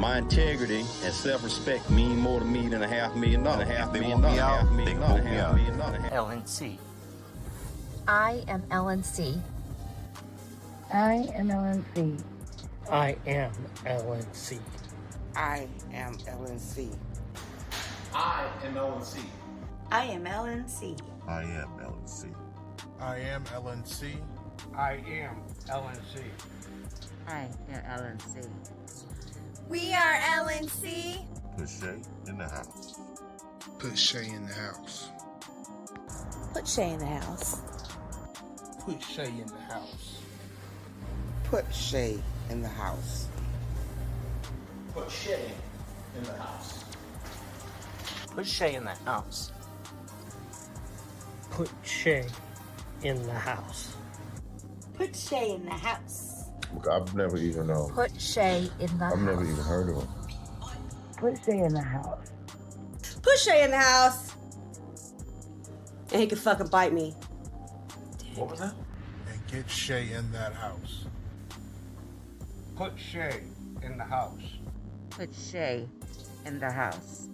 My integrity and self-respect mean more to me than $500,000. LNC. I am LNC. I am LNC. I am LNC. I am LNC. I am LNC. I am LNC. I am LNC. I am LNC. I am LNC. I am LNC. We are LNC. Put Shay in the house. Put Shay in the house. Put Shay in the house. Put Shay in the house. Put Shay in the house. Put Shay in the house. Put Shay in the house. Put Shay in the house. Put Shay in the house. I've never even known. Put Shay in the house. I've never even heard of him. Put Shay in the house. Put Shay in the house. And he could fucking bite me. What was that? And get Shay in that house. Put Shay in the house. Put Shay in the house.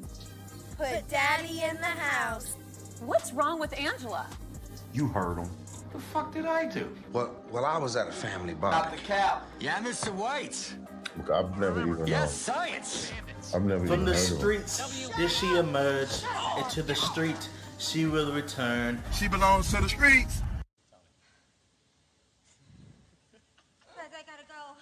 Put Daddy in the house. What's wrong with Angela? You heard him. The fuck did I do? Well, I was at a family Not barbecue. the cap. Yeah, Mr. White. I've never even known. Yes, science. I've never From even the heard of him. streets, did she emerge? Into the street, she will return. She belongs to the streets. I gotta go.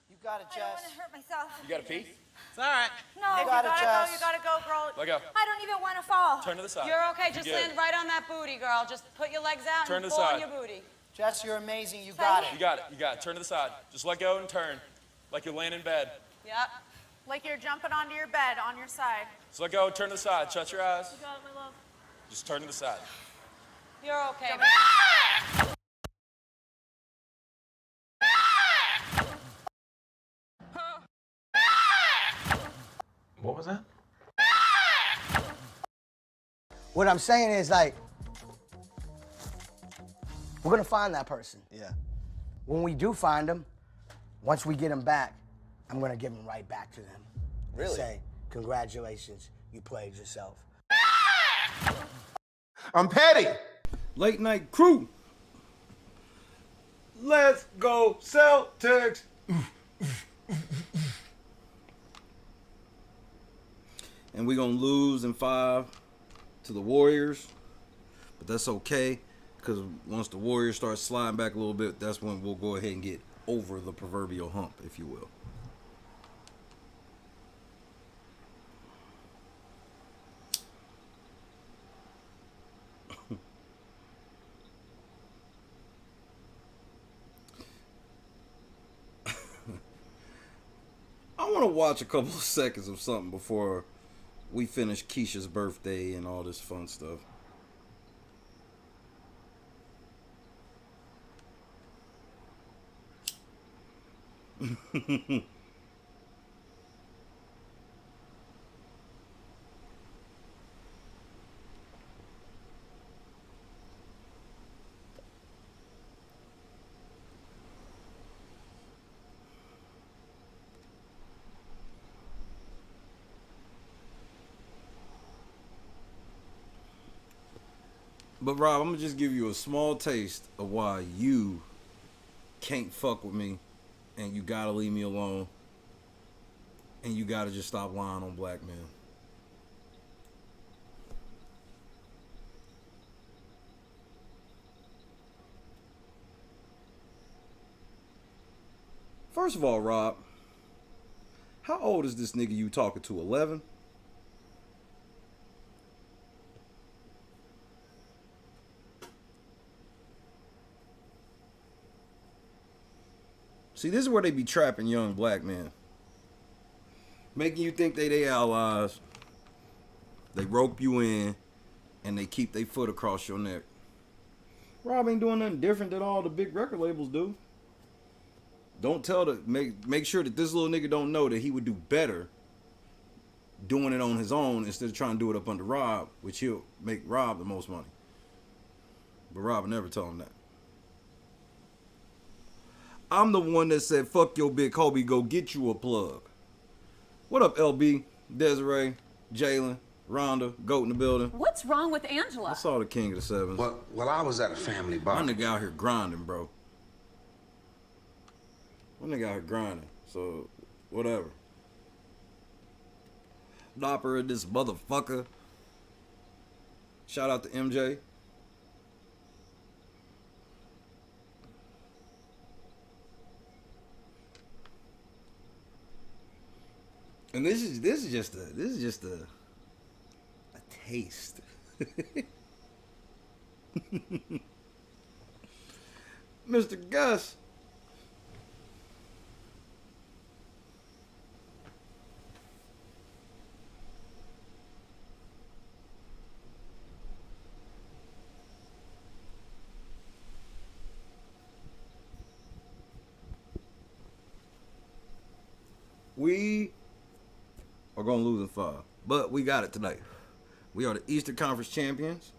You got it, I don't want Jess. to hurt myself. You got a pee? It's all right. No, You got it, Jess. You gotta go, girl. Let go. I don't even want to fall. Turn to the side. You're okay. Just You're land good. right on that booty, girl. Just put your legs out Turn and to the pull on side. your booty. Jess, you're amazing. You got it. You got it. You got it. Turn to the side. Just let go and turn. Like you're laying in bed. Yep. Like you're jumping onto your bed on your side. Just let go and turn to the side. Shut your eyes. You got it, my love. Just turn to the side. You're okay. What was that? What I'm saying is, like, we're gonna find that person. Yeah. When we do find them, once we get them back, I'm gonna give them right back to them. Really? Say, congratulations, you played yourself. I'm petty. Late night crew. Let's go Celtics. And we're going to lose in 5 to the Warriors. But that's okay, because once the Warriors start sliding back a little bit, that's when we'll go ahead and get over the proverbial hump, if you will. I want to watch a couple of seconds of something before we finish Keisha's birthday and all this fun stuff. But Rob, I'm gonna just give you a small taste of why you can't fuck with me, and you gotta leave me alone, and you gotta just stop lying on black men. First of all, Rob, how old is this nigga you talking to? 11? See, this is where they be trapping young black men. Making you think they allies. They rope you in, and they keep their foot across your neck. Rob ain't doing nothing different than all the big record labels do. Don't tell the make sure that this little nigga don't know that he would do better doing it on his own instead of trying to do it up under Rob, which he'll make Rob the most money. But Rob will never tell him that. I'm the one that said, fuck your big Kobe, go get you a plug. What up, LB, Desiree, Jalen, Rhonda, Goat in the building? What's wrong with Angela? I saw the King of the Sevens. Well, I was at a family bar. My nigga out here grinding, bro. My nigga out here grinding. So, whatever. Dopper this motherfucker. Shout out to MJ. And this is just a taste. Mr. Gus. We are going to lose in 5, but we got it tonight. We are the Eastern Conference champions.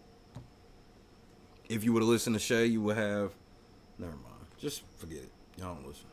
If you would have listened to Shay, you would have... Never mind. Just forget it. Y'all don't listen.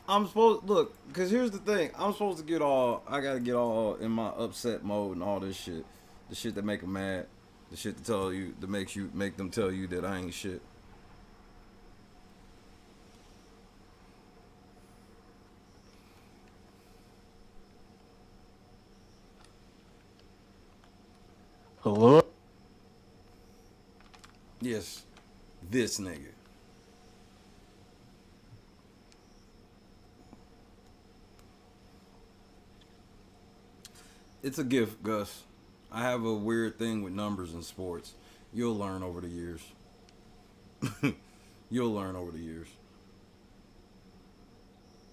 I'm supposed look, cause here's the thing. I'm supposed to get all. I gotta get all in my upset mode and all this shit. The shit that make them mad. The shit that tell you that make them tell you that I ain't shit. Hello? Yes, this nigga. It's a gift, Gus. I have a weird thing with numbers in sports. You'll learn over the years. You'll learn over the years.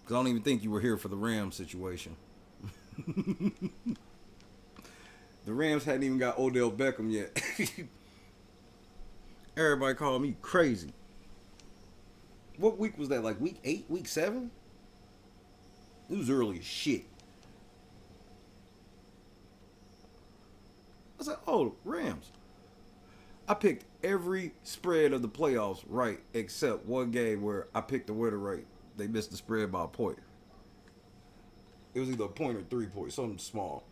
Because I don't even think you were here for the Rams situation. The Rams hadn't even got Odell Beckham yet. Everybody called me crazy. What week was that? Like week 8, week 7? It was early as shit. I said, oh, Rams. I picked every spread of the playoffs right except one game where I picked the winner right. They missed the spread by a point. It was either a point or 3 points, something small.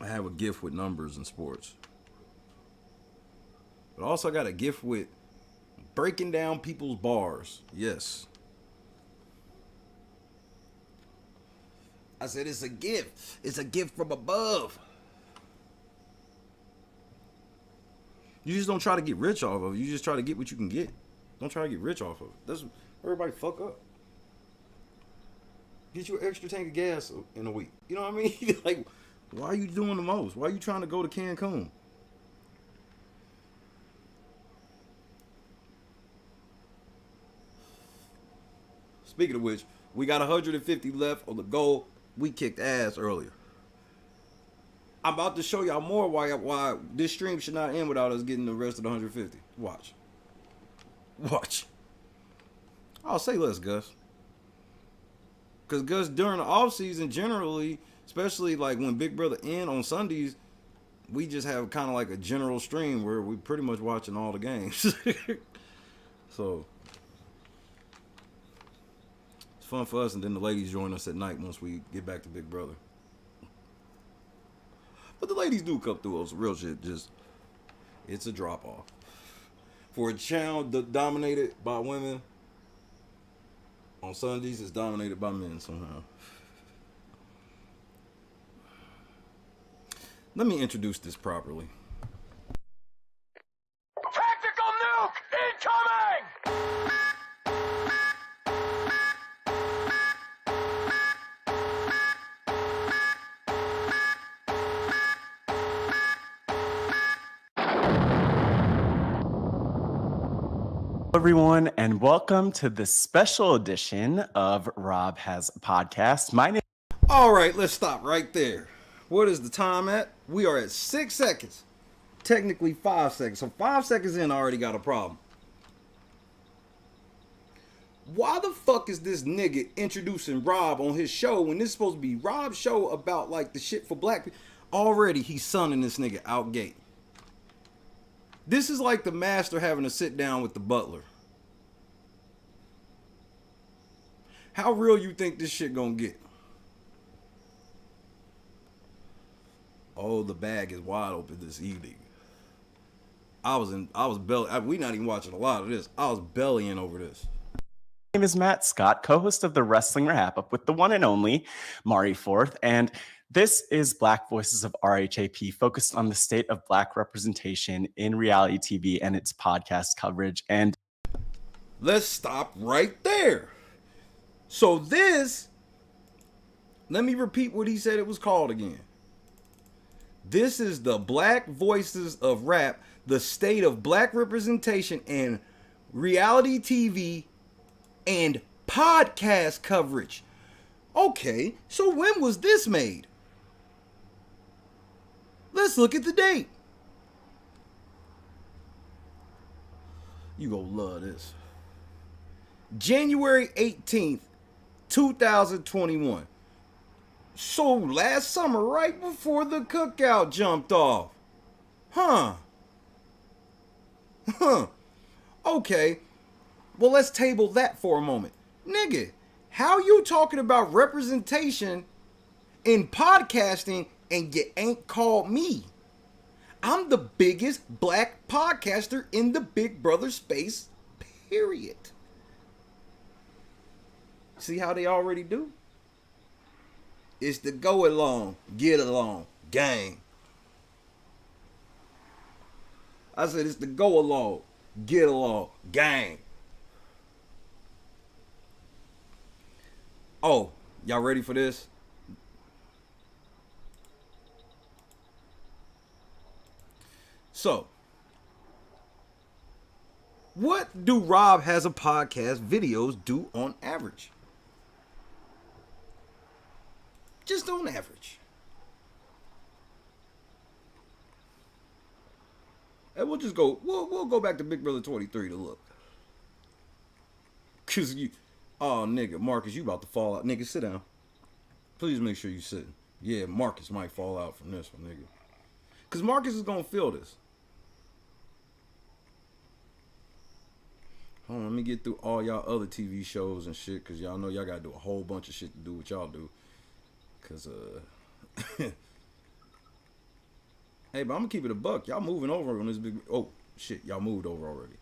I have a gift with numbers in sports. But also I got a gift with breaking down people's bars. Yes. I said it's a gift. It's a gift from above. You just don't try to get rich off of it. You just try to get what you can get. Don't try to get rich off of it. That's everybody fuck up. Get you an extra tank of gas in a week. You know what I mean? Like, why are you doing the most? Why are you trying to go to Cancun? Speaking of which, we got 150 left on the goal. We kicked ass earlier. I'm about to show y'all more why this stream should not end without us getting the rest of the 150. Watch. Watch. I'll say less, Gus. Because Gus, during the off season, generally, especially like when Big Brother end on Sundays, we just have kind of like a general stream where we pretty much watching all the games. So it's fun for us, and then the ladies join us at night once we get back to Big Brother. But the ladies do come through us, real shit. Just, it's a drop off. For a channel dominated by women, on Sundays it's dominated by men somehow. Let me introduce this properly. Tactical nuke incoming! everyone, and welcome to this special edition of Rob Has a Podcast. My name. All right, let's stop right there. What is the time at? We are at 6 seconds. Technically 5 seconds. So 5 seconds in, I already got a problem. Why the fuck is this nigga introducing Rob on his show when this is supposed to be Rob's show about like the shit for black people? Already he's sunning this nigga out gate. This is like the master having to sit down with the butler. How real you think this shit gonna get? Oh, the bag is wide open this evening. We not even watching a lot of this. I was bellying over this. My name is Matt Scott, co-host of the Wrestling Wrap Up with the one and only Mari Forth, and this is Black Voices of RHAP, focused on the state of Black representation in reality TV and its podcast coverage. And let's stop right there. So this, let me repeat what he said it was called again. This is the Black Voices of RHAP, the state of Black representation in reality TV and podcast coverage. Okay, so when was this made? Let's look at the date. You gonna love this. January 18th, 2021. So last summer, right before the cookout jumped off. Huh. Okay. Well, let's table that for a moment. Nigga, how you talking about representation in podcasting and you ain't called me? I'm the biggest black podcaster in the Big Brother space, period. See how they already do? It's the go along, get along, gang. I said it's the go along, get along, gang. Oh, y'all ready for this? So, what do Rob Has a Podcast videos do on average? Just on average. And we'll just go, we'll go back to Big Brother 23 to look. Cause you, oh nigga, Marcus, you about to fall out. Nigga, sit down. Please make sure you sit. Yeah, Marcus might fall out from this one, nigga. Cause Marcus is gonna feel this. Hold on, let me get through all y'all other TV shows and shit, cause y'all know y'all gotta do a whole bunch of shit to do what y'all do. Cause hey, but I'm gonna keep it a buck. Y'all moving over on this big. Oh shit, y'all moved over already.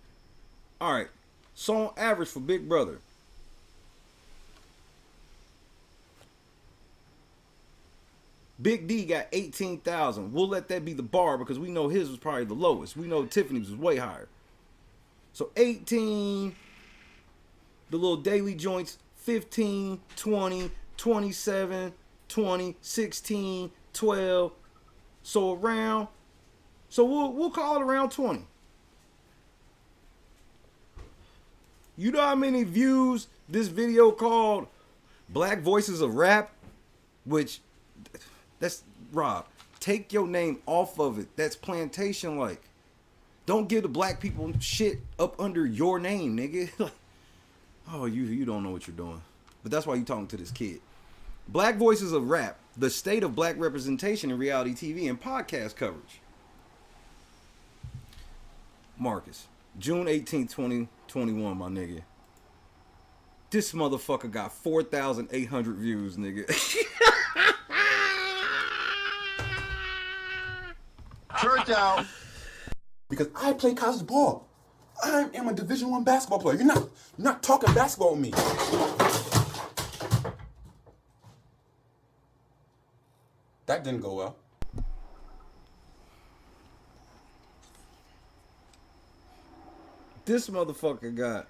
All right. So on average for Big Brother, Big D got 18,000. We'll let that be the bar because we know his was probably the lowest. We know Tiffany's was way higher. So 18, the little daily joints, 15, 20, 27, 20, 16, 12. So around, so we'll call it around 20. You know how many views this video called Black Voices of RHAP? Which, that's, Rob, take your name off of it. That's plantation-like. Don't give the black people shit up under your name, nigga. Oh, you don't know what you're doing. But that's why you talking to this kid. Black Voices of RHAP, the state of black representation in reality TV and podcast coverage. Marcus, June 18th, 2021, my nigga. This motherfucker got 4,800 views, nigga. Church out. Because I play college ball. I am a Division I basketball player. You're not talking basketball with me. That didn't go well. This motherfucker got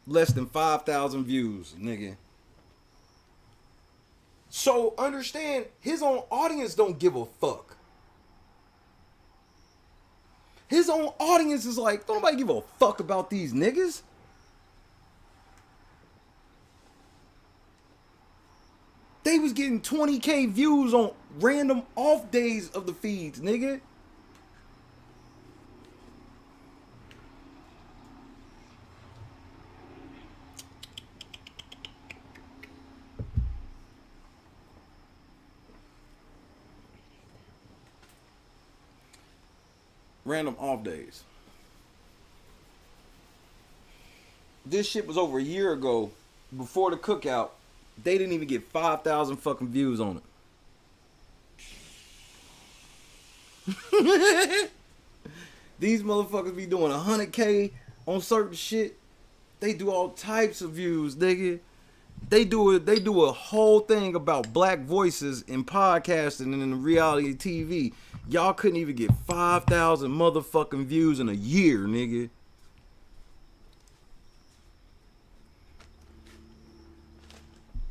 less than 5,000 views, nigga. So understand, his own audience don't give a fuck. His own audience is like, don't nobody give a fuck about these niggas. They was getting 20K views on random off days of the feeds, nigga. Random off days. This shit was over a year ago, before the cookout. They didn't even get 5,000 fucking views on it. These motherfuckers be doing 100K on certain shit. They do all types of views, nigga. They do a whole thing about black voices in podcasting and in reality TV. Y'all couldn't even get 5,000 motherfucking views in a year, nigga.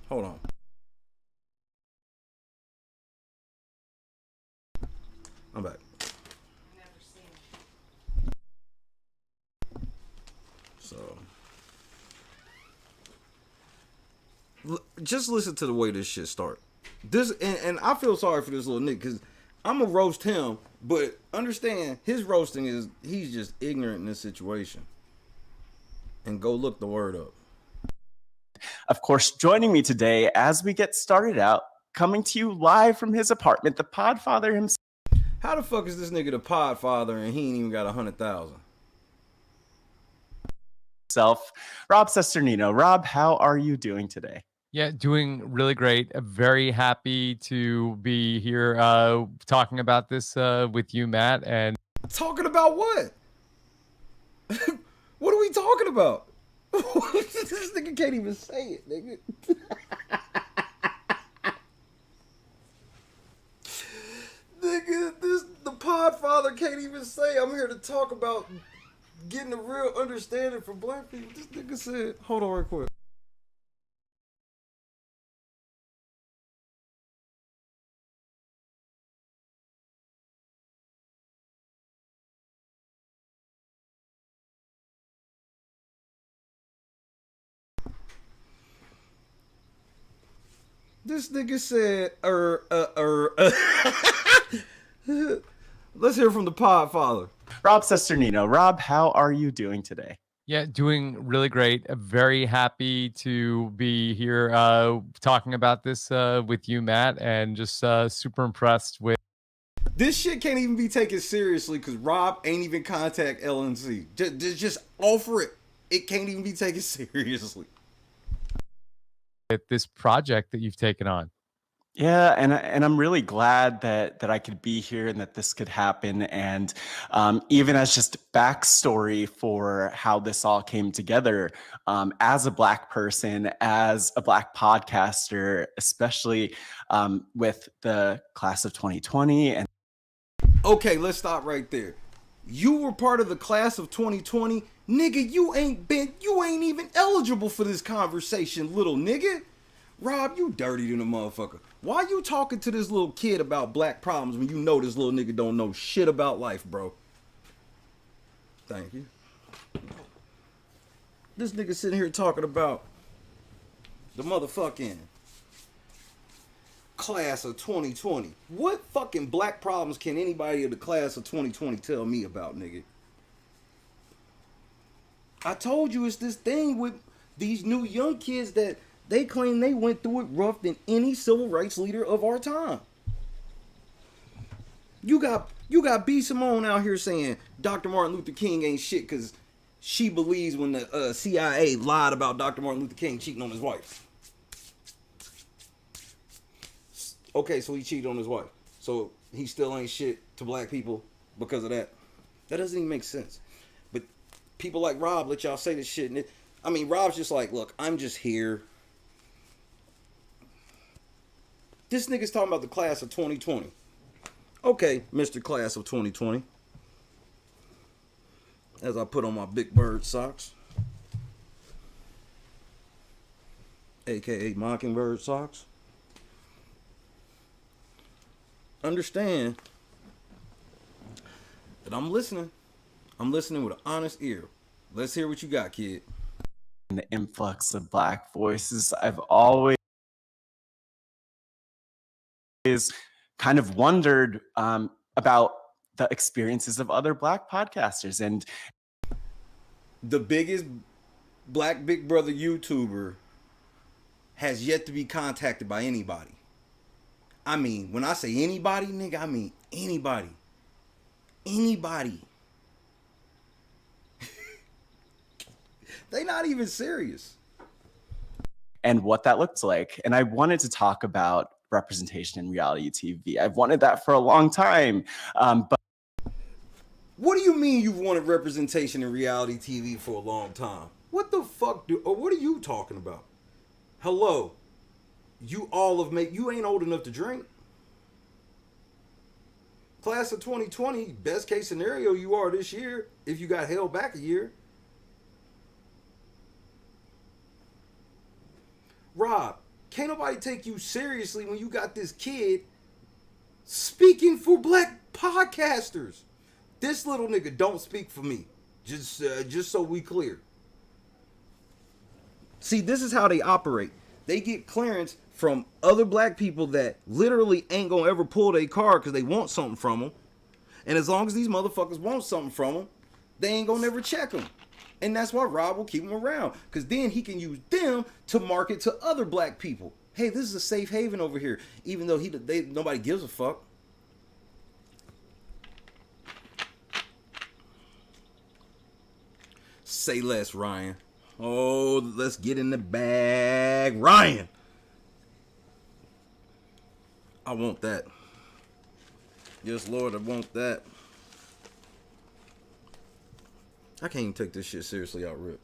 Hold on. I'm back. So, just listen to the way this shit start. This and I feel sorry for this little nigga because I'm gonna roast him, but understand his roasting is he's just ignorant in this situation. And go look the word up. Of course, joining me today as we get started out, coming to you live from his apartment, the Podfather himself. How the fuck is this nigga the Podfather and he ain't even got 100,000? Rob Sesternino. Rob, how are you doing today? Yeah, doing really great. Very happy to be here talking about this with you, Matt. And talking about what? What are we talking about? This nigga can't even say it, nigga. Nigga, the Podfather can't even say I'm here to talk about getting a real understanding for black people. This nigga said, hold on real quick. This nigga said, Let's hear from the Podfather. Rob Sesternino. Rob, how are you doing today? yeah, doing really great. Very happy to be here talking about this with you, Matt, and just super impressed with. This shit can't even be taken seriously because Rob ain't even contact LNC. Just offer it. It can't even be taken seriously. This project that you've taken on. Yeah, and I'm really glad that I could be here and that this could happen. And even as just backstory for how this all came together, as a Black person, as a Black podcaster, especially with the class of 2020. And okay, let's stop right there. You were part of the class of 2020. Nigga, you ain't even eligible for this conversation, little nigga. Rob, you dirty than a motherfucker. Why you talking to this little kid about black problems when you know this little nigga don't know shit about life, bro? Thank you. This nigga sitting here talking about the motherfucking class of 2020. What fucking black problems can anybody of the class of 2020 tell me about, nigga? I told you it's this thing with these new young kids that they claim they went through it rough than any civil rights leader of our time. You got B. Simone out here saying Dr. Martin Luther King ain't shit because she believes when the CIA lied about Dr. Martin Luther King cheating on his wife. Okay, so he cheated on his wife. So he still ain't shit to black people because of that. That doesn't even make sense. But people like Rob let y'all say this shit. And I mean, Rob's just like, look, I'm just here. This nigga's talking about the class of 2020. Okay, Mr. Class of 2020. As I put on my Big Bird socks. AKA Mockingbird socks. Understand that I'm listening. I'm listening with an honest ear. Let's hear what you got, kid. The influx of Black voices, I've always kind of wondered about the experiences of other Black podcasters. And the biggest Black Big Brother YouTuber has yet to be contacted by anybody. I mean, when I say anybody, nigga, I mean anybody. Anybody. They not even serious. And what that looks like. And I wanted to talk about representation in reality TV. I've wanted that for a long time. But what do you mean you've wanted representation in reality TV for a long time? What the fuck what are you talking about? Hello. You all have made, you ain't old enough to drink. Class of 2020, best case scenario you are this year if you got held back a year. Rob, can't nobody take you seriously when you got this kid speaking for Black podcasters. This little nigga don't speak for me. Just so we clear. See, this is how they operate. They get clearance from other Black people that literally ain't gonna ever pull their card because they want something from them. And as long as these motherfuckers want something from them, they ain't gonna never check them. And that's why Rob will keep them around, because then he can use them to market to other Black people. Hey, this is a safe haven over here, even though nobody gives a fuck. Say less, Ryan. Oh, let's get in the bag, Ryan. I want that. Yes, Lord, I want that. I can't even take this shit seriously out, Rip.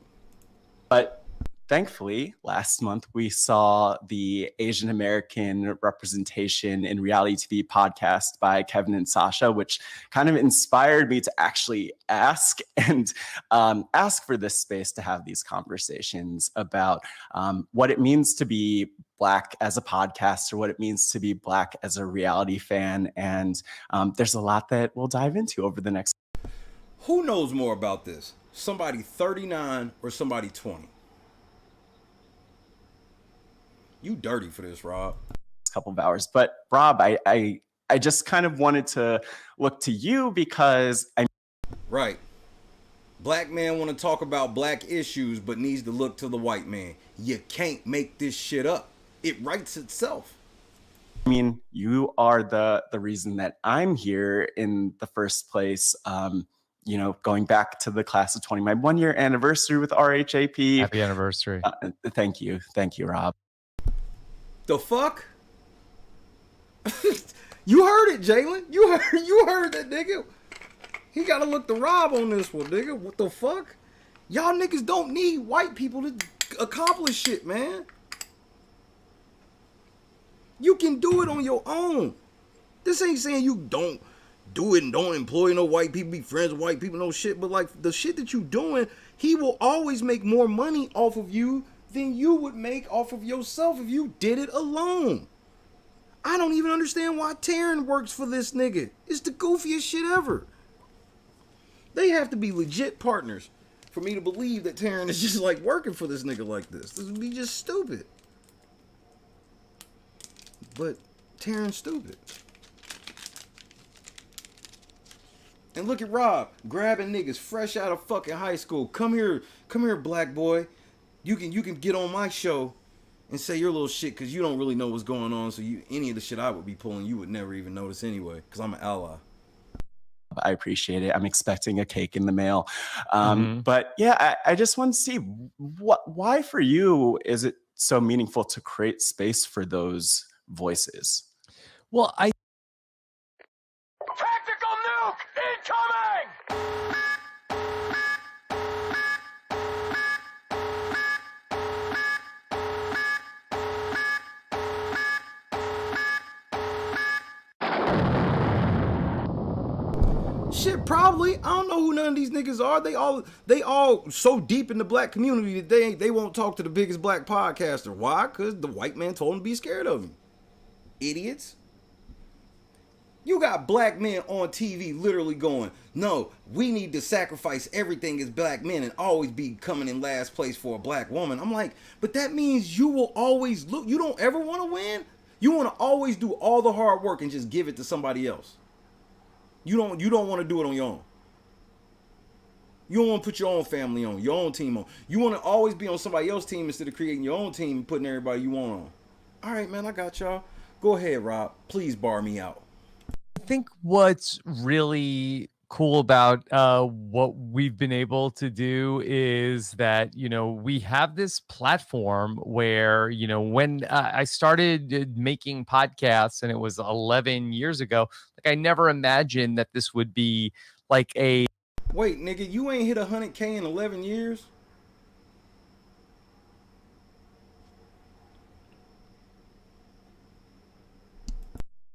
But thankfully, last month we saw the Asian American representation in reality TV podcast by Kevin and Sasha, which kind of inspired me to actually ask for this space to have these conversations about what it means to be Black as a podcaster, what it means to be Black as a reality fan. And there's a lot that we'll dive into over the next. Who knows more about this? Somebody 39 or somebody 20? You dirty for this, Rob. Couple of hours. But Rob, I just kind of wanted to look to you because right. Black man want to talk about Black issues but needs to look to the white man. You can't make this shit up. It writes itself. I mean, you are the reason that I'm here in the first place. You know, going back to the class of 20, my 1-year anniversary with RHAP. Happy anniversary. Thank you, Rob. The fuck? You heard it, Jalen. You heard that, nigga. He gotta look to Rob on this one, nigga. What the fuck? Y'all niggas don't need white people to accomplish shit, man. You can do it on your own. This ain't saying you don't do it and don't employ no white people, be friends with white people, no shit. But like the shit that you doing, he will always make more money off of you than you would make off of yourself if you did it alone. I don't even understand why Taryn works for this nigga. It's the goofiest shit ever. They have to be legit partners for me to believe that Taryn is just like working for this nigga like this. This would be just stupid. But Taryn's stupid. And look at Rob grabbing niggas fresh out of fucking high school. Come here, Black boy. You can get on my show and say your little shit because you don't really know what's going on. So any of the shit I would be pulling, you would never even notice anyway because I'm an ally. I appreciate it. I'm expecting a cake in the mail. But yeah, I just want to see why for you is it so meaningful to create space for those voices? Well, Tactical nuke incoming! Shit, probably. I don't know who none of these niggas are. They all so deep in the Black community that they won't talk to the biggest Black podcaster. Why? Because the white man told them to be scared of him. Idiots. You got black men on TV literally going, no, we need to sacrifice everything as black men and always be coming in last place for a black woman. I'm like, but that means you will always look, you don't ever want to win. You want to always do all the hard work and just give it to somebody else. You don't want to do it on your own. You don't want to put your own family on, your own team on. You want to always be on somebody else's team instead of creating your own team and putting everybody you want on. All right, man, I got y'all. Go ahead, Rob. Please bar me out. I think what's really cool about what we've been able to do is that, you know, we have this platform where, you know, when I started making podcasts and it was 11 years ago, like I never imagined that this would be like a... Wait, nigga, you ain't hit 100K in 11 years?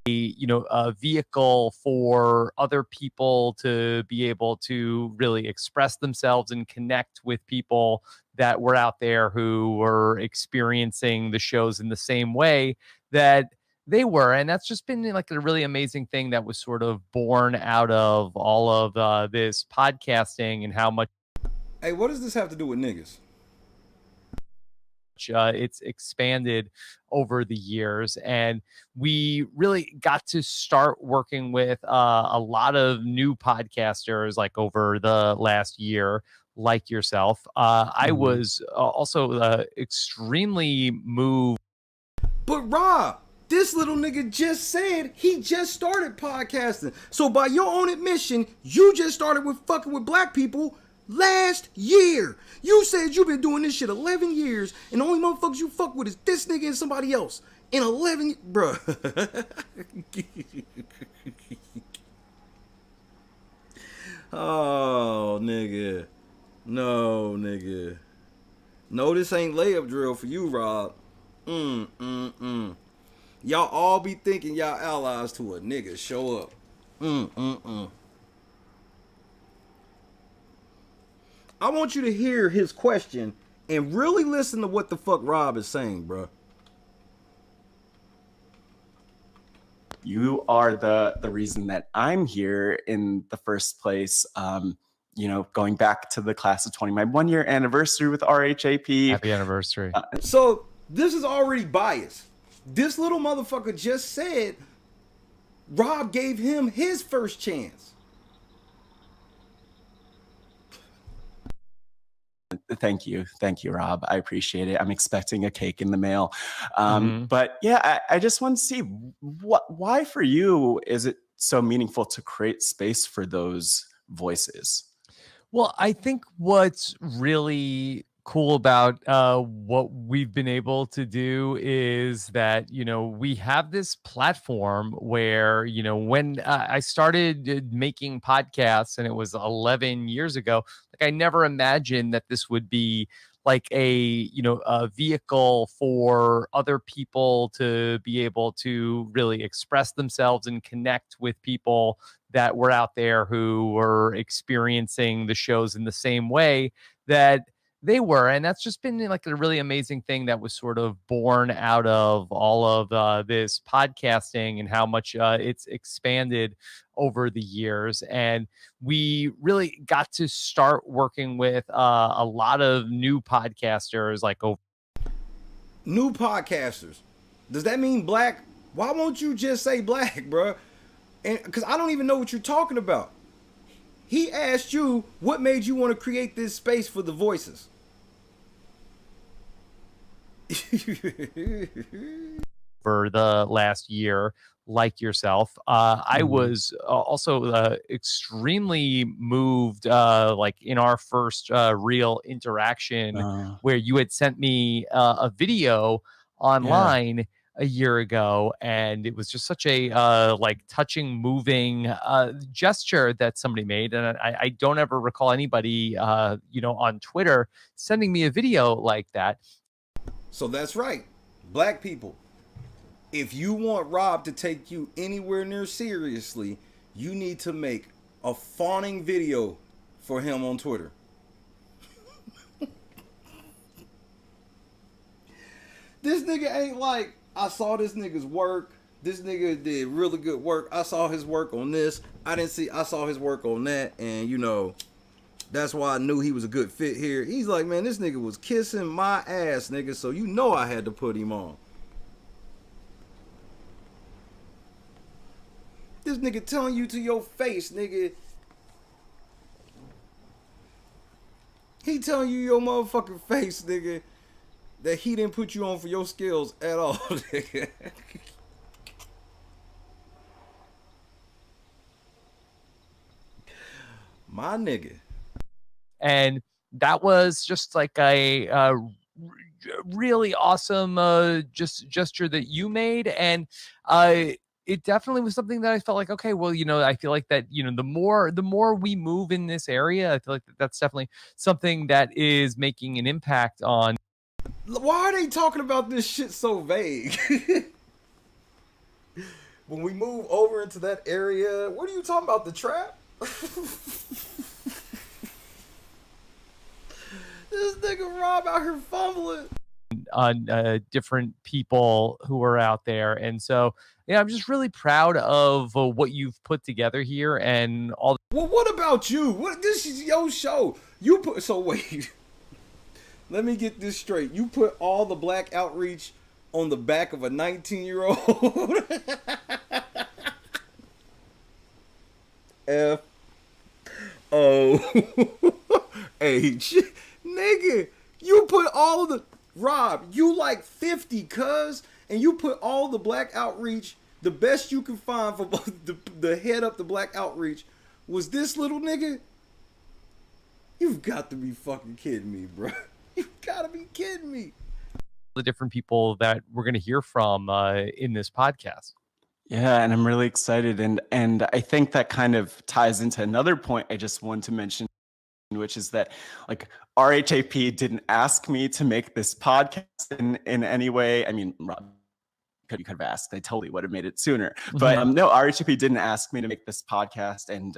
You know, a vehicle for other people to be able to really express themselves and connect with people that were out there who were experiencing the shows in the same way that they were. And that's just been like a really amazing thing that was sort of born out of all of this podcasting and how much... Hey, what does this have to do with niggas? It's expanded over the years, and we really got to start working with a lot of new podcasters like over the last year, like yourself. I was also extremely moved. But Rob, this little nigga just said he just started podcasting. So by your own admission, you just started with fucking with black people last year. You said you've been doing this shit 11 years, and the only motherfuckers you fuck with is this nigga and somebody else. In 11, bruh. Oh, nigga. No, nigga. No, this ain't layup drill for you, Rob. Y'all all be thinking y'all allies to a nigga. Show up. I want you to hear his question and really listen to what the fuck Rob is saying, bro. You are the reason that I'm here in the first place. You know, going back to the class of 20, my 1 year anniversary with RHAP. Happy anniversary. So this is already biased. This little motherfucker just said Rob gave him his first chance. Thank you, Rob. I appreciate it. I'm expecting a cake in the mail. But yeah, I just want to see why for you is it so meaningful to create space for those voices? Well, I think what's really cool about what we've been able to do is that, you know, we have this platform where, you know, when I started making podcasts and it was 11 years ago, like I never imagined that this would be like a, you know, a vehicle for other people to be able to really express themselves and connect with people that were out there who were experiencing the shows in the same way that they were. And that's just been like a really amazing thing that was sort of born out of all of this podcasting and how much it's expanded over the years. And we really got to start working with a lot of new podcasters like over. New podcasters. Does that mean black? Why won't you just say black, bro? And because I don't even know what you're talking about. He asked you what made you want to create this space for the voices. For the last year, like yourself, I was also extremely moved, like in our first real interaction, where you had sent me a video online a year ago, and it was just such a like touching, moving gesture that somebody made, and I don't ever recall anybody, you know, on Twitter sending me a video like that. So that's right, black people. If you want Rob to take you anywhere near seriously, you need to make a fawning video for him on Twitter. This nigga ain't like, I saw this nigga's work. this nigga did really good work. I saw his work on this. I saw his work on that. And, you know, that's why I knew he was a good fit here. He's like, man, this nigga was kissing my ass, nigga. So you know I had to put him on. This nigga telling you to your face, nigga. He telling you your motherfucking face, nigga, that he didn't put you on for your skills at all, nigga. My nigga. And that was just like a really awesome just gesture that you made. And it definitely was something that I felt like, okay, well, you know, I feel like that, you know, the more we move in this area, I feel like that's definitely something that is making an impact on. Why are they talking about this shit so vague? When we move over into that area, what are you talking about? The trap? This nigga Rob out here fumbling. On different people who are out there. And so, yeah, I'm just really proud of what you've put together here and all. Well, what about you? What? This is your show. You put, so wait. Let me get this straight. You put all the black outreach on the back of a 19-year-old. F-O-H. Nigga, you put all of the... Rob, you like 50, cuz, and you put all the black outreach, the best you can find for the head up the black outreach was this little nigga? You've got to be fucking kidding me, bro. You've got to be kidding me. The different people that we're going to hear from in this podcast. Yeah, and I'm really excited. And I think that kind of ties into another point I just wanted to mention, which is that, like, RHAP didn't ask me to make this podcast in any way. I mean, Rob, you could have asked. I totally would have made it sooner. But no, RHAP didn't ask me to make this podcast, and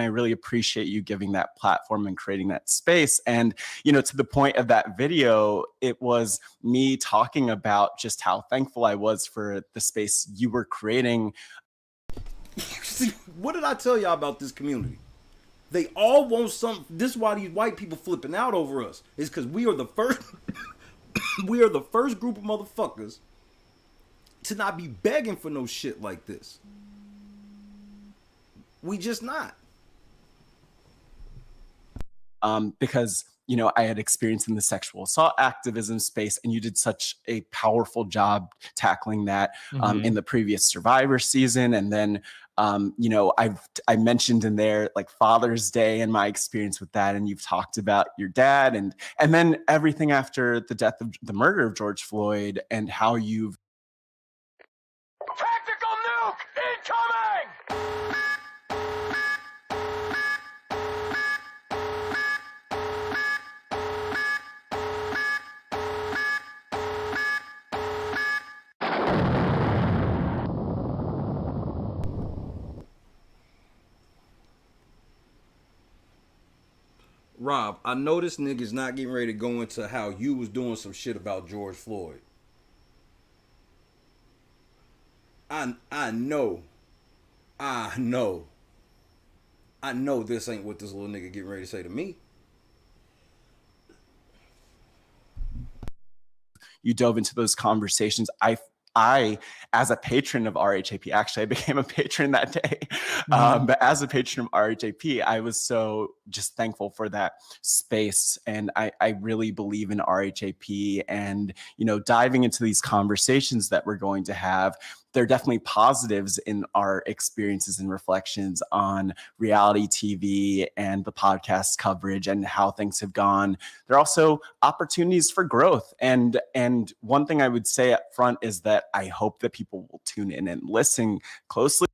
I really appreciate you giving that platform and creating that space. And, you know, to the point of that video, it was me talking about just how thankful I was for the space you were creating. What did I tell y'all about this community? They all want something. This is why these white people flipping out over us. Is because we are the first we are the first group of motherfuckers to not be begging for no shit like this. We just not. Because, you know, I had experience in the sexual assault activism space, and you did such a powerful job tackling that in the previous Survivor season. And then, you know, I mentioned in there, like, Father's Day and my experience with that, and you've talked about your dad, and then everything after the death of the murder of George Floyd, and how you've... Tactical nuke incoming! Rob, I know this nigga's not getting ready to go into how you was doing some shit about George Floyd. I know this ain't what this little nigga getting ready to say to me. You dove into those conversations. I, as a patron of RHAP, actually, I became a patron that day. But as a patron of RHAP, I was so just thankful for that space. And I really believe in RHAP, and, you know, diving into these conversations that we're going to have. There are definitely positives in our experiences and reflections on reality TV and the podcast coverage and how things have gone. There are also opportunities for growth. And one thing I would say up front is that I hope that people will tune in and listen closely.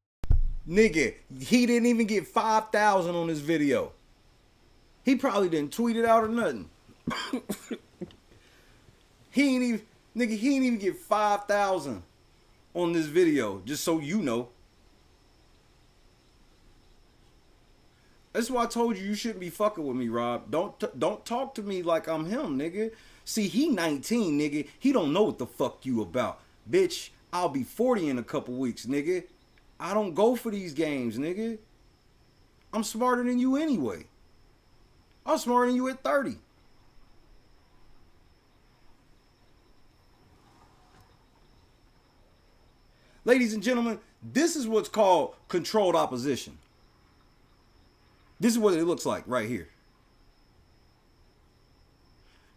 Nigga, he didn't even get 5,000 on this video. He probably didn't tweet it out or nothing. He ain't even get 5,000 on this video, just so you know. That's why I told you shouldn't be fucking with me, Rob. Don't talk to me like I'm him, nigga. See, he 19, nigga. He don't know what the fuck you about. Bitch, I'll be 40 in a couple weeks, nigga. I don't go for these games, nigga. I'm smarter than you anyway. I'm smarter than you at 30. Ladies and gentlemen, this is what's called controlled opposition. This is what it looks like right here.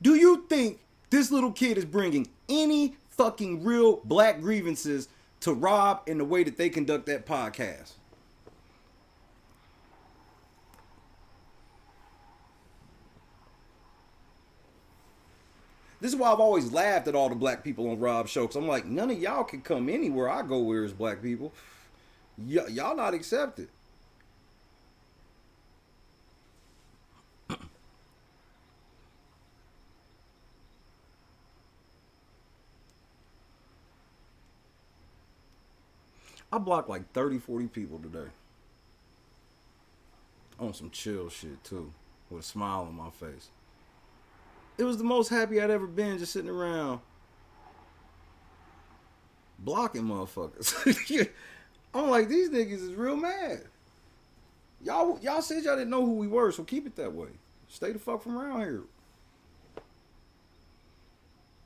Do you think this little kid is bringing any fucking real black grievances to Rob in the way that they conduct that podcast? This is why I've always laughed at all the black people on Rob's show, because I'm like, none of y'all can come anywhere I go where it's black people. Y'all not accepted. I blocked like 30, 40 people today. On some chill shit too, with a smile on my face. It was the most happy I'd ever been just sitting around blocking motherfuckers. I'm like, these niggas is real mad. Y'all said y'all didn't know who we were, so keep it that way. Stay the fuck from around here.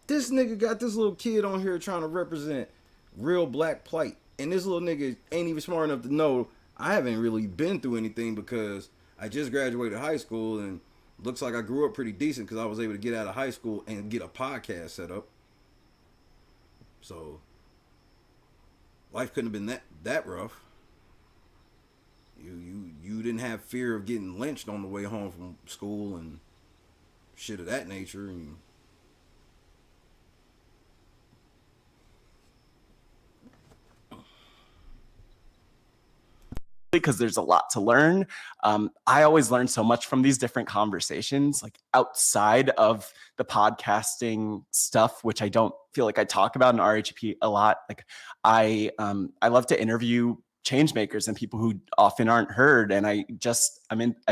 This nigga got this little kid on here trying to represent real black plight. And this little nigga ain't even smart enough to know I haven't really been through anything because I just graduated high school and looks like I grew up pretty decent because I was able to get out of high school and get a podcast set up. So life couldn't have been that rough. You didn't have fear of getting lynched on the way home from school and shit of that nature. And because there's a lot to learn. I always learn so much from these different conversations, like outside of the podcasting stuff, which I don't feel like I talk about in RHAP a lot. Like I love to interview change makers and people who often aren't heard. And I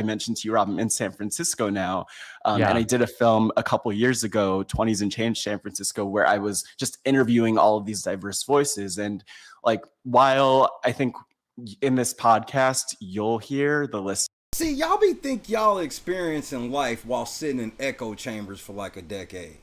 mentioned to you, Rob, I'm in San Francisco now. And I did a film a couple years ago, 20s and Change San Francisco, where I was just interviewing all of these diverse voices. And like, while I think in this podcast, you'll hear the list. See, y'all think y'all experiencing life while sitting in echo chambers for like a decade.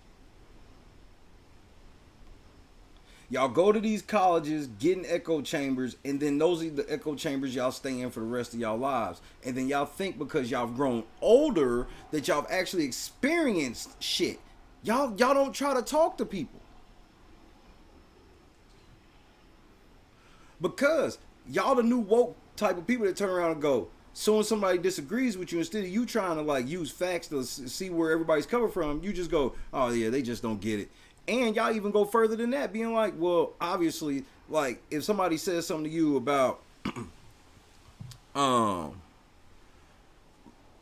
Y'all go to these colleges, get in echo chambers, and then those are the echo chambers y'all stay in for the rest of y'all lives. And then y'all think because y'all have grown older that y'all have actually experienced shit. Y'all don't try to talk to people. Because y'all the new woke type of people that turn around and go, soon as somebody disagrees with you, instead of you trying to like use facts to see where everybody's coming from, you just go, oh yeah, they just don't get it. And y'all even go further than that, being like, well, obviously, like if somebody says something to you about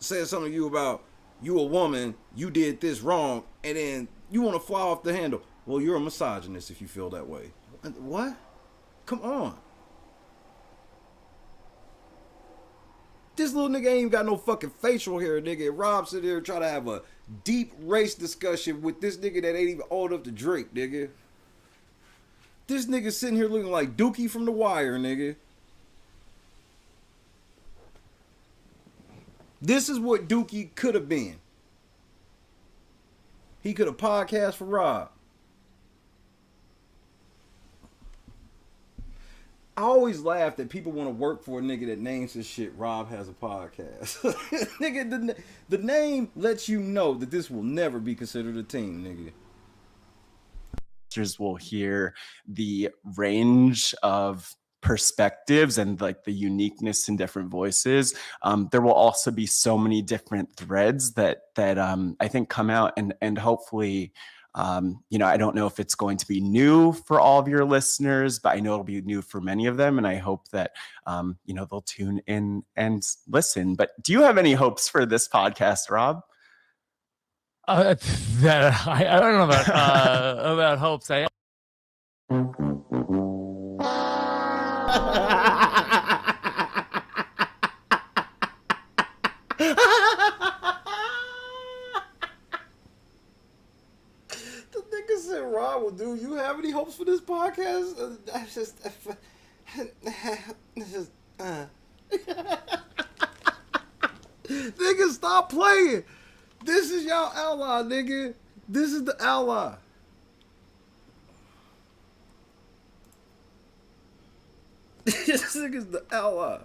says something to you about you a woman, you did this wrong, and then you want to fly off the handle. Well, you're a misogynist if you feel that way. What? Come on. This little nigga ain't even got no fucking facial hair, nigga. And Rob sit there trying to have a deep race discussion with this nigga that ain't even old enough to drink, nigga. This nigga sitting here looking like Dookie from The Wire, nigga. This is what Dookie could have been. He could have podcast for Rob. I always laugh that people want to work for a nigga that names his shit Rob Has a Podcast. Nigga, the name lets you know that this will never be considered a team, nigga. Will hear the range of perspectives and like the uniqueness in different voices. There will also be so many different threads that I think come out and hopefully I don't know if it's going to be new for all of your listeners, but I know it'll be new for many of them. And I hope that, they'll tune in and listen. But do you have any hopes for this podcast, Rob? I don't know about hopes. Rob do you have any hopes for this podcast? Nigga, stop playing. This is y'all ally, nigga. This is the ally. This nigga's the ally.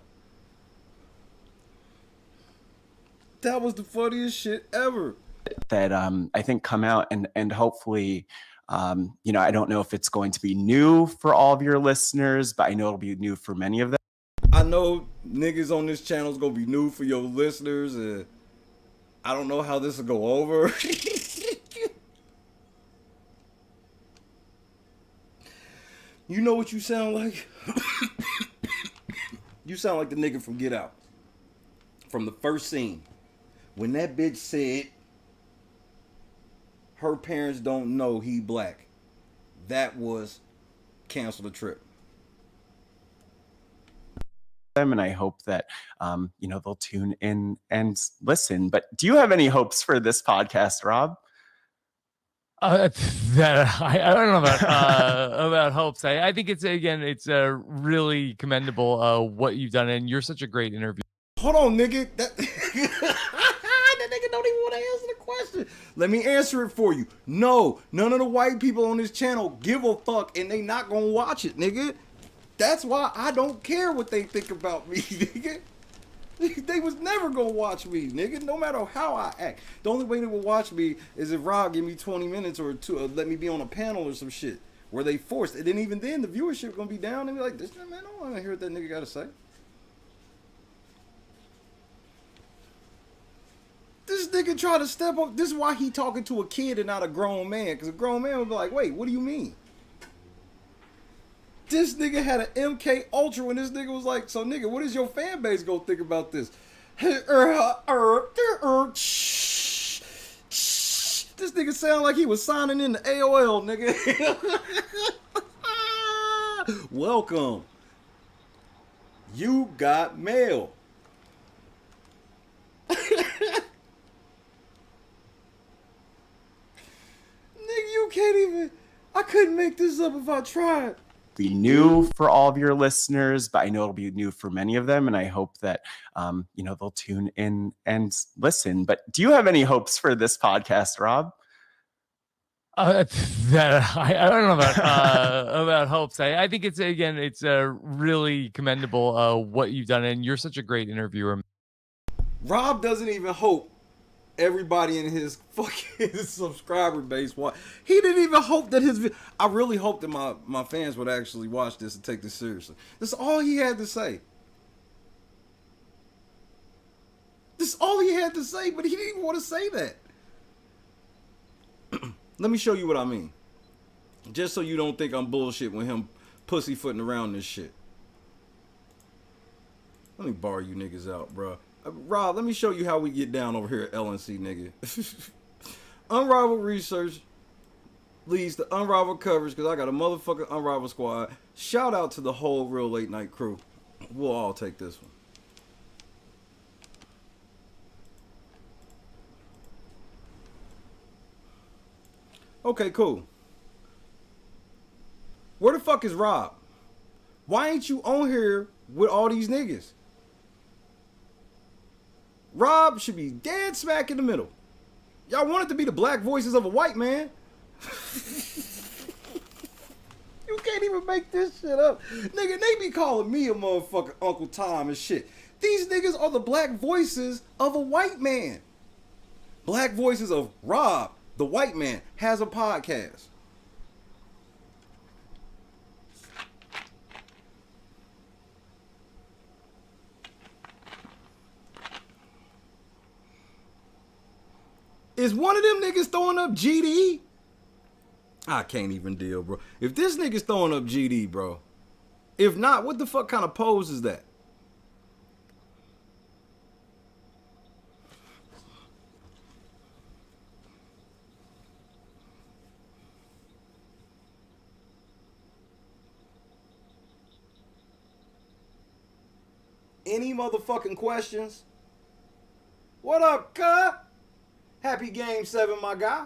That was the funniest shit ever. That I think come out and hopefully, you know, I don't know if it's going to be new for all of your listeners, but I know it'll be new for many of them. I know niggas on this channel is gonna be new for your listeners, and I don't know how this will go over. You know what you sound like? You sound like the nigga from Get Out. From the first scene. When that bitch said her parents don't know he black. That was cancel the trip. And I hope that, you know, they'll tune in and listen. But do you have any hopes for this podcast, Rob? That I don't know about hopes. I think it's really commendable what you've done, and you're such a great interview. Hold on, nigga. That nigga don't even want to answer the question. Let me answer it for you. No, none of the white people on this channel give a fuck, and they not gonna watch it, nigga. That's why I don't care what they think about me, nigga. They was never gonna watch me, nigga, no matter how I act. The only way they will watch me is if Rob give me 20 minutes or two, let me be on a panel or some shit where they forced it. And even then, the viewership gonna be down and be like, this man, I don't want to hear what that nigga gotta say. This nigga try to step up. This is why he talking to a kid and not a grown man. Because a grown man would be like, wait, what do you mean? This nigga had an MK Ultra when this nigga was like, so nigga, what is your fan base gonna think about this? This nigga sound like he was signing in to AOL, nigga. Welcome. You got mail. Nigga, you can't even. I couldn't make this up if I tried. Be new for all of your listeners, but I know it'll be new for many of them, and I hope that you know, they'll tune in and listen. But do you have any hopes for this podcast, Rob? That I don't know about hopes. I think it's really commendable what you've done, and you're such a great interviewer. Rob doesn't even hope everybody in his fucking subscriber base watch. He didn't even hope that his. I really hope that my fans would actually watch this and take this seriously. That's all he had to say. This is all he had to say, but he didn't even want to say that. Let me show you what I mean. Just so you don't think I'm bullshit with him pussyfooting around this shit. Let me bar you niggas out, bro. Rob, let me show you how we get down over here at LNC, nigga. Unrivaled research leads to unrivaled coverage because I got a motherfucking unrivaled squad. Shout out to the whole Real Late Night crew. We'll all take this one. Okay, cool. Where the fuck is Rob? Why ain't you on here with all these niggas? Rob should be dead smack in the middle. Y'all want it to be the black voices of a white man. You can't even make this shit up. Nigga, they be calling me a motherfucking Uncle Tom and shit. These niggas are the black voices of a white man. Black voices of Rob, the white man, has a podcast. Is one of them niggas throwing up GD? I can't even deal, bro. If this nigga's throwing up GD, bro. If not, what the fuck kind of pose is that? Any motherfucking questions? What up, cut? Happy Game 7, my guy.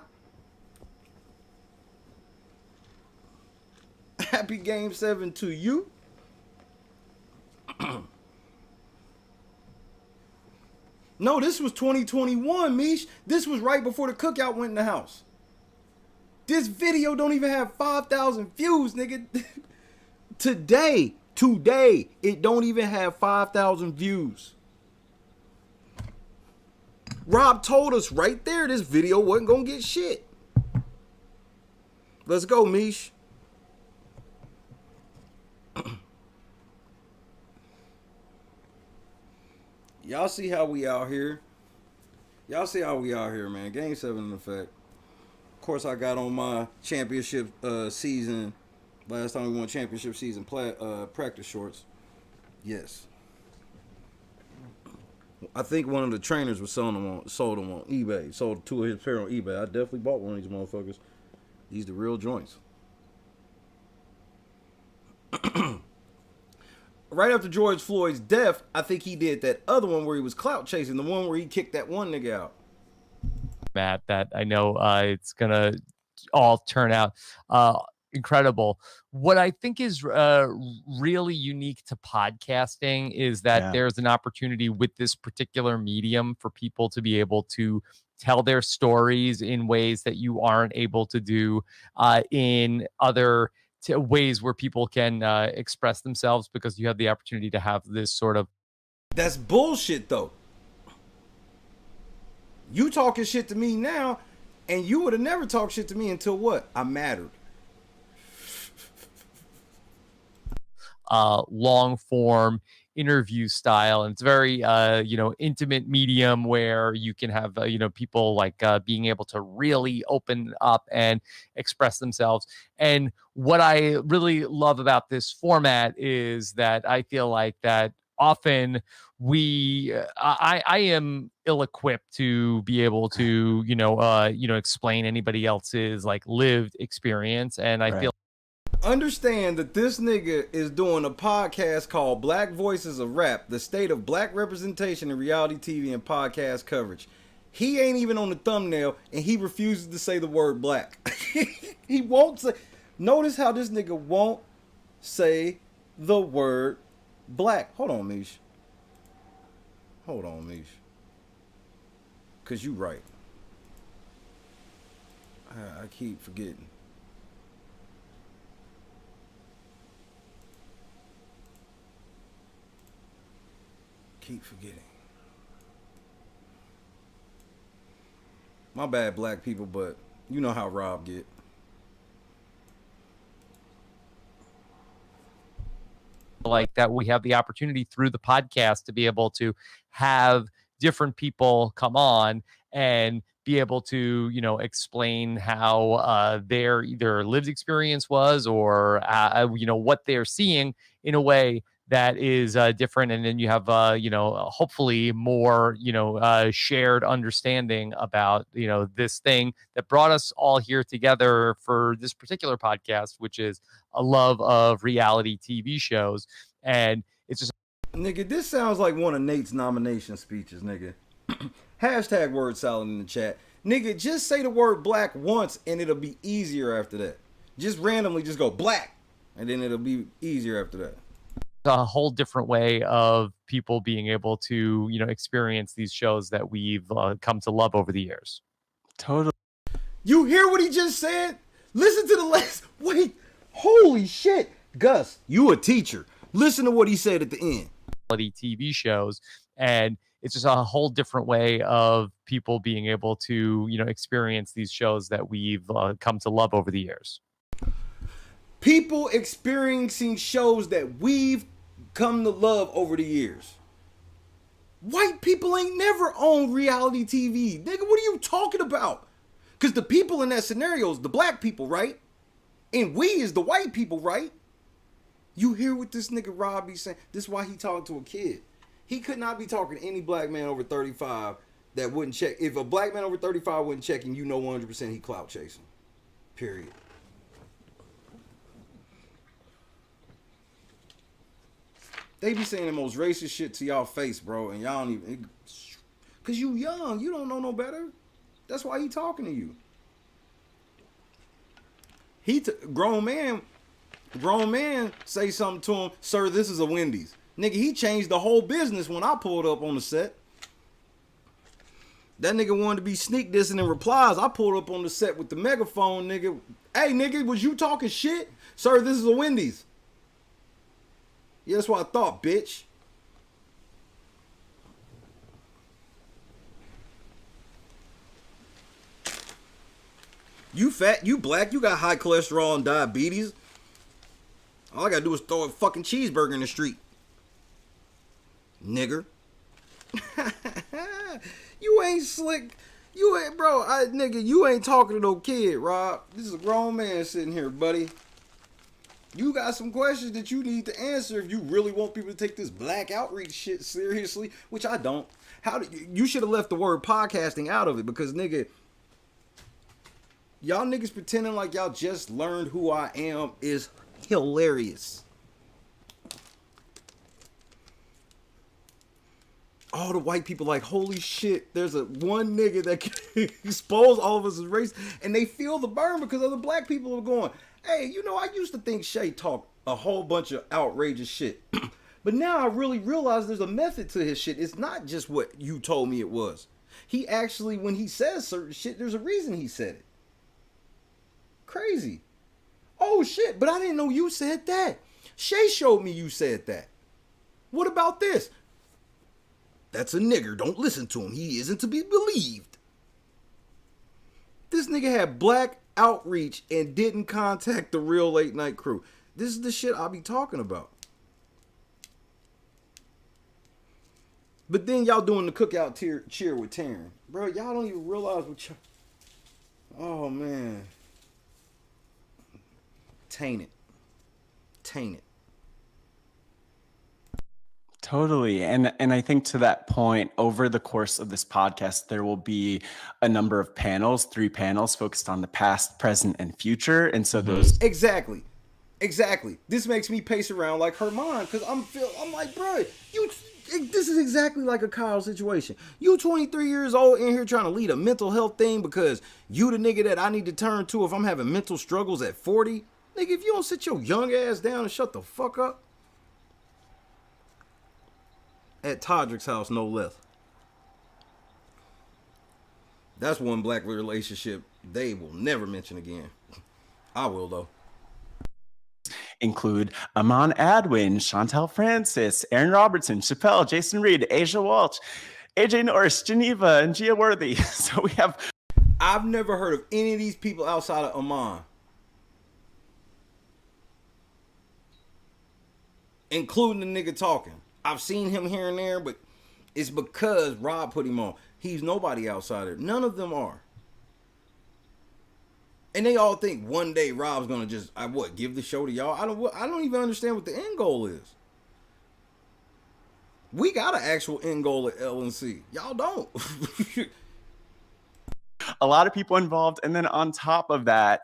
Happy Game 7 to you. No, this was 2021, Mish. This was right before the cookout went in the house. This video don't even have 5,000 views, nigga. Today, it don't even have 5,000 views. Rob told us right there this video wasn't gonna get shit. Let's go, Mish. Y'all see how we out here? Y'all see how we out here, man. Game 7 in effect. Of course, I got on my championship season. Last time we won championship season practice shorts. Yes. I think one of the trainers was sold them on eBay. Sold 2 of his pair on eBay. I definitely bought one of these motherfuckers. These the real joints. Right after George Floyd's death, I think he did that other one where he was clout chasing, the one where he kicked that one nigga out. Matt, that I know it's gonna all turn out incredible. What I think is really unique to podcasting is that there's an opportunity with this particular medium for people to be able to tell their stories in ways that you aren't able to do in other ways where people can express themselves, because you have the opportunity to have this sort of... That's bullshit, though. You talking shit to me now, and you would have never talked shit to me until what? I mattered. Long form interview style, and it's very intimate medium where you can have people like being able to really open up and express themselves. And what I really love about this format is that I feel like that often I am ill-equipped to be able to explain anybody else's like lived experience, and I feel understand that this nigga is doing a podcast called Black Voices of Rap, the state of black representation in reality TV and podcast coverage. He ain't even on the thumbnail, and he refuses to say the word black. He won't say. Notice how this nigga won't say the word black. Hold on, Mish. Hold on, Mish. Because you right. I keep forgetting. Keep forgetting. My bad, black people, but you know how Rob get. Like that we have the opportunity through the podcast to be able to have different people come on and be able to explain how their either lived experience was, or what they're seeing in a way that is different. And then you have hopefully more shared understanding about this thing that brought us all here together for this particular podcast, which is a love of reality TV shows. And it's just, nigga, this sounds like one of Nate's nomination speeches, nigga. Hashtag word salad in the chat. Nigga, just say the word black once and it'll be easier after that. Just randomly just go black, and then it'll be easier after that. A whole different way of people being able to experience these shows that we've come to love over the years. Totally. You hear what he just said? Listen to the last. Wait, holy shit. Gus, you a teacher. Listen to what he said at the end. TV shows, and it's just a whole different way of people being able to experience these shows that we've come to love over the years. People experiencing shows that we've come to love over the years. White people ain't never owned reality TV. Nigga, what are you talking about? Because the people in that scenario is the black people, right? And we is the white people, right? You hear what this nigga Rob be saying? This is why he talking to a kid. He could not be talking to any black man over 35 that wouldn't check. If a black man over 35 wouldn't check him, 100% he clout chasing. Period. They be saying the most racist shit to y'all face, bro, and y'all don't even... Because you young. You don't know no better. That's why he talking to you. Grown man Grown man say something to him, sir, this is a Wendy's. Nigga, he changed the whole business when I pulled up on the set. That nigga wanted to be sneak dissing in replies. I pulled up on the set with the megaphone, nigga. Hey, nigga, was you talking shit? Sir, this is a Wendy's. Yeah, that's what I thought, bitch. You fat, you black, you got high cholesterol and diabetes. All I gotta do is throw a fucking cheeseburger in the street. Nigger. You ain't slick. You ain't, bro, nigga, you ain't talking to no kid, Rob. This is a grown man sitting here, buddy. You got some questions that you need to answer if you really want people to take this black outreach shit seriously, which I don't. You should have left the word podcasting out of it because, nigga, y'all niggas pretending like y'all just learned who I am is hilarious. All the white people like, holy shit, there's one nigga that can expose all of us as race, and they feel the burn because other black people are going, hey, you know, I used to think Shay talked a whole bunch of outrageous shit. But now I really realize there's a method to his shit. It's not just what you told me it was. He actually, when he says certain shit, there's a reason he said it. Crazy. Oh shit, but I didn't know you said that. Shay showed me you said that. What about this? That's a nigger. Don't listen to him. He isn't to be believed. This nigga had black outreach and didn't contact the real late night crew. This is the shit I'll be talking about. But then y'all doing the cookout cheer with Taryn. Bro, y'all don't even realize what y'all... Oh, man. Taint it. Taint it. Totally. And I think to that point, over the course of this podcast, there will be a number of panels, 3 panels focused on the past, present, and future. And so those... Exactly. This makes me pace around like Herman because I'm like, bro, this is exactly like a Kyle situation. You 23 years old in here trying to lead a mental health thing because you the nigga that I need to turn to if I'm having mental struggles at 40. Nigga, if you don't sit your young ass down and shut the fuck up. At Todrick's house, no less. That's one black relationship they will never mention again. I will, though. Include Amon Adwin, Chantel Francis, Aaron Robertson, Chappelle, Jason Reed, Asia Walsh, AJ Norris, Geneva, and Gia Worthy. So we have... I've never heard of any of these people outside of Amon. Including the nigga talking. I've seen him here and there, but it's because Rob put him on. He's nobody outside there. None of them are. And they all think one day Rob's gonna just give the show to y'all. I don't even understand what the end goal is. We got an actual end goal at LNC. Y'all don't. A lot of people involved, and then on top of that,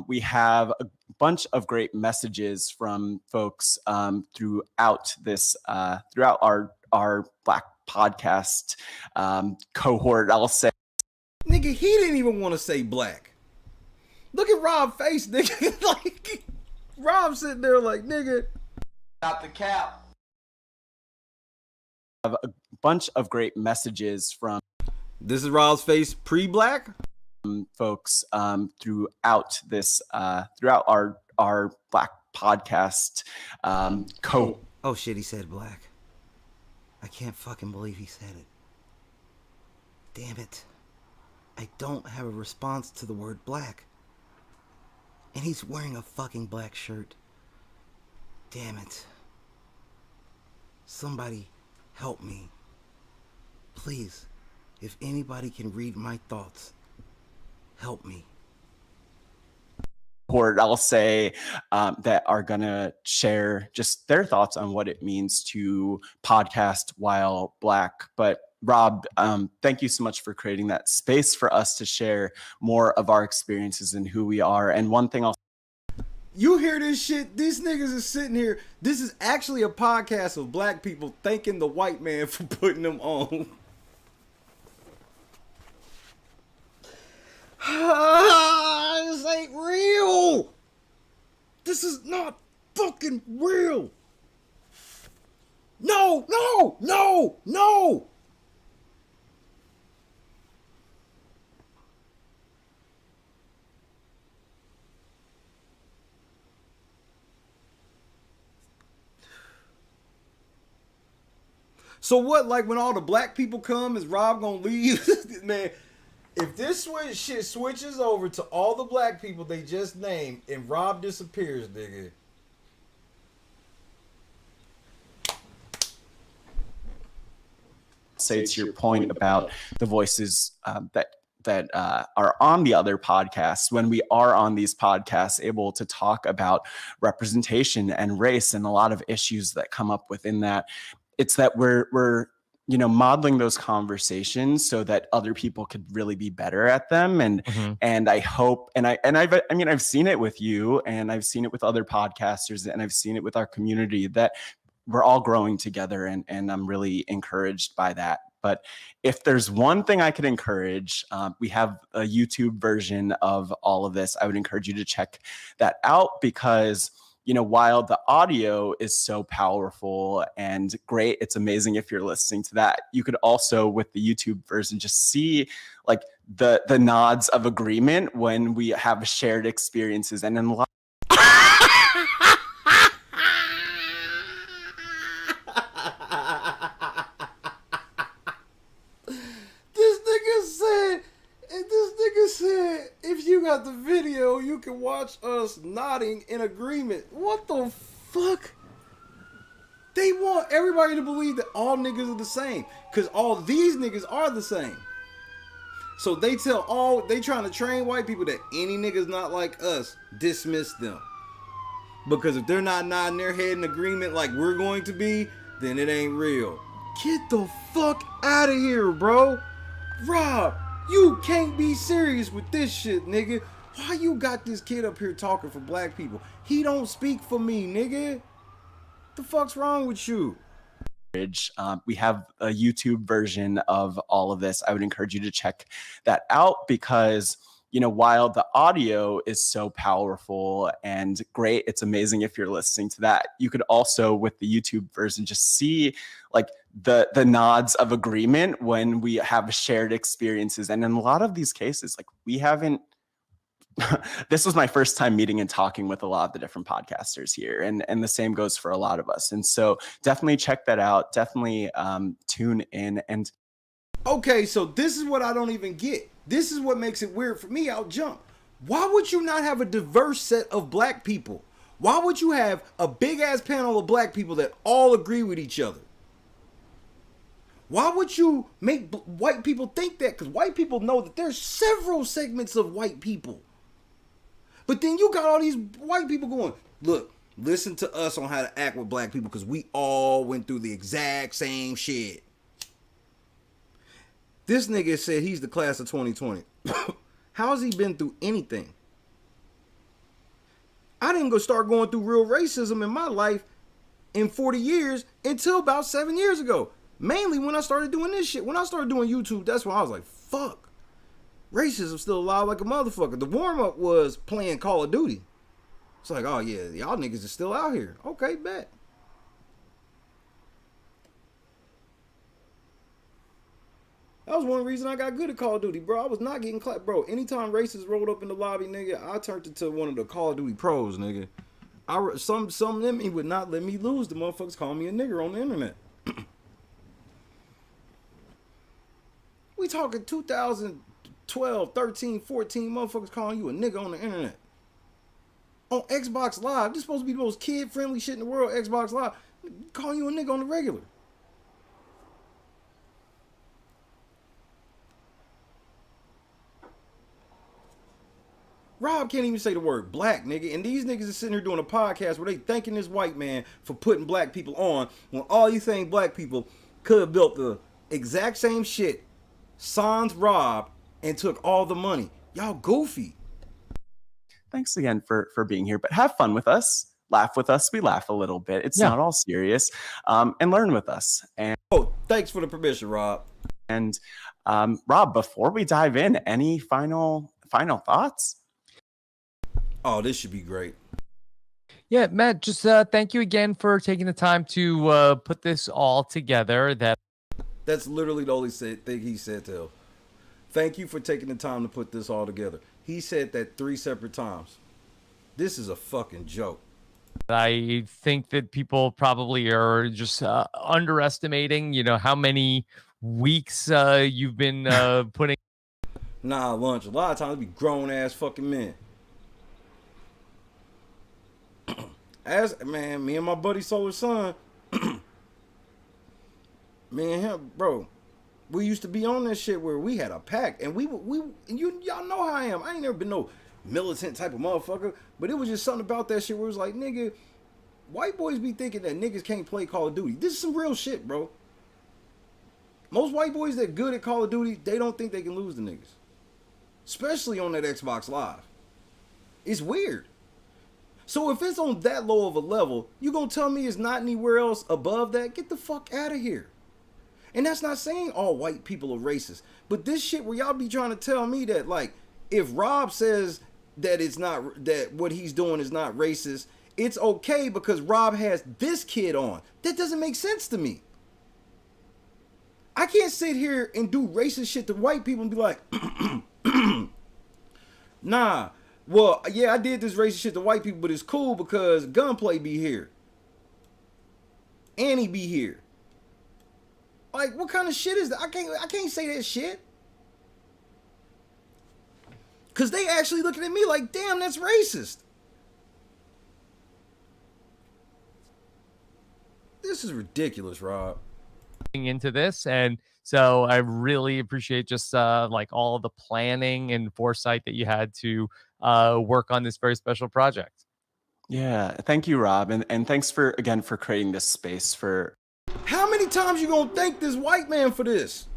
we have a bunch of great messages from folks throughout our Black podcast cohort. I'll say, nigga, he didn't even want to say black. Look at Rob's face, nigga. Like Rob sitting there, like, nigga, Not the cap. have a bunch of great messages from... This is Rob's face pre-black? Folks throughout our Black podcast Oh shit, he said black. I can't fucking believe he said it. Damn it. I don't have a response to the word black. And he's wearing a fucking black shirt. Damn it. Somebody help me. Please. If anybody can read my thoughts, help me. I'll say that are gonna share just their thoughts on what it means to podcast while Black. But Rob, thank you so much for creating that space for us to share more of our experiences and who we are. And one thing you hear this shit, these niggas is sitting here. This is actually a podcast of black people thanking the white man for putting them on. This ain't real. This is not fucking real. No, no, no, no. So what, like when all the black people come, is Rob gonna leave? Man, if this shit switches over to all the black people they just named and Rob disappears, nigga. Say to your point about the voices that are on the other podcasts, when we are on these podcasts able to talk about representation and race and a lot of issues that come up within that, it's that we're modeling those conversations so that other people could really be better at them. And I hope, I've seen it with you, and I've seen it with other podcasters, and I've seen it with our community, that we're all growing together, and I'm really encouraged by that. But if there's one thing I could encourage, we have a YouTube version of all of this. I would encourage you to check that out, because while the audio is so powerful and great, it's amazing if you're listening to that. You could also, with the YouTube version, just see like the nods of agreement when we have shared experiences. And in a lot if you got the video, you can watch us nodding in agreement. What the fuck? They want everybody to believe that all niggas are the same, because all these niggas are the same. So they trying to train white people that any niggas not like us, dismiss them. Because if they're not nodding their head in agreement like we're going to be, then it ain't real. Get the fuck out of here, bro. Rob, you can't be serious with this shit, nigga. Why you got this kid up here talking for black people? He don't speak for me, nigga. The fuck's wrong with you? We have a YouTube version of all of this. I would encourage you to check that out, because while the audio is so powerful and great, it's amazing if you're listening to that. You could also, with the YouTube version, just see like the nods of agreement when we have shared experiences. And in a lot of these cases, like we haven't, this was my first time meeting and talking with a lot of the different podcasters here. And the same goes for a lot of us. And so definitely check that out. Definitely tune in. And okay, so this is what I don't even get. This is what makes it weird for me. I'll jump. Why would you not have a diverse set of black people? Why would you have a big ass panel of black people that all agree with each other? Why would you make white people think that? Because white people know that there's several segments of white people. But then you got all these white people going, look, listen to us on how to act with black people, because we all went through the exact same shit. This nigga said he's the class of 2020. How has he been through anything? I didn't start going through real racism in my life in 40 years until about 7 years ago. Mainly when I started doing this shit. When I started doing YouTube, that's when I was like, fuck. Racism's still alive like a motherfucker. The warm-up was playing Call of Duty. It's like, oh yeah, y'all niggas are still out here. Okay, bet. That was one reason I got good at Call of Duty, bro. I was not getting clapped, bro. Anytime racists rolled up in the lobby, nigga, I turned into one of the Call of Duty pros, nigga. Some of them would not let me lose. The motherfuckers call me a nigger on the internet. We talking 2012, 13, 14 motherfuckers calling you a nigga on the internet. On Xbox Live, this supposed to be the most kid-friendly shit in the world, Xbox Live. Calling you a nigga on the regular. Rob can't even say the word black, nigga. And these niggas are sitting here doing a podcast where they thanking this white man for putting black people on, when all you think black people could have built the exact same shit sans Rob and took all the money. Y'all goofy. Thanks again for being here, but have fun with us. Laugh with us. We laugh a little bit. It's not all serious. And learn with us. And thanks for the permission, Rob. And Rob, before we dive in, any final thoughts? Oh, this should be great. Yeah, Matt, just thank you again for taking the time to put this all together. That's literally the only thing he said to him. Thank you for taking the time to put this all together. He said that 3 separate times. This is a fucking joke. I think that people probably are just underestimating, how many weeks you've been putting. Nah, lunch. A lot of times it be grown ass fucking men. Me and my buddy Solar Sun, me and him, bro, we used to be on that shit where we had a pack, and y'all know how I am. I ain't never been no militant type of motherfucker, but it was just something about that shit where it was like, nigga, white boys be thinking that niggas can't play Call of Duty. This is some real shit, bro. Most white boys that good at Call of Duty, they don't think they can lose the niggas. Especially on that Xbox Live. It's weird. So if it's on that low of a level, you gonna tell me it's not anywhere else above that? Get the fuck out of here. And that's not saying all white people are racist. But this shit where y'all be trying to tell me that, like, if Rob says that it's not, that what he's doing is not racist, it's okay because Rob has this kid on. That doesn't make sense to me. I can't sit here and do racist shit to white people and be like, nah, well, yeah, I did this racist shit to white people, but it's cool because Gunplay be here. Annie be here. Like, what kind of shit is that? I can't say that shit. Cause they actually looking at me like, damn, that's racist. This is ridiculous, Rob. Into this, and so I really appreciate just like all of the planning and foresight that you had to work on this very special project. Yeah, thank you, Rob, and thanks for creating this space for. How many times you gonna thank this white man for this?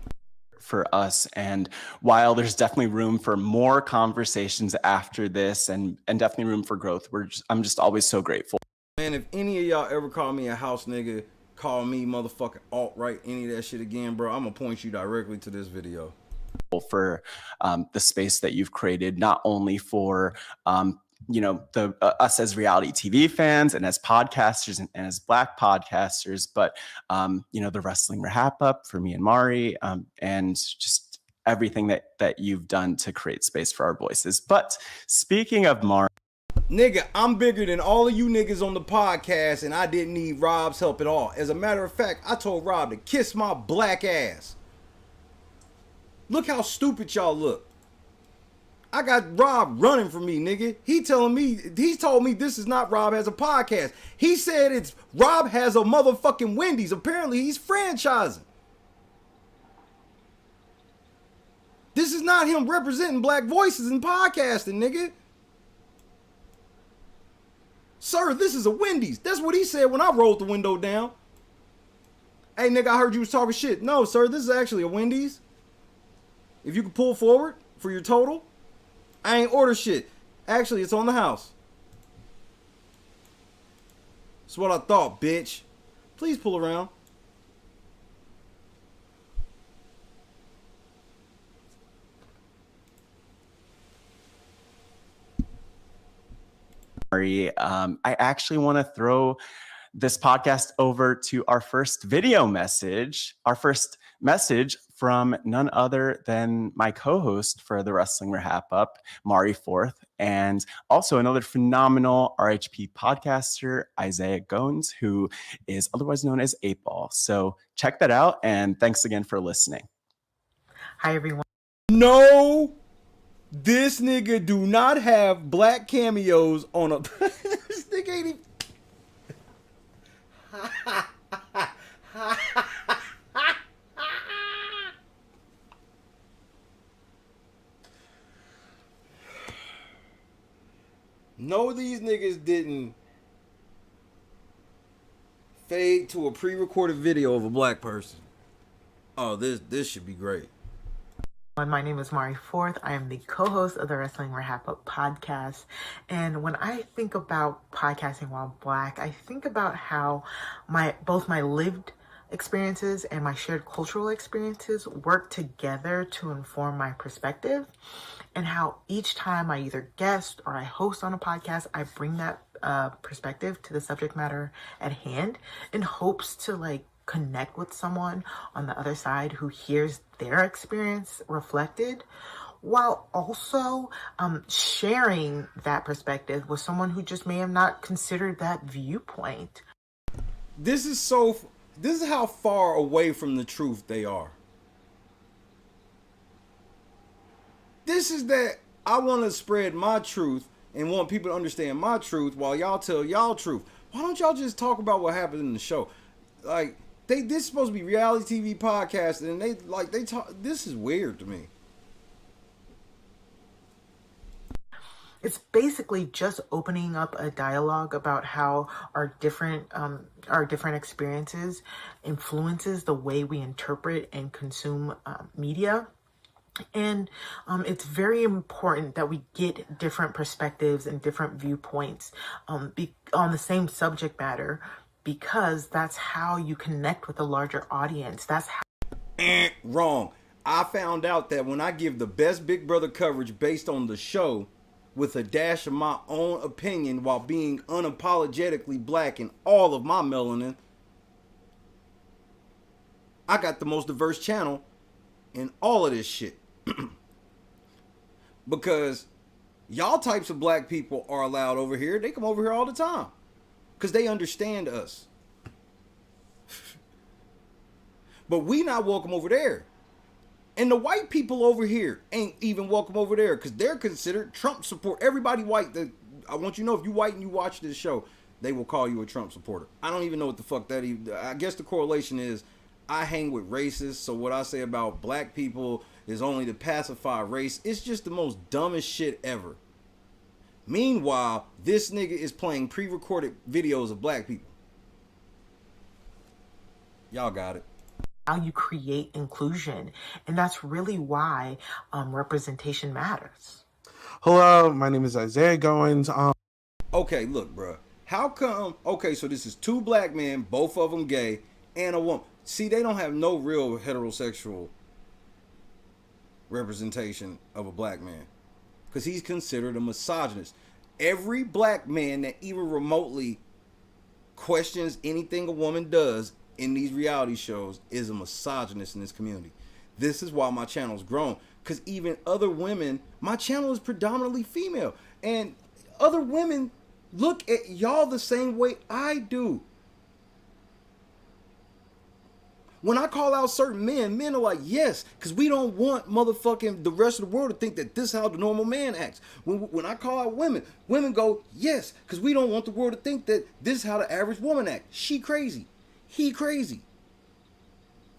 For us, and while there's definitely room for more conversations after this, and definitely room for growth, I'm just always so grateful. Man, if any of y'all ever call me a house nigga, call me motherfucking alt-right, any of that shit again, bro, I'm gonna point you directly to this video. For the space that you've created, not only for us as reality TV fans and as podcasters and as Black podcasters, but the Wrestling Wrap Up for me and Mari, and just everything that you've done to create space for our voices. But speaking of Mari, nigga, I'm bigger than all of you niggas on the podcast, and I didn't need Rob's help at all. As a matter of fact, I told Rob to kiss my black ass. Look how stupid y'all look. I got Rob running from me, nigga. He told me this is not Rob has a podcast. He said it's Rob has a motherfucking Wendy's. Apparently he's franchising. This is not him representing black voices in podcasting, nigga. Sir, this is a Wendy's. That's what he said when I rolled the window down. Hey, nigga, I heard you was talking shit. No, sir, this is actually a Wendy's. If you can pull forward for your total. I ain't order shit. Actually, it's on the house. That's what I thought, bitch. Please pull around. I actually want to throw this podcast over to our first video message, our first message from none other than my co-host for the Wrestling Wrap Up, Mari Forth, and also another phenomenal RHP podcaster, Isaiah Gones, who is otherwise known as 8Ball. So check that out, and thanks again for listening. Hi, everyone. No, this nigga do not have black cameos on a... This nigga ain't even... No, these niggas didn't fade to a pre-recorded video of a black person. Oh, this should be great. My name is Mari Forth. I am the co-host of the Wrestling Wrap Up podcast. And when I think about podcasting while black, I think about how both my lived experiences and my shared cultural experiences work together to inform my perspective, and how each time I either guest or I host on a podcast, I bring that perspective to the subject matter at hand in hopes to like connect with someone on the other side who hears their experience reflected, while also sharing that perspective with someone who just may have not considered that viewpoint. This is how far away from the truth they are. This is that I want to spread my truth and want people to understand my truth while y'all tell y'all truth. Why don't y'all just talk about what happened in the show? Like, this is supposed to be reality TV podcast, and they talk. This is weird to me. It's basically just opening up a dialogue about how our different experiences influences the way we interpret and consume media. And it's very important that we get different perspectives and different viewpoints on the same subject matter, because that's how you connect with a larger audience. That's how... Wrong. I found out that when I give the best Big Brother coverage based on the show with a dash of my own opinion while being unapologetically black in all of my melanin, I got the most diverse channel in all of this shit. Because y'all types of black people are allowed over here. They come over here all the time because they understand us. But we not welcome over there. And the white people over here ain't even welcome over there because they're considered Trump support. Everybody white, I want you to know, if you white and you watch this show, they will call you a Trump supporter. I don't even know what the fuck that even... I guess the correlation is I hang with racists, so what I say about black people is only to pacify race. It's just the most dumbest shit ever. Meanwhile, this nigga is playing pre-recorded videos of black people. Y'all got it. How you create inclusion, and that's really why representation matters. Hello, my name is Isaiah Goins. Okay, look, bro. How come? Okay, so this is two black men, both of them gay, and a woman. See, they don't have no real heterosexual representation of a black man because he's considered a misogynist. Every black man that even remotely questions anything a woman does in these reality shows is a misogynist in this community. This is why my channel's grown, because even other women, my channel is predominantly female, and other women look at y'all the same way I do. When I call out certain men are like, yes, because we don't want motherfucking the rest of the world to think that this is how the normal man acts. When I call out women go, yes, because we don't want the world to think that this is how the average woman acts. She crazy. He crazy.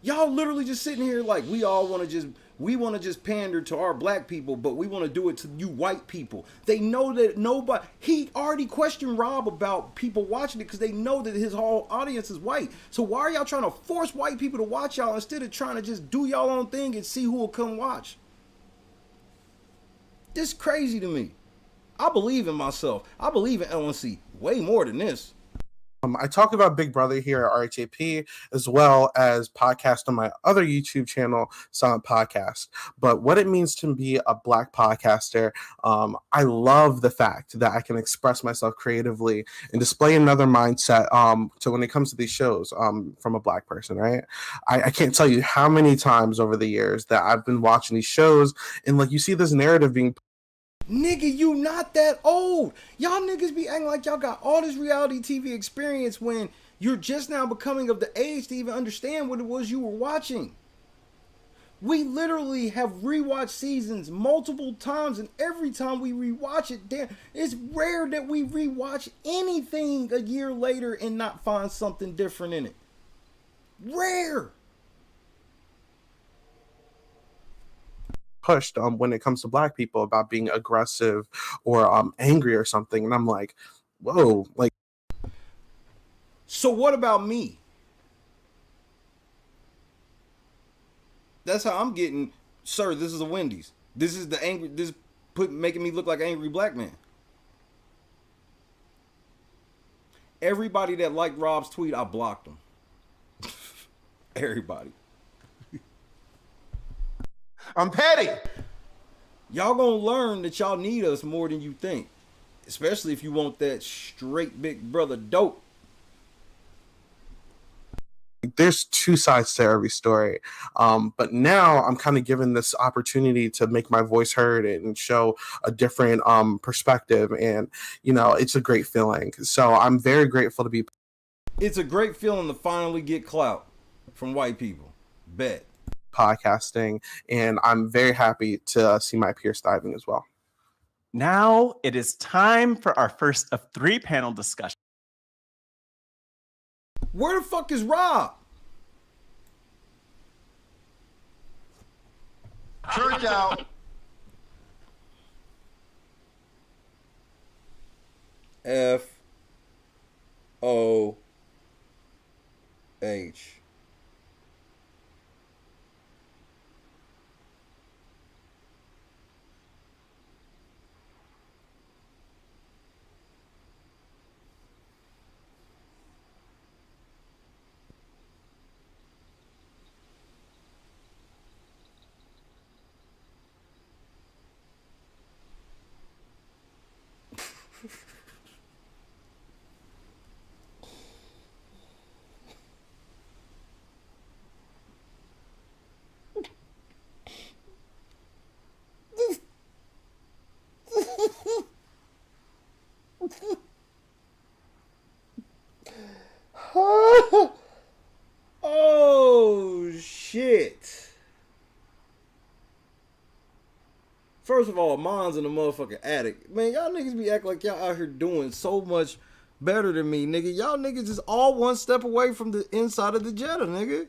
Y'all literally just sitting here like we want to just pander to our black people, but we want to do it to you white people. They know that nobody, he already questioned Rob about people watching it because they know that his whole audience is white. So why are y'all trying to force white people to watch y'all instead of trying to just do y'all own thing and see who will come watch? This is crazy to me. I believe in myself. I believe in LNC way more than this. I talk about Big Brother here at RHAP as well as podcast on my other YouTube channel, Silent Podcast. But what it means to be a black podcaster, I love the fact that I can express myself creatively and display another mindset. So when it comes to these shows from a black person, right? I can't tell you how many times over the years that I've been watching these shows and like you see this narrative being... Nigga, you not that old. Y'all niggas be acting like y'all got all this reality TV experience when you're just now becoming of the age to even understand what it was you were watching. We literally have rewatched seasons multiple times, and every time we rewatch it, damn, it's rare that we rewatch anything a year later and not find something different in it. Rare. Pushed when it comes to black people about being aggressive or angry or something, and I'm like, whoa, like. So what about me? That's how I'm getting, sir. This is a Wendy's. This is the angry. This making me look like an angry black man. Everybody that liked Rob's tweet, I blocked them. Everybody. I'm petty. Y'all gonna learn that y'all need us more than you think. Especially if you want that straight big brother dope. There's two sides to every story. But now I'm kind of given this opportunity to make my voice heard and show a different perspective. And, you know, it's a great feeling. So I'm very grateful to be. It's a great feeling to finally get clout from white people. Bet. Podcasting. And I'm very happy to see my peers thriving as well. Now it is time for our first of 3 panel discussions. Where the fuck is Rob? Church out. F-O-H. Oh shit. First of all, mine's in the motherfucking attic. Man, y'all niggas be acting like y'all out here doing so much better than me, nigga. Y'all niggas is all one step away from the inside of the Jetta, nigga.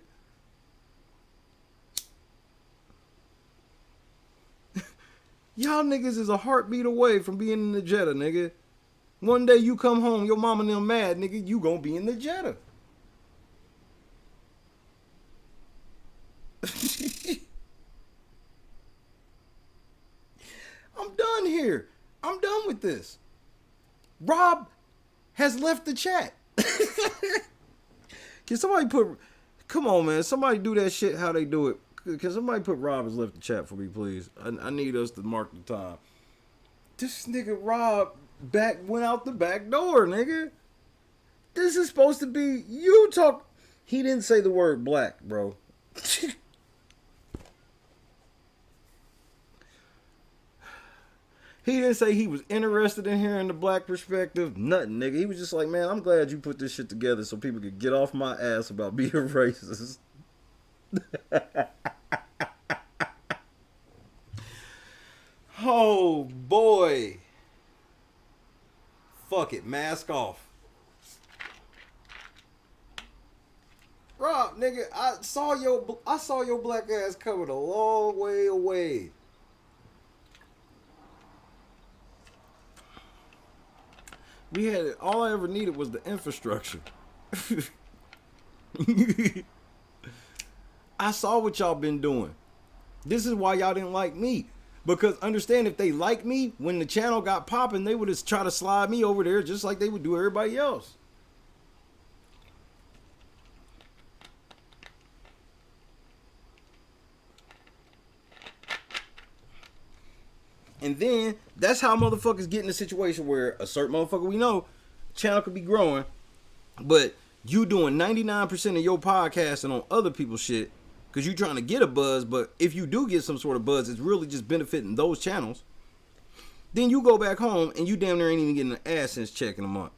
Y'all niggas is a heartbeat away from being in the Jetta, nigga. One day you come home, your mama and them mad, nigga, you gonna be in the Jetta. I'm done here. I'm done with this. Rob has left the chat. Can somebody put... Come on, man. Somebody do that shit how they do it. Can somebody put Rob has left the chat for me, please? I need us to mark the time. This nigga Rob went out the back door, nigga. This is supposed to be... You talk... He didn't say the word black, bro. He didn't say he was interested in hearing the black perspective. Nothing, nigga. He was just like, man, I'm glad you put this shit together so people could get off my ass about being racist. Oh, boy. Fuck it. Mask off. Rob, nigga, I saw your black ass coming a long way away. We had it. All I ever needed was the infrastructure. I saw what y'all been doing. This is why y'all didn't like me. Because understand, if they liked me, when the channel got popping, they would have tried to slide me over there just like they would do everybody else. And then that's how motherfuckers get in a situation where a certain motherfucker we know, channel could be growing, but you doing 99% of your podcasting on other people's shit because you trying to get a buzz. But if you do get some sort of buzz, it's really just benefiting those channels. Then you go back home and you damn near ain't even getting an AdSense check in a month.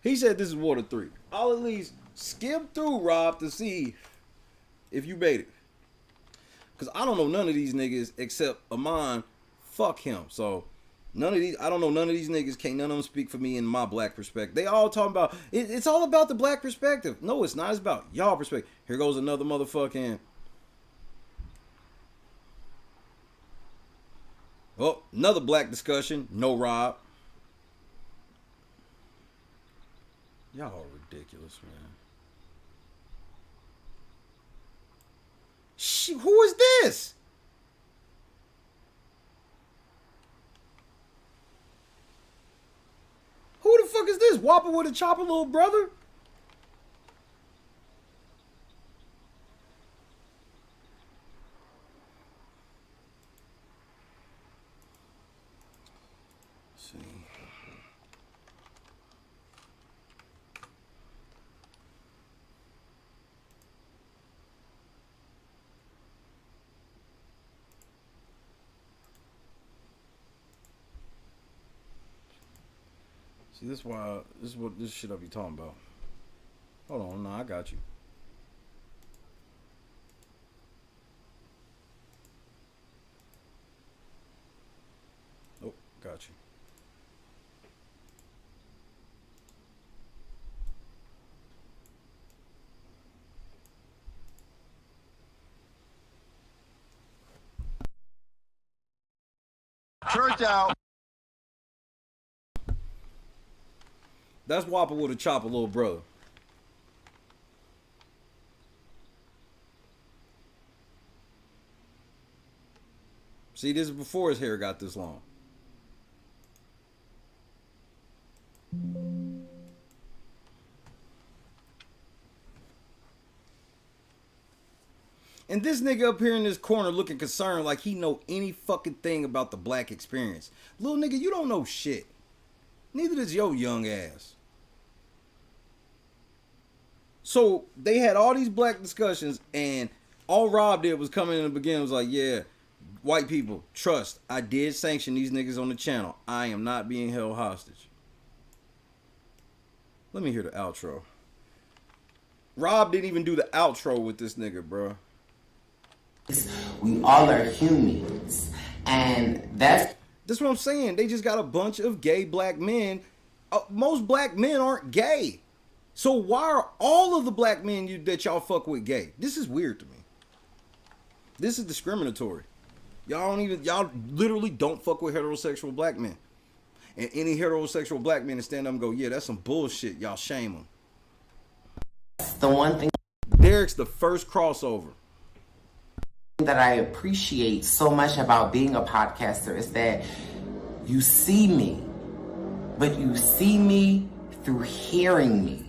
He said this is Water 3. I'll at least skip through, Rob, to see if you made it. Because I don't know none of these niggas except Amon. Fuck him. So none of these, I don't know none of these niggas. Can't none of them speak for me in my black perspective. They all talking about, it's all about the black perspective. No, it's not. It's about y'all perspective. Here goes another motherfucking. Oh, another black discussion. No Rob. Y'all are ridiculous, man. Who is this? Who the fuck is this? Whopper with a chopper, little brother? See, this is what this shit I be talking about. Hold on, no, I got you. Oh, got you. Church out. That's Whopper with a chopper, little brother. See, this is before his hair got this long. And this nigga up here in this corner looking concerned like he know any fucking thing about the black experience. Little nigga, you don't know shit. Neither does your young ass. So they had all these black discussions, and all Rob did was come in the beginning was like, yeah, white people, trust, I did sanction these niggas on the channel. I am not being held hostage. Let me hear the outro. Rob didn't even do the outro with this nigga, bro. We all are humans, and that's what I'm saying. They just got a bunch of gay black men. Most black men aren't gay, so why are all of the black men that y'all fuck with gay? This is weird to me. This is discriminatory. Y'all literally don't fuck with heterosexual black men, and any heterosexual black men that stand up and go, yeah, that's some bullshit. Y'all shame them. the one thing. Derek's the first crossover. That I appreciate so much about being a podcaster is that you see me, but you see me through hearing me.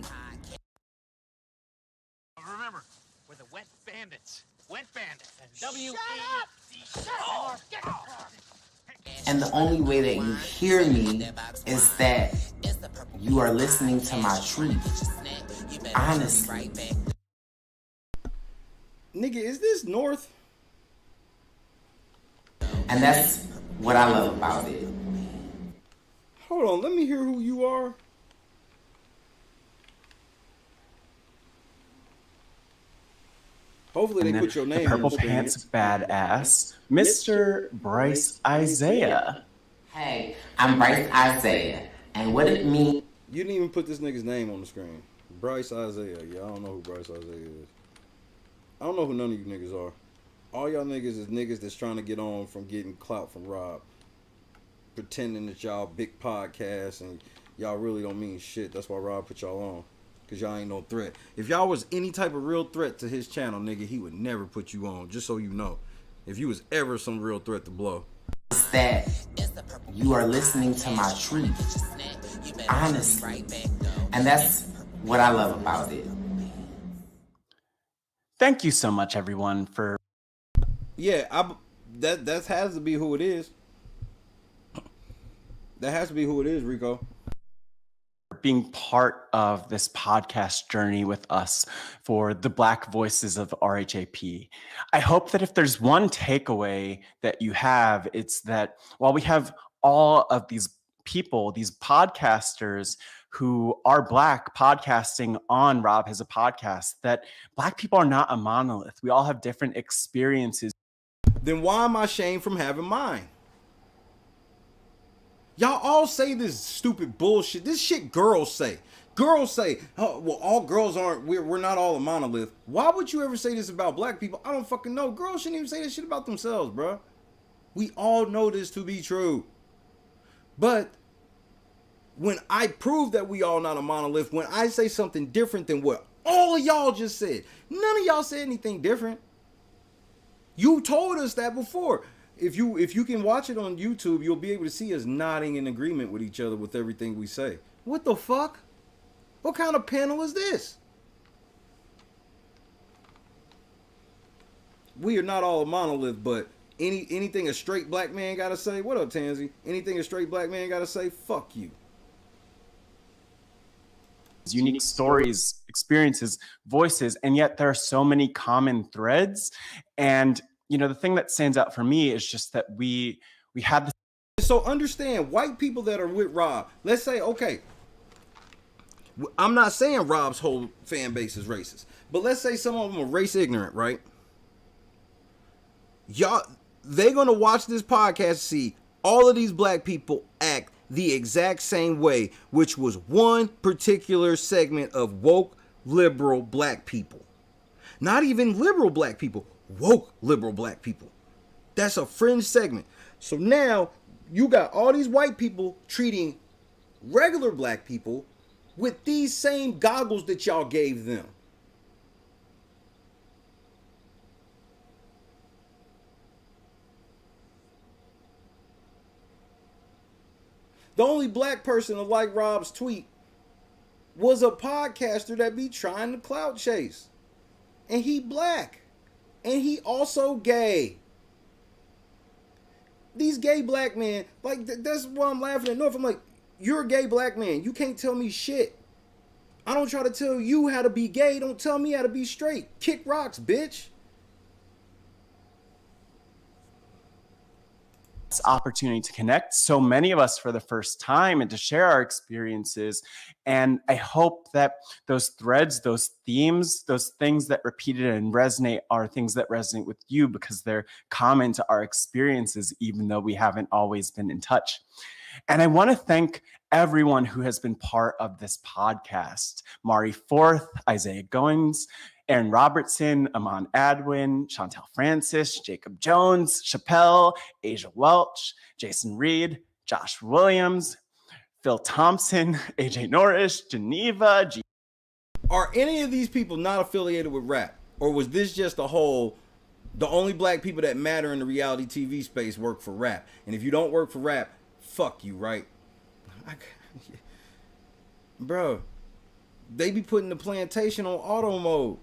Remember, we're the wet bandits. Wet bandits. And And the only way that you hear me is that you are listening to my truth. Honestly. Nigga, is this North? And that's what I love about it. Hold on, let me hear who you are. Hopefully they put your name the purple on the pants badass, Mr. Bryce Isaiah. Hey, I'm Bryce Isaiah, and what it means. You didn't even put this nigga's name on the screen. Bryce Isaiah. Yeah, I don't know who Bryce Isaiah is. I don't know who none of you niggas are. All y'all niggas is niggas that's trying to get on from getting clout from Rob. Pretending that y'all big podcasts and y'all really don't mean shit. That's why Rob put y'all on. Because y'all ain't no threat. If y'all was any type of real threat to his channel, nigga, he would never put you on. Just so you know. If you was ever some real threat to blow. It's that you are listening to my truth. Honestly. And that's what I love about it. Thank you so much, everyone, for... Yeah, that has to be who it is. That has to be who it is, Rico. Being part of this podcast journey with us for the Black voices of RHAP. I hope that if there's one takeaway that you have, it's that while we have all of these people, these podcasters who are Black podcasting on Rob Has a Podcast, that Black people are not a monolith. We all have different experiences. Then why am I shamed from having mine? Y'all all say this stupid bullshit. This shit girls say. Girls say, oh, well, all girls aren't, we're not all a monolith. Why would you ever say this about Black people? I don't fucking know. Girls shouldn't even say this shit about themselves, bro. We all know this to be true. But when I prove that we all not a monolith, when I say something different than what all of y'all just said, none of y'all said anything different. You told us that before. If you can watch it on YouTube, you'll be able to see us nodding in agreement with each other with everything we say. What the fuck? What kind of panel is this? We are not all a monolith, but anything a straight Black man gotta say, what up, Tansy? Anything a straight Black man gotta say, fuck you. Unique stories, experiences, voices, and yet there are so many common threads. And you know, the thing that stands out for me is just that we had this. So understand, white people that are with Rob, let's say, okay, I'm not saying Rob's whole fan base is racist, but let's say some of them are race ignorant, right? Y'all, they're gonna watch this podcast, see all of these black people act the exact same way, which was one particular segment of woke liberal black people. Not even liberal black people, woke liberal black people. That's a fringe segment. So now you got all these white people treating regular black people with these same goggles that y'all gave them. The only black person to like Rob's tweet was a podcaster that be trying to clout chase. And he black. And he also gay. These gay black men, like, that's why I'm laughing at North. I'm like, you're a gay black man. You can't tell me shit. I don't try to tell you how to be gay. Don't tell me how to be straight. Kick rocks, bitch. Opportunity to connect so many of us for the first time and to share our experiences. And I hope that those threads, those themes, those things that repeated and resonate are things that resonate with you because they're common to our experiences, even though we haven't always been in touch. And I want to thank everyone who has been part of this podcast. Mari Forth, Isaiah Goins, Aaron Robertson, Aman Adwin, Chantel Francis, Jacob Jones, Chappelle, Asia Welch, Jason Reed, Josh Williams, Phil Thompson, AJ Norris, Geneva. Are any of these people not affiliated with RHAP? Or was this just the only black people that matter in the reality TV space work for RHAP? And if you don't work for RHAP, fuck you, right? Bro, they be putting the plantation on auto mode.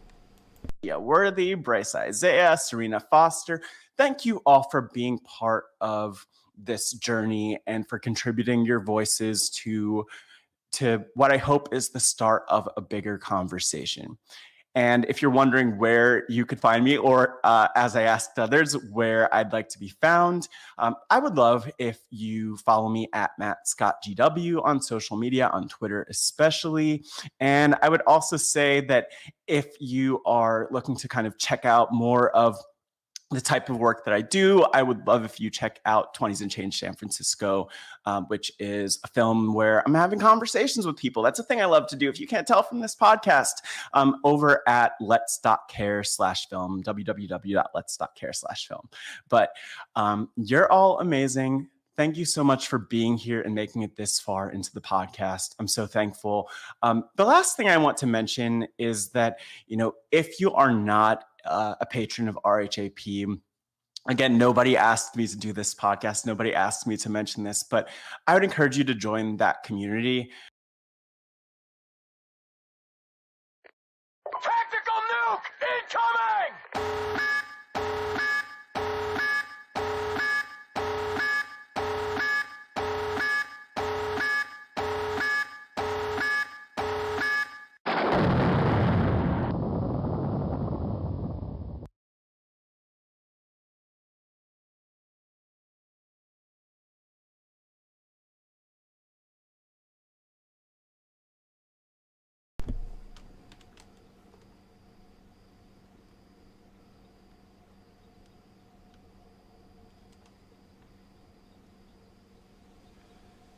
Yeah, Worthy, Bryce Isaiah, Serena Foster. Thank you all for being part of this journey and for contributing your voices to what I hope is the start of a bigger conversation. And if you're wondering where you could find me, or as I asked others, where I'd like to be found, I would love if you follow me at MattScottGW on social media, on Twitter especially. And I would also say that if you are looking to kind of check out more of the type of work that I do, I would love if you check out 20s and Change San Francisco, which is a film where I'm having conversations with people. That's a thing I love to do. If you can't tell from this podcast, over at let's.care/film, www.let's.care/film. But you're all amazing. Thank you so much for being here and making it this far into the podcast. I'm so thankful. The last thing I want to mention is that, if you are not a patron of RHAP, again, nobody asked me to do this podcast. Nobody asked me to mention this, but I would encourage you to join that community. Tactical nuke incoming!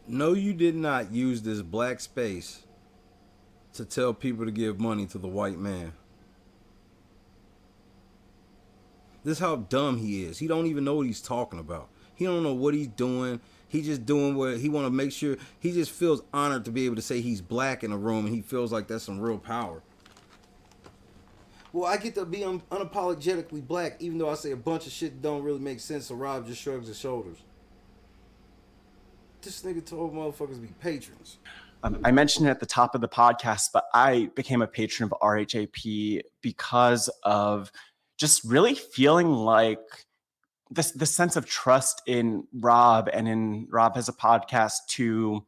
No, you did not use this black space to tell people to give money to the white man. This is how dumb he is. He don't even know what he's talking about. He don't know what he's doing. He just doing what he want to make sure. He just feels honored to be able to say he's black in a room, and he feels like that's some real power. Well, I get to be unapologetically black, even though I say a bunch of shit that don't really make sense, so Rob just shrugs his shoulders. This nigga told motherfuckers to be patrons. I mentioned it at the top of the podcast, but I became a patron of RHAP because of just really feeling like the sense of trust in Rob and in Rob as a podcast to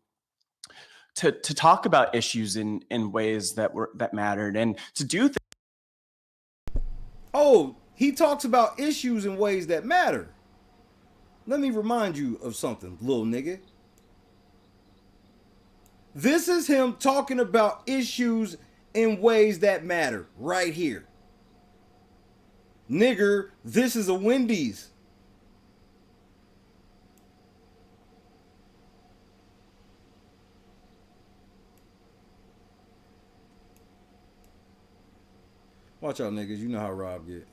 talk about issues in ways that mattered and to do things. Oh, he talks about issues in ways that matter. Let me remind you of something, little nigga. This is him talking about issues in ways that matter right here. Nigger, this is a Wendy's. Watch out, niggas. You know how Rob get.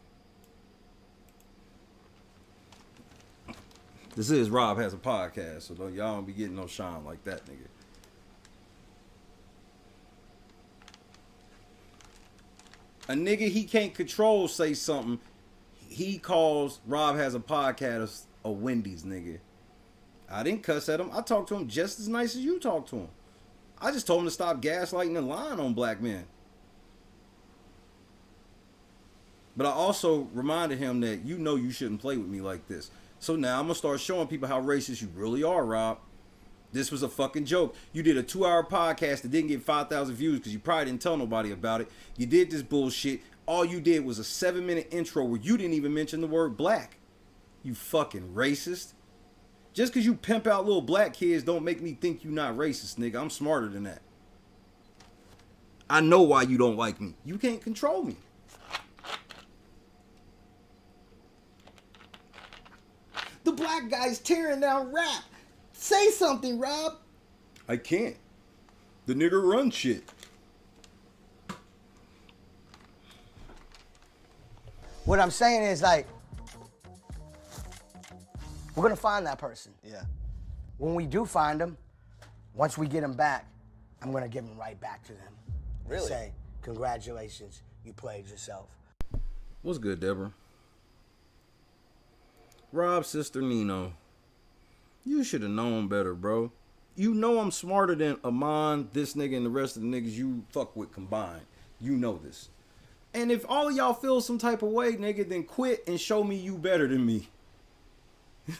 This is Rob Has a Podcast, so y'all don't be getting no shine like that, nigga. A nigga he can't control say something. He calls Rob Has a Podcast a Wendy's, nigga. I didn't cuss at him. I talked to him just as nice as you talked to him. I just told him to stop gaslighting and lying on black men. But I also reminded him that you know you shouldn't play with me like this. So now I'm going to start showing people how racist you really are, Rob. This was a fucking joke. You did a 2-hour podcast that didn't get 5,000 views because you probably didn't tell nobody about it. You did this bullshit. All you did was a 7-minute intro where you didn't even mention the word black. You fucking racist. Just because you pimp out little black kids don't make me think you not racist, nigga. I'm smarter than that. I know why you don't like me. You can't control me. The black guy's tearing down RHAP. Say something, Rob. I can't. The nigger run shit. What I'm saying is, like, we're gonna find that person. Yeah. When we do find them, once we get them back, I'm gonna give them right back to them. Really? And say, congratulations, you played yourself. What's good, Deborah? Rob's sister Nino. You should have known better, bro. You know I'm smarter than Amon, this nigga, and the rest of the niggas you fuck with combined. You know this. And if all of y'all feel some type of way, nigga, then quit and show me you better than me.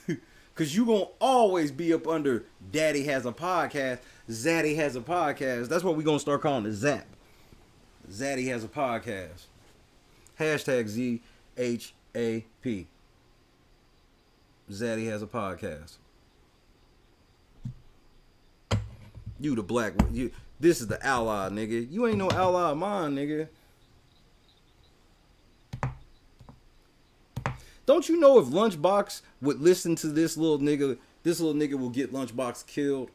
Because you gonna always be up under Daddy Has a Podcast, Zaddy Has a Podcast. That's what we gonna start calling it, Zap. Zaddy Has a Podcast. Hashtag ZHAP. Zaddy Has a Podcast. You the black one. This is the ally, nigga. You ain't no ally of mine, nigga. Don't you know if Lunchbox would listen to this little nigga will get Lunchbox killed?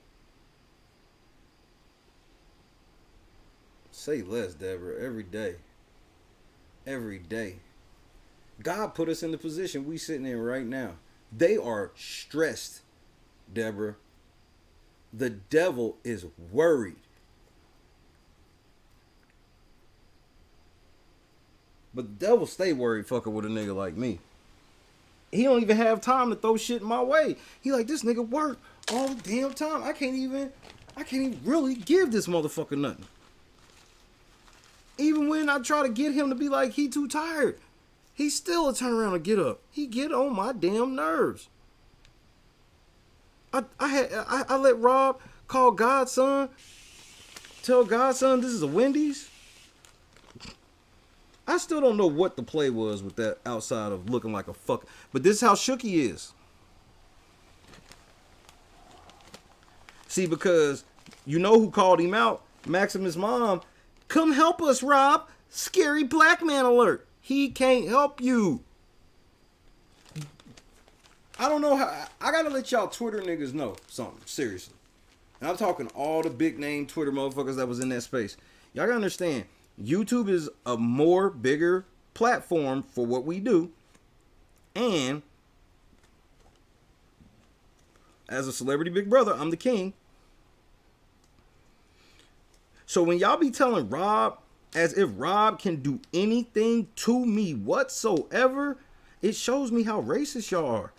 Say less, Deborah. Every day. Every day. God put us in the position we sitting in right now. They are stressed, Deborah. The devil is worried. But the devil stay worried fucking with a nigga like me. He don't even have time to throw shit in my way. He like, this nigga work all the damn time. I can't even really give this motherfucker nothing. Even when I try to get him to be like, he too tired, he still turn around and get up. He get on my damn nerves. I let Rob call Godson, tell Godson this is a Wendy's. I still don't know what the play was with that outside of looking like a fuck. But this is how shook he is. See, because you know who called him out? Maximus' mom. Come help us, Rob. Scary black man alert. He can't help you. I don't know how. I gotta let y'all Twitter niggas know something. Seriously. And I'm talking all the big name Twitter motherfuckers that was in that space. Y'all gotta understand. YouTube is a more bigger platform for what we do. And as a celebrity big brother, I'm the king. So when y'all be telling Rob as if Rob can do anything to me whatsoever, it shows me how racist y'all are.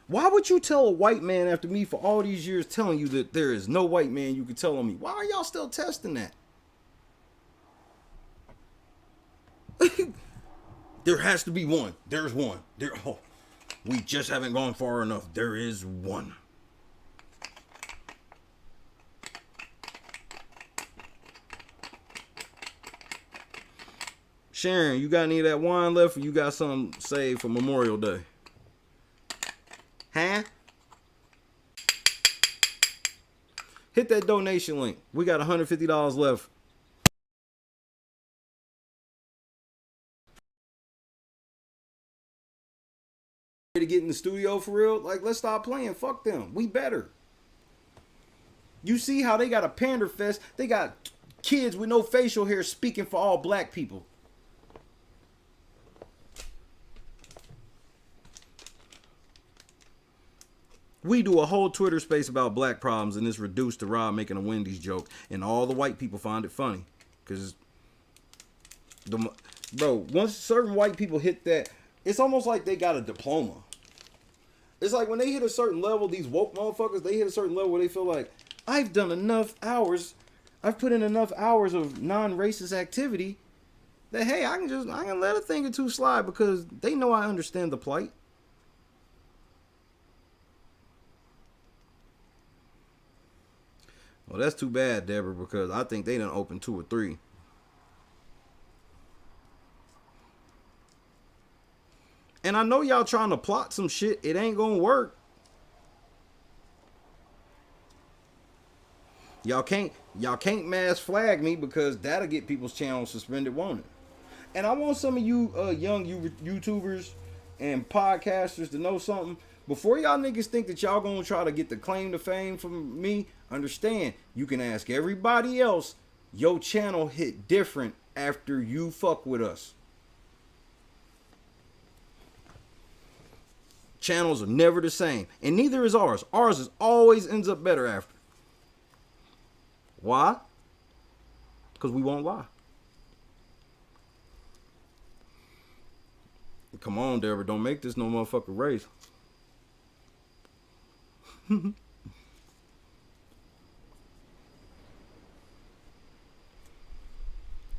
Why would you tell a white man after me for all these years telling you that there is no white man you can tell on me? Why are y'all still testing that? There has to be one. There's one. We just haven't gone far enough. There is one. Sharon, you got any of that wine left, or you got something saved for Memorial Day? Huh? Hit that donation link. We got $150 left. To get in the studio for real? Like, let's stop playing. Fuck them. We better. You see how they got a pander fest? They got kids with no facial hair speaking for all black people. We do a whole Twitter space about black problems, and it's reduced to Rob making a Wendy's joke, and all the white people find it funny. Because, bro, once certain white people hit that, it's almost like they got a diploma. It's like when they hit a certain level, these woke motherfuckers, they hit a certain level where they feel like, I've done enough hours, I've put in enough hours of non-racist activity that, hey, I can let a thing or two slide because they know I understand the plight. Well, that's too bad, Deborah, because I think they done opened 2 or 3. And I know y'all trying to plot some shit. It ain't gonna work. Y'all can't mass flag me because that'll get people's channels suspended, won't it? And I want some of you young YouTubers and podcasters to know something. Before y'all niggas think that y'all gonna try to get the claim to fame from me, understand, you can ask everybody else, your channel hit different after you fuck with us. Channels are never the same, and neither is ours. Ours is always ends up better after. Why? Because we won't lie. Come on, Deborah, don't make this no motherfucking race.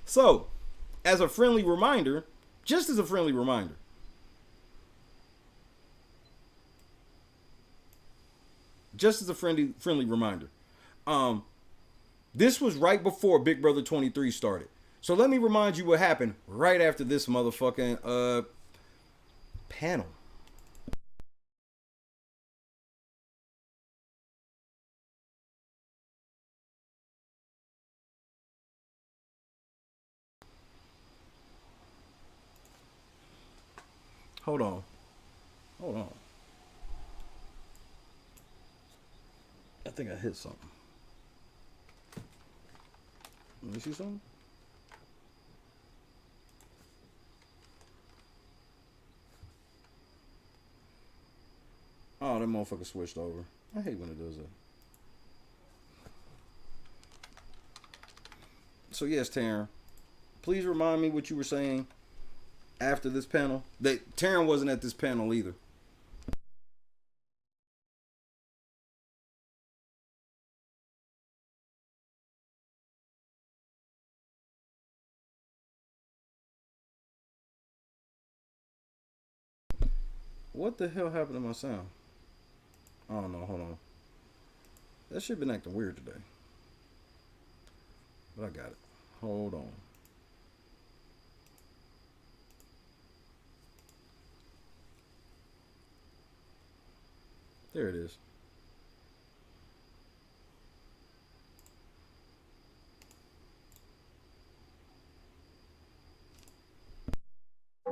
So, as a friendly reminder, just as a friendly reminder, this was right before Big Brother 23 started. So let me remind you what happened right after this motherfucking panel. Hold on. I think I hit something. Let me see something. Oh, that motherfucker switched over. I hate when it does that. So yes, Taryn, please remind me what you were saying after this panel. That Taryn wasn't at this panel either. What the hell happened to my sound? I don't know. Hold on. That shit been acting weird today. But I got it. Hold on. There it is.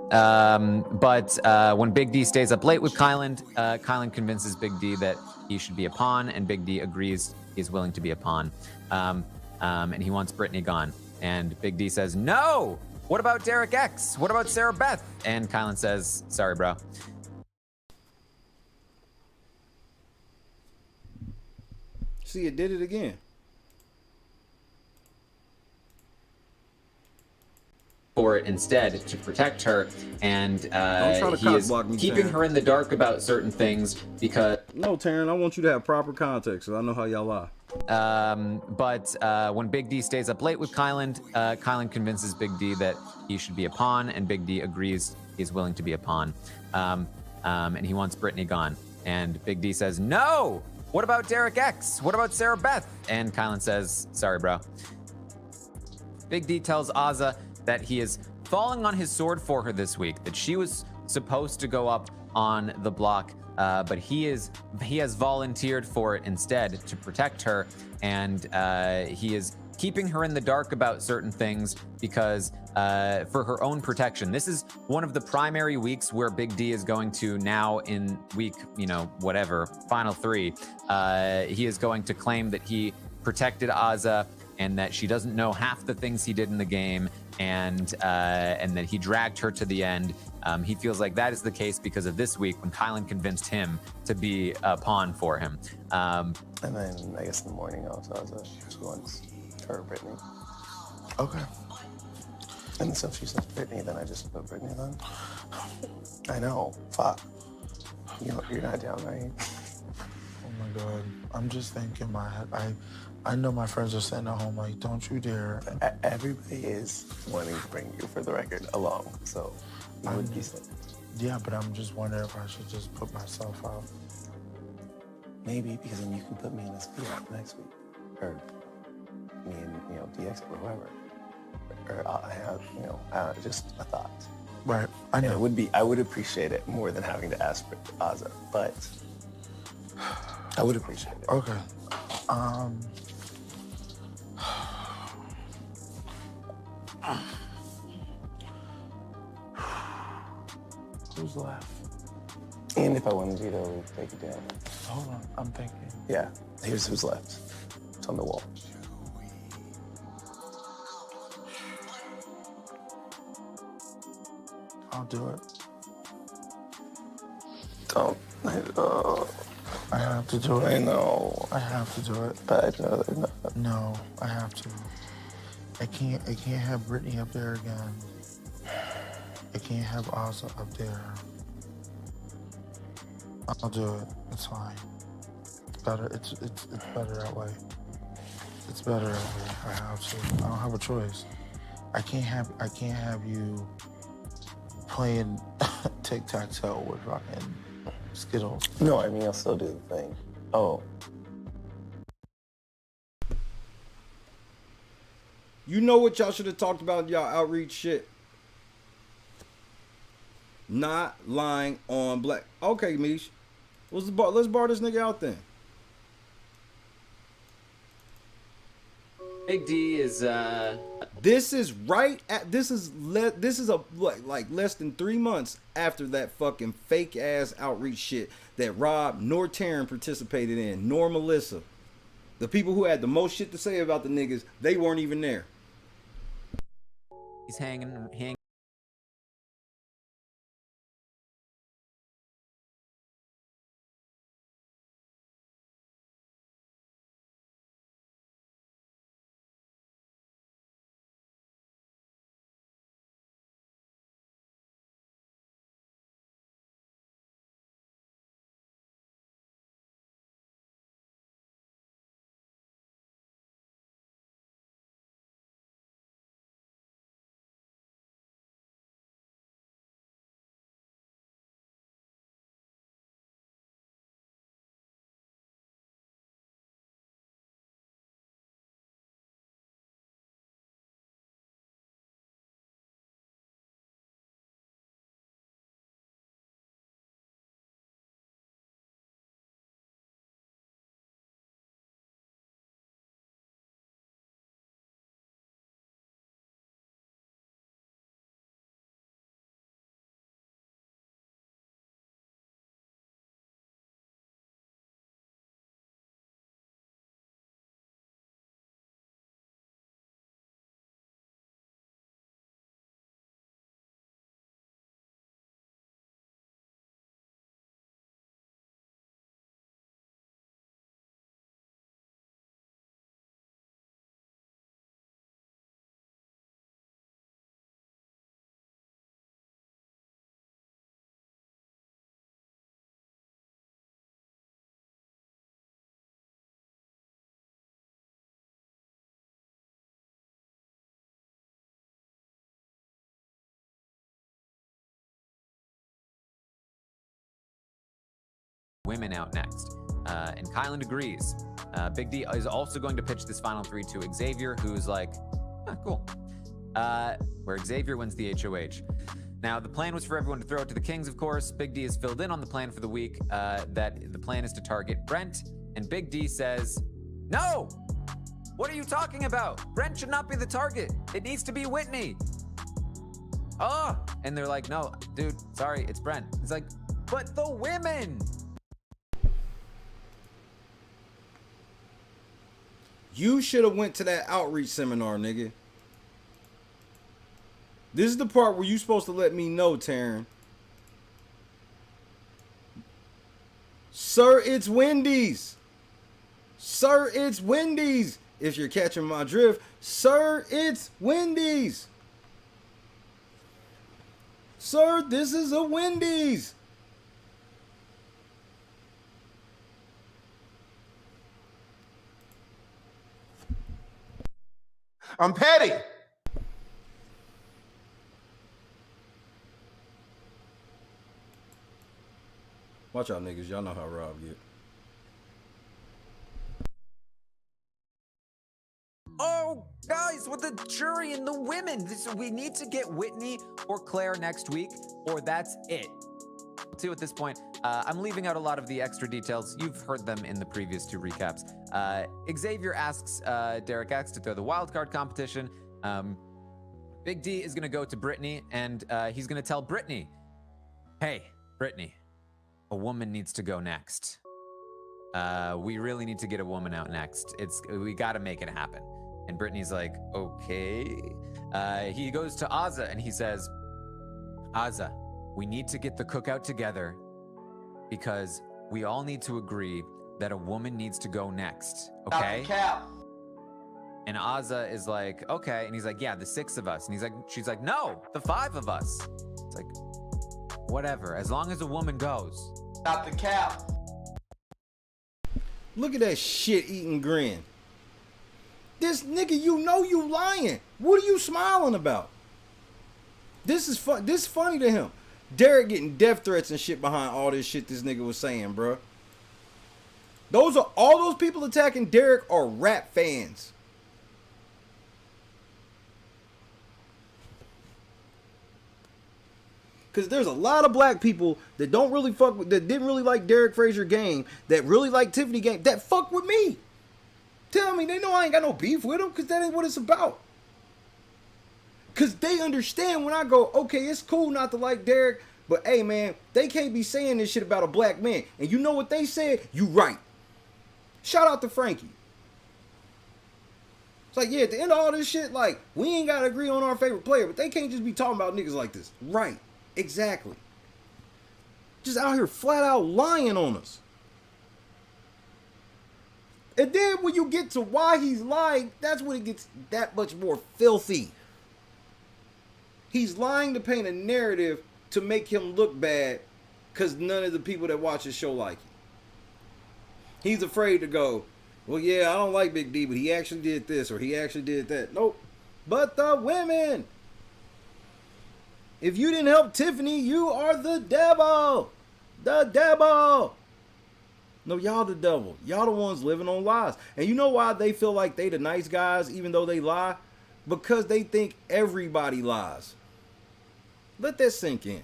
But when Big D stays up late with Kylan, Kylan convinces Big D that he should be a pawn, and Big D agrees he's willing to be a pawn. And he wants Brittany gone. And Big D says, no! What about Derek X? What about Sarah Beth? And Kylan says, sorry, bro. See, it did it again. For it instead to protect her, and he is keeping Taryn. her in the dark about certain things because. No, Taryn, I want you to have proper context, so I know how y'all lie. But when Big D stays up late with Kylan, Kylan convinces Big D that he should be a pawn, and Big D agrees he's willing to be a pawn. And he wants Brittany gone. And Big D says, no! What about Derek X? What about Sarah Beth? And Kylan says, sorry, bro. Big D tells Azza that he is falling on his sword for her this week, that she was supposed to go up on the block, but he has volunteered for it instead to protect her, and he is keeping her in the dark about certain things because for her own protection. This is one of the primary weeks where Big D is going to now in week, whatever, final 3. He is going to claim that he protected Azza and that she doesn't know half the things he did in the game, and that he dragged her to the end. He feels like that is the case because of this week when Kylan convinced him to be a pawn for him. And then I guess in the morning also she wants her Brittany. Okay. And so she says Brittany, then I just put Brittany on. I know. Fuck. You're not down, right? Oh my God. I'm just thinking in my head. I know my friends are sitting at home like, don't you dare. Everybody is wanting to bring you, for the record, along. So you would be safe. Yeah, but I'm just wondering if I should just put myself out. Maybe, because then you can put me in a spot next week. Or me and, DX or whoever. Or I have, just a thought. Right, I know. I would appreciate it more than having to ask for Azza, but I would appreciate it. Okay. Who's left? And if I wanted you to take it down. Hold on, I'm thinking. Yeah, here's who's left. It's on the wall. I'll do it. Don't. I have to do it. I know. I have to do it. But I'd rather not. No, I have to. I can't have Brittany up there again. I can't have Ozza up there. I'll do it. It's fine. It's better. It's better that way. It's better that way. I have to. I don't have a choice. I can't have you playing tic-tac-toe with fucking Skittles. No, I mean, I'll still do the thing. Oh. You know what y'all should have talked about in y'all outreach shit? Not lying on black. Okay, Mish. Let's bar this nigga out then. Big D is This is right at this is like less than 3 months after that fucking fake ass outreach shit that Rob nor Taryn participated in, nor Melissa. The people who had the most shit to say about the niggas, they weren't even there. He's hanging. Women out next. And Kylan agrees. Big D is also going to pitch this final 3 to Xavier, who's like, cool. Where Xavier wins the HOH. Now, the plan was for everyone to throw it to the Kings, of course. Big D is filled in on the plan for the week, that the plan is to target Brent. And Big D says, no! What are you talking about? Brent should not be the target. It needs to be Whitney. Oh! And they're like, no, dude, sorry, it's Brent. He's like, but the women! You should have went to that outreach seminar, nigga. This is the part where you supposed to let me know, Taryn. Sir, it's Wendy's. Sir, it's Wendy's. If you're catching my drift, sir, it's Wendy's. Sir, this is a Wendy's. I'm petty. Watch out, niggas. Y'all know how Rob get. Oh, guys, with the jury and the women. We need to get Whitney or Claire next week, or that's it. Too, at this point, I'm leaving out a lot of the extra details. You've heard them in the previous 2 recaps. Xavier asks Derek X to throw the wildcard competition. Big D is going to go to Brittany, and he's going to tell Brittany, hey, Brittany, a woman needs to go next. We really need to get a woman out next. We got to make it happen. And Brittany's like, okay. He goes to Azza and he says, Azza, we need to get the cookout together because we all need to agree that a woman needs to go next. Okay? Cap. And Azza is like, okay. And he's like, yeah, the 6 of us. And she's like, no, the 5 of us. It's like, whatever, as long as a woman goes. Not the cap. Look at that shit-eating grin. This nigga, you know you lying. What are you smiling about? This is fun. This is funny to him. Derek getting death threats and shit behind all this shit this nigga was saying, bro. All those people attacking Derek are rap fans. Because there's a lot of black people that don't really fuck with, that didn't really like Derek Frazier game, that really like Tiffany game, that fuck with me. Tell me, they know I ain't got no beef with them because that ain't what it's about. Because they understand when I go, okay, it's cool not to like Derek, but hey, man, they can't be saying this shit about a black man. And you know what they said? You right. Shout out to Frankie. It's like, yeah, at the end of all this shit, like, we ain't got to agree on our favorite player, but they can't just be talking about niggas like this. Right. Exactly. Just out here flat out lying on us. And then when you get to why he's lying, that's when it gets that much more filthy. He's lying to paint a narrative to make him look bad because none of the people that watch his show like him. He's afraid to go, well, yeah, I don't like Big D, but he actually did this or he actually did that. Nope. But the women. If you didn't help Tiffany, you are the devil. The devil. No, y'all the devil. Y'all the ones living on lies. And you know why they feel like they the nice guys even though they lie? Because they think everybody lies. Let that sink in.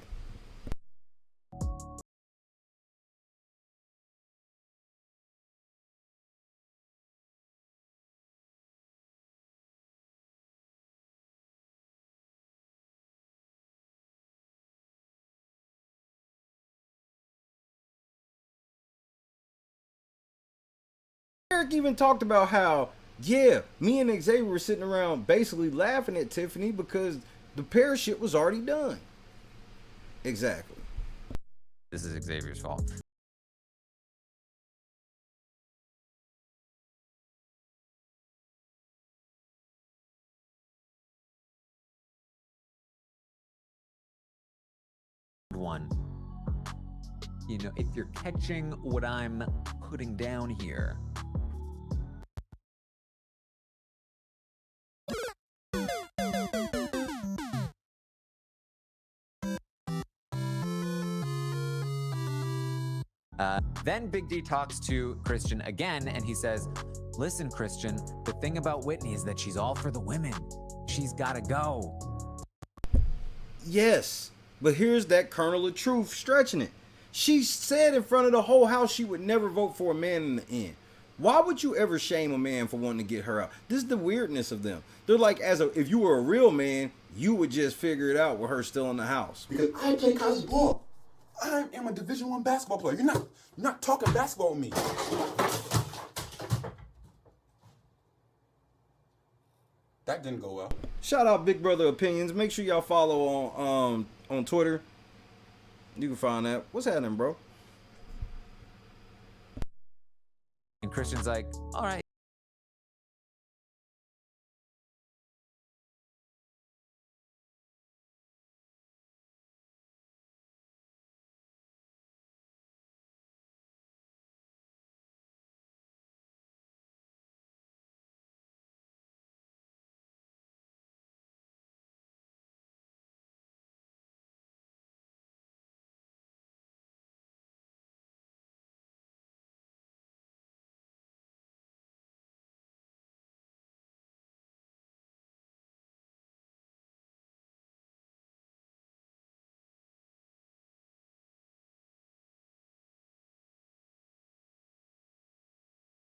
Eric even talked about how, yeah, me and Xavier were sitting around basically laughing at Tiffany because the pair shit was already done. Exactly. This is Xavier's fault. One. You know, if you're catching what I'm putting down here. Then Big D talks to Christian again, and he says, listen, Christian, the thing about Whitney is that she's all for the women. She's got to go. Yes, But here's that kernel of truth stretching it. She said in front of the whole house she would never vote for a man in the end. Why would you ever shame a man for wanting to get her out? This is the weirdness of them. They're like, if you were a real man, you would just figure it out with her still in the house. Because I play college ball. I am a Division I basketball player. You're not talking basketball with me. That didn't go well. Shout out Big Brother Opinions. Make sure y'all follow on Twitter. You can find that. What's happening, bro? And Christian's like, all right.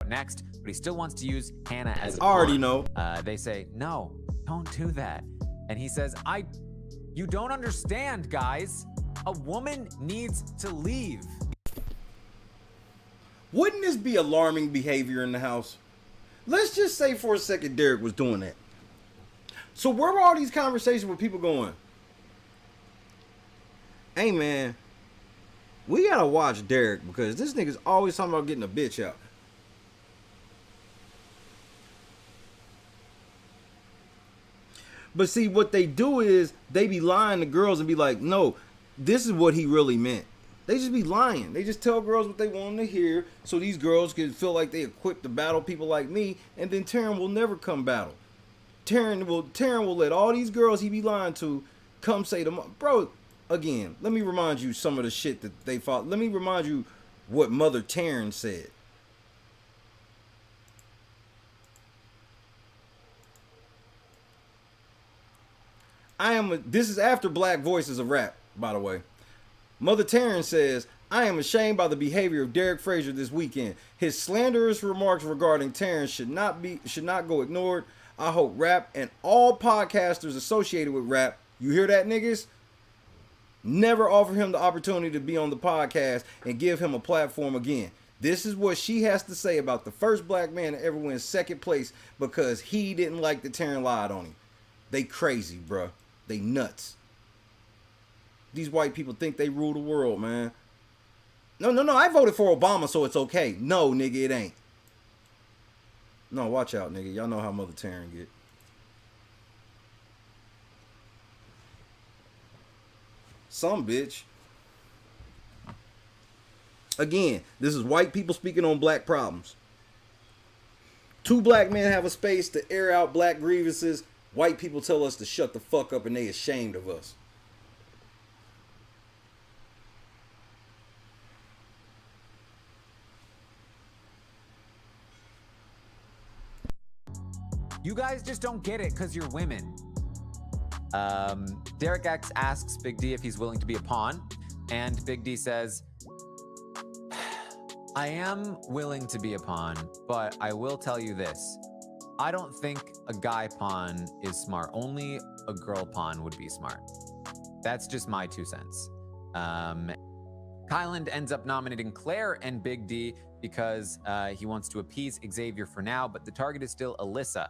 Next, but he still wants to use Hannah as a I already pawn. know. They say, no, don't do that. And he says, you don't understand, guys. A woman needs to leave. Wouldn't this be alarming behavior in the house? Let's just say for a second Derek was doing that. So where were all these conversations with people going, hey man, we gotta watch Derek because this nigga's always talking about getting a bitch out. But see, what they do is they be lying to girls and be like, no, this is what he really meant. They just be lying. They just tell girls what they want to hear so these girls can feel like they equipped to battle people like me, and then Taryn will never come battle. Taryn will let all these girls he be lying to come say to them, bro, again, let me remind you some of the shit that they fought. Let me remind you what Mother Taryn said. This is after Black Voices of Rap, by the way. Mother Taryn says, I am ashamed by the behavior of Derek Frazier this weekend. His slanderous remarks regarding Taryn should not go ignored. I hope RHAP and all podcasters associated with RHAP, you hear that, niggas? Never offer him the opportunity to be on the podcast and give him a platform again. This is what she has to say about the first black man to ever win second place because he didn't like that Taryn lied on him. They crazy, bruh. They nuts. These white people think they rule the world, man. No, I voted for Obama, so it's okay. No, nigga, it ain't. No, watch out, nigga. Y'all know how Mother Taryn get. Some bitch. Again, this is white people speaking on black problems. Two black men have a space to air out black grievances. White people tell us to shut the fuck up and they ashamed of us. You guys just don't get it because you're women. Derek X asks Big D if he's willing to be a pawn, and Big D says, I am willing to be a pawn, but I will tell you this. I don't think a guy pawn is smart. Only a girl pawn would be smart. That's just my 2 cents. Kyland ends up nominating Claire and Big D because he wants to appease Xavier for now, but the target is still Alyssa.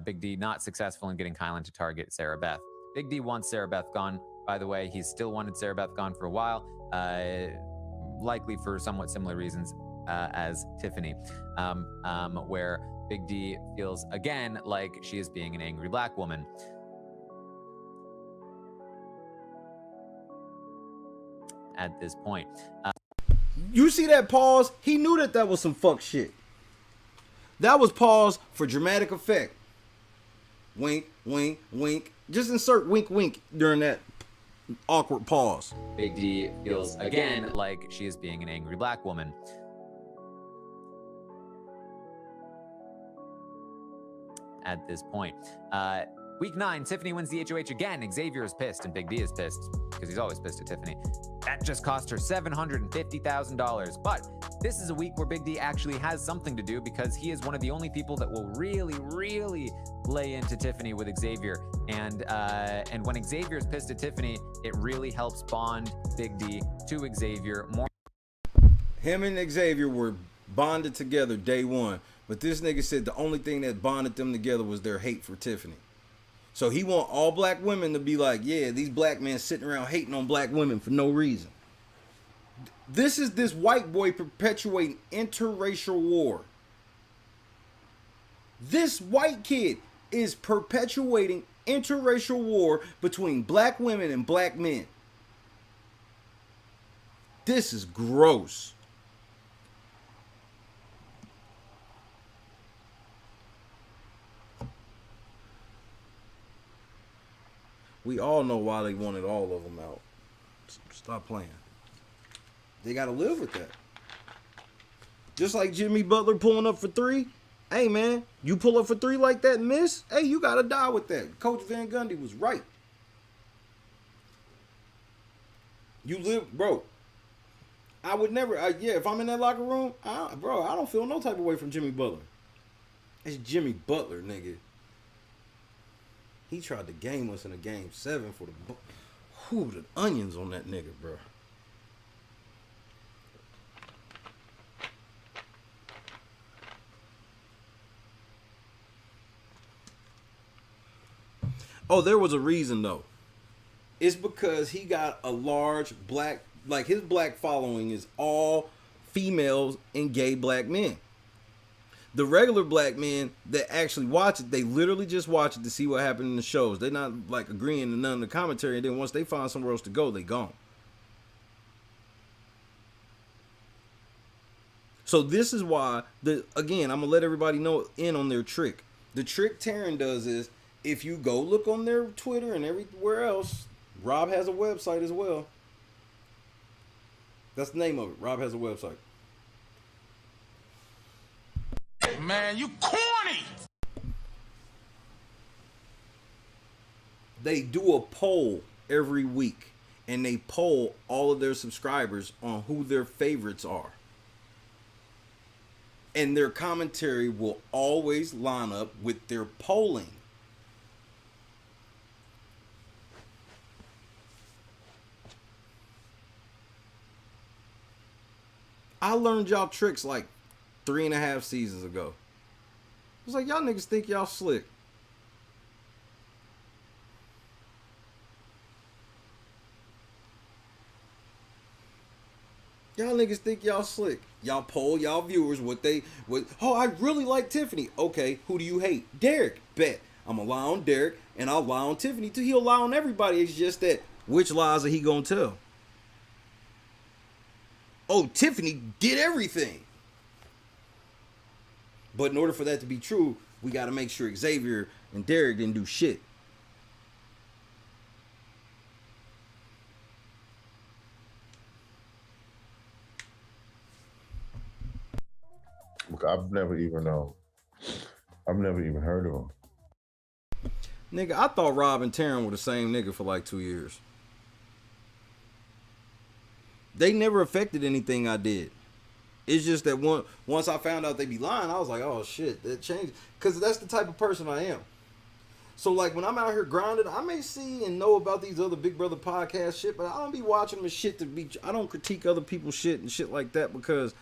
Big D not successful in getting Kyland to target Sarah Beth. Big D wants Sarah Beth gone. By the way, he's still wanted Sarah Beth gone for a while, likely for somewhat similar reasons as Tiffany, where Big D feels again like she is being an angry black woman. At this point, you see that pause? He knew that was some fuck shit. That was pause for dramatic effect. Wink, wink, wink. Just insert wink, wink during that awkward pause. Big D feels again like she is being an angry black woman. At this point, Week 9, Tiffany wins the HOH again. Xavier is pissed, and Big D is pissed because he's always pissed at Tiffany. That just cost her $750,000. But this is a week where Big D actually has something to do because he is one of the only people that will really, really lay into Tiffany with Xavier. And when Xavier is pissed at Tiffany, it really helps bond Big D to Xavier more. Him and Xavier were bonded together day one, but this nigga said the only thing that bonded them together was their hate for Tiffany. So he want all black women to be like, yeah, these black men sitting around hating on black women for no reason. This is this white boy perpetuating interracial war. This white kid is perpetuating interracial war between black women and black men. This is gross. We all know why they wanted all of them out. Stop playing. They got to live with that. Just like Jimmy Butler pulling up for 3. Hey, man, you pull up for 3 like that and miss? Hey, you got to die with that. Coach Van Gundy was right. You live, bro. I would never, if I'm in that locker room, I don't feel no type of way from Jimmy Butler. It's Jimmy Butler, nigga. He tried to game us in a game 7 for the onions on that nigga, bro. Oh, there was a reason though. It's because he got a large black, like his black following is all females and gay black men. The regular black men that actually watch it, they literally just watch it to see what happened in the shows. They're not like agreeing to none of the commentary. And then once they find somewhere else to go, they gone. So this is why, again, I'm going to let everybody know in on their trick. The trick Taryn does is, if you go look on their Twitter and everywhere else, Rob has a website as well. That's the name of it. Rob has a website. Man, you corny! They do a poll every week, and they poll all of their subscribers on who their favorites are. And their commentary will always line up with their polling. I learned y'all tricks like 3.5 seasons ago. I was like, y'all niggas think y'all slick. Y'all niggas think y'all slick. Y'all poll y'all viewers oh, I really like Tiffany. Okay, who do you hate? Derek. Bet. I'm gonna lie on Derek and I'll lie on Tiffany too. He'll lie on everybody. It's just that which lies are he gonna tell? Oh, Tiffany did everything. But in order for that to be true, we got to make sure Xavier and Derek didn't do shit. Look, I've never even heard of him. Nigga, I thought Rob and Taryn were the same nigga for like 2 years. They never affected anything I did. It's just that once I found out they be lying, I was like, oh shit, that changed. Because that's the type of person I am. So like when I'm out here grinding, I may see and know about these other Big Brother podcast shit, but I don't be watching them and shit I don't critique other people's shit and shit like that, because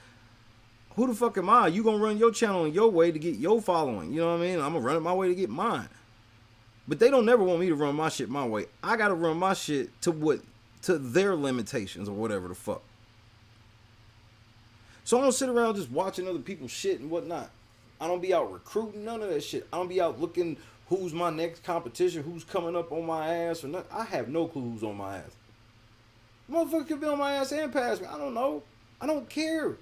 who the fuck am I? You gonna run your channel in your way to get your following. You know what I mean? I'm gonna run it my way to get mine. But they don't never want me to run my shit my way. I gotta run my shit to their limitations or whatever the fuck. So I don't sit around just watching other people's shit and whatnot. I don't be out recruiting none of that shit. I don't be out looking who's my next competition, who's coming up on my ass or nothing. I have no clue who's on my ass. Motherfucker could be on my ass and pass me. I don't know. I don't care.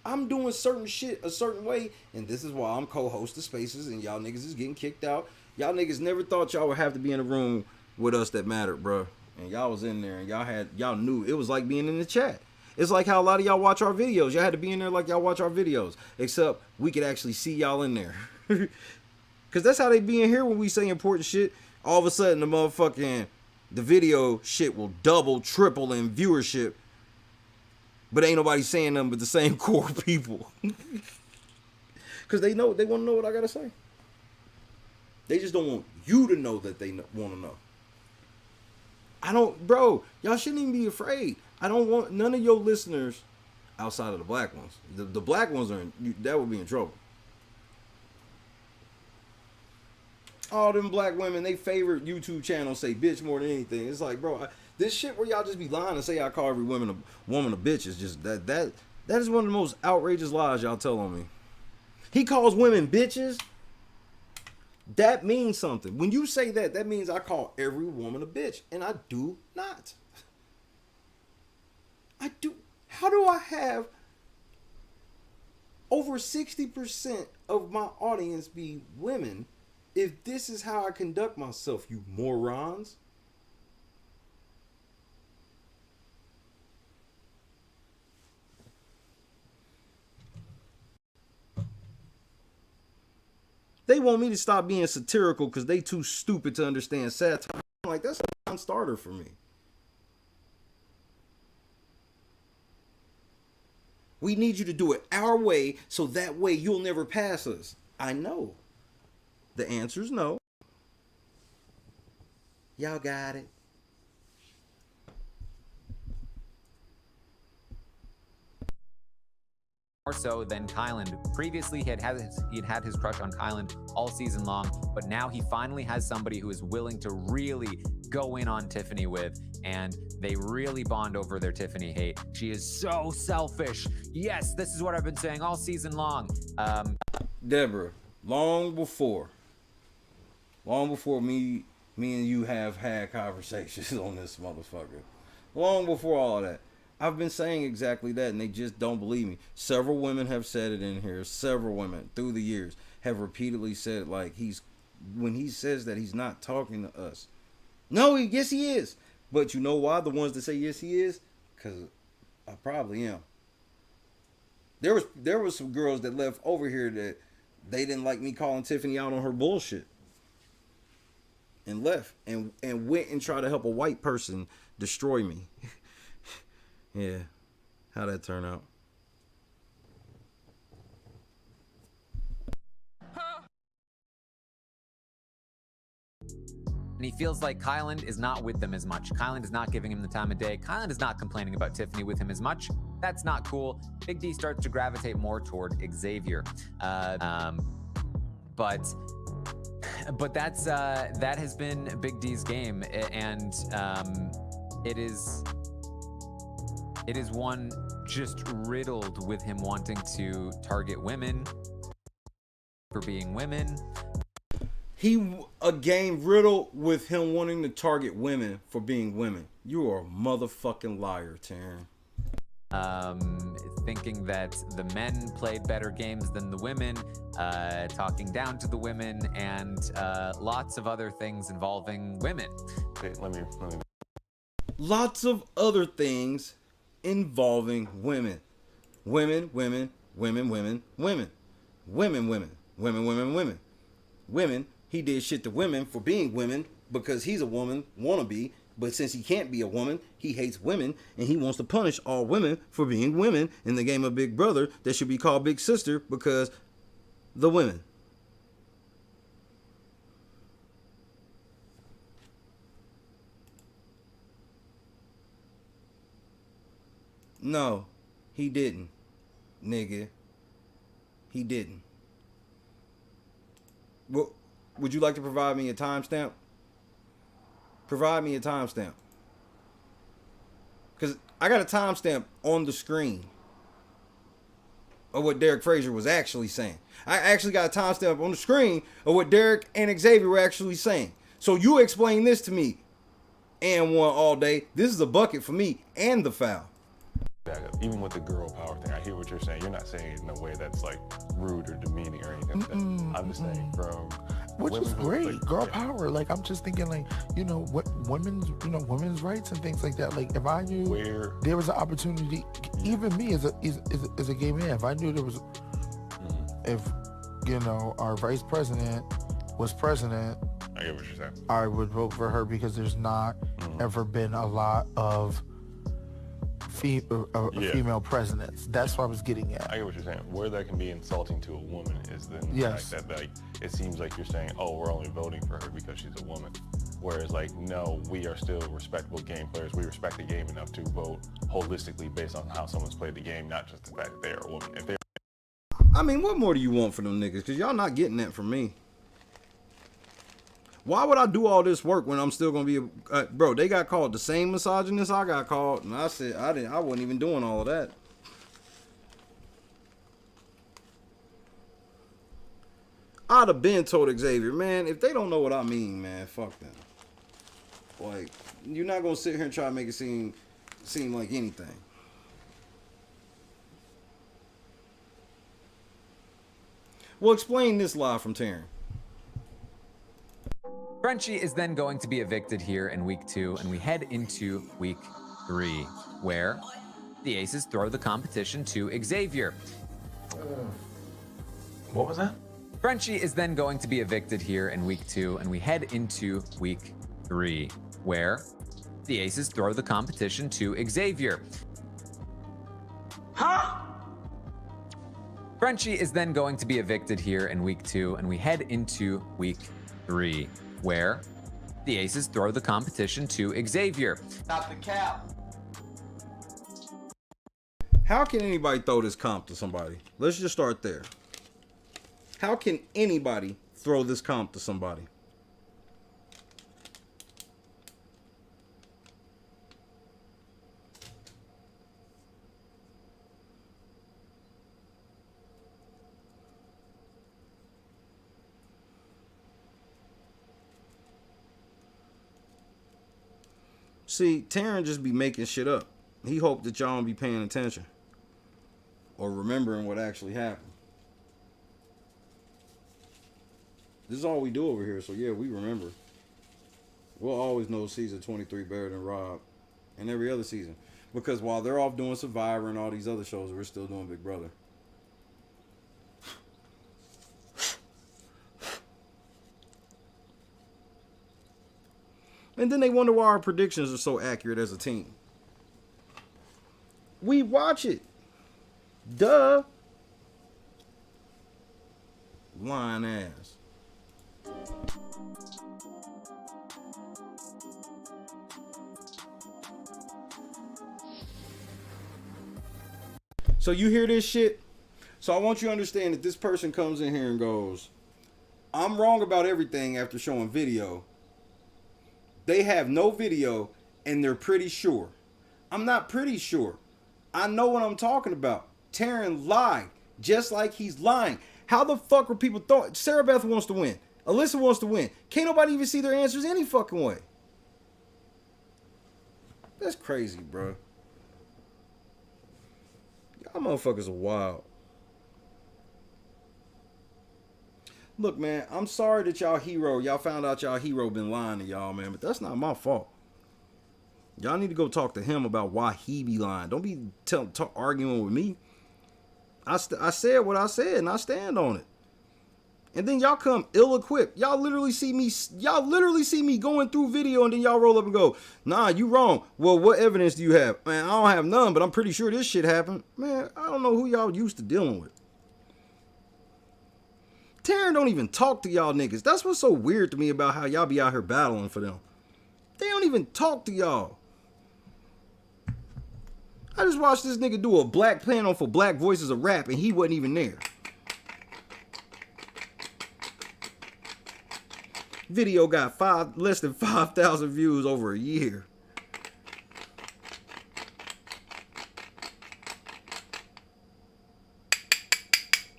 I'm doing certain shit a certain way, and this is why I'm co-host of Spaces, and y'all niggas is getting kicked out. Y'all niggas never thought y'all would have to be in a room with us that mattered, bro. And y'all was in there, and y'all knew it was like being in the chat. It's like how a lot of y'all watch our videos. Y'all had to be in there like y'all watch our videos, except we could actually see y'all in there. Because that's how they be in here when we say important shit. All of a sudden, the video shit will double, triple in viewership, but ain't nobody saying nothing but the same core people. Because they want to know what I gotta say. They just don't want you to know that they want to know. Bro, y'all shouldn't even be afraid. I don't want none of your listeners outside of the black ones. The black ones that would be in trouble. All them black women, they favorite YouTube channel say bitch more than anything. It's like, bro, this shit where y'all just be lying and say I call every woman a bitch is just that is one of the most outrageous lies y'all tell on me. He calls women bitches. That means something. When you say that means I call every woman a bitch. And I do not. I do. How do I have over 60% of my audience be women if this is how I conduct myself, you morons? They want me to stop being satirical because they too stupid to understand satire. I'm like, that's a non-starter for me. We need you to do it our way so that way you'll never pass us. I know. The answer is no. Y'all got it. More so than Kyland. Previously, he had his crush on Kyland all season long, but now he finally has somebody who is willing to really go in on Tiffany with, and they really bond over their Tiffany hate. She is so selfish. Yes, this is what I've been saying all season long. Deborah, long before me and you have had conversations on this motherfucker, long before all of that, I've been saying exactly that, and they just don't believe me. Several women have said it in here. Several women through the years have repeatedly said, like, when he says that he's not talking to us. No, yes he is. But you know why? The ones that say yes he is, because I probably am. There was some girls that left over here that they didn't like me calling Tiffany out on her bullshit, and left and went and tried to help a white person destroy me. Yeah, how'd that turn out? And he feels like Kyland is not with them as much. Kyland is not giving him the time of day. Kyland is not complaining about Tiffany with him as much. That's not cool. Big D starts to gravitate more toward Xavier. But that's that has been Big D's game, and it is one just riddled with him wanting to target women for being women. A game riddled with him wanting to target women for being women. You are a motherfucking liar, Taryn. Thinking that the men played better games than the women, talking down to the women, and lots of other things involving women. Okay, let me. Lots of other things involving women. Women. He did shit to women for being women because he's a woman, wannabe. But since he can't be a woman, he hates women, and he wants to punish all women for being women in the game of Big Brother that should be called Big Sister because the women. No, he didn't, nigga. He didn't. Well, would you like to provide me a timestamp? Provide me a timestamp. Because I got a timestamp on the screen of what Derek Frazier was actually saying. I actually got a timestamp on the screen of what Derek and Xavier were actually saying. So you explain this to me and one all day. This is a bucket for me and the foul. Even with the girl power thing, I hear what you're saying. You're not saying it in a way that's like rude or demeaning or anything like that. I'm just saying from which is great, girl power. Like I'm just thinking, like what women's rights and things like that. Like if I knew there was an opportunity, even me as a gay man, if I knew there was, if our vice president was president I get what you're saying. I would vote for her because there's not ever been a lot of female presidents. That's what I was getting at. I get what you're saying. Where that can be insulting to a woman is then Yes. like that. Like it seems like you're saying, oh, we're only voting for her because she's a woman. Whereas like, no, we are still respectable game players. We respect the game enough to vote holistically based on how someone's played the game, not just the fact that they're a woman. If they're I mean, what more do you want from them niggas? Because y'all not getting that from me. Why would I do all this work when I'm still gonna be a bro? They got called the same misogynist I got called, and I said I wasn't even doing all of that. I'd have been told Xavier, man, if they don't know what I mean, man, fuck them. Like, you're not gonna sit here and try to make it seem like anything. Well, explain this live from Taryn. Frenchie is then going to be evicted here in week 2, and we head into week 3, where the Aces throw the competition to Xavier. What was that? Frenchie is then going to be evicted here in week 2, and we head into week 3, where the Aces throw the competition to Xavier. Huh? Frenchie is then going to be evicted here in week 2, and we head into week 3, where the Aces throw the competition to Xavier. Not the cap. How can anybody throw this comp to somebody? Let's just start there. How can anybody throw this comp to somebody? See, Taryn just be making shit up. He hoped that y'all don't be paying attention or remembering what actually happened. This is all we do over here, so yeah, we remember. We'll always know season 23 better than RHAP and every other season. Because while they're off doing Survivor and all these other shows, we're still doing Big Brother. And then they wonder why our predictions are so accurate as a team. We watch it. Duh. Lying ass. So you hear this shit? So I want you to understand that this person comes in here and goes, I'm wrong about everything after showing video. They have no video and they're pretty sure. I'm not pretty sure. I know what I'm talking about. Taryn lied just like he's lying. How the fuck were people thought? Sarah Beth wants to win. Alyssa wants to win. Can't nobody even see their answers any fucking way. That's crazy, bro. Y'all motherfuckers are wild. Look, man, I'm sorry that y'all found out y'all hero been lying to y'all, man, but that's not my fault. Y'all need to go talk to him about why he be lying. Don't be arguing with me. I said what I said, and I stand on it. And then y'all come ill-equipped. Y'all literally see me going through video, and then y'all roll up and go, nah, you wrong. Well, what evidence do you have? Man, I don't have none, but I'm pretty sure this shit happened. Man, I don't know who y'all used to dealing with. Taryn don't even talk to y'all niggas. That's what's so weird to me about how y'all be out here battling for them. They don't even talk to y'all. I just watched this nigga do a black panel for Black Voices of Rap, and he wasn't even there. Video got less than 5,000 views over a year.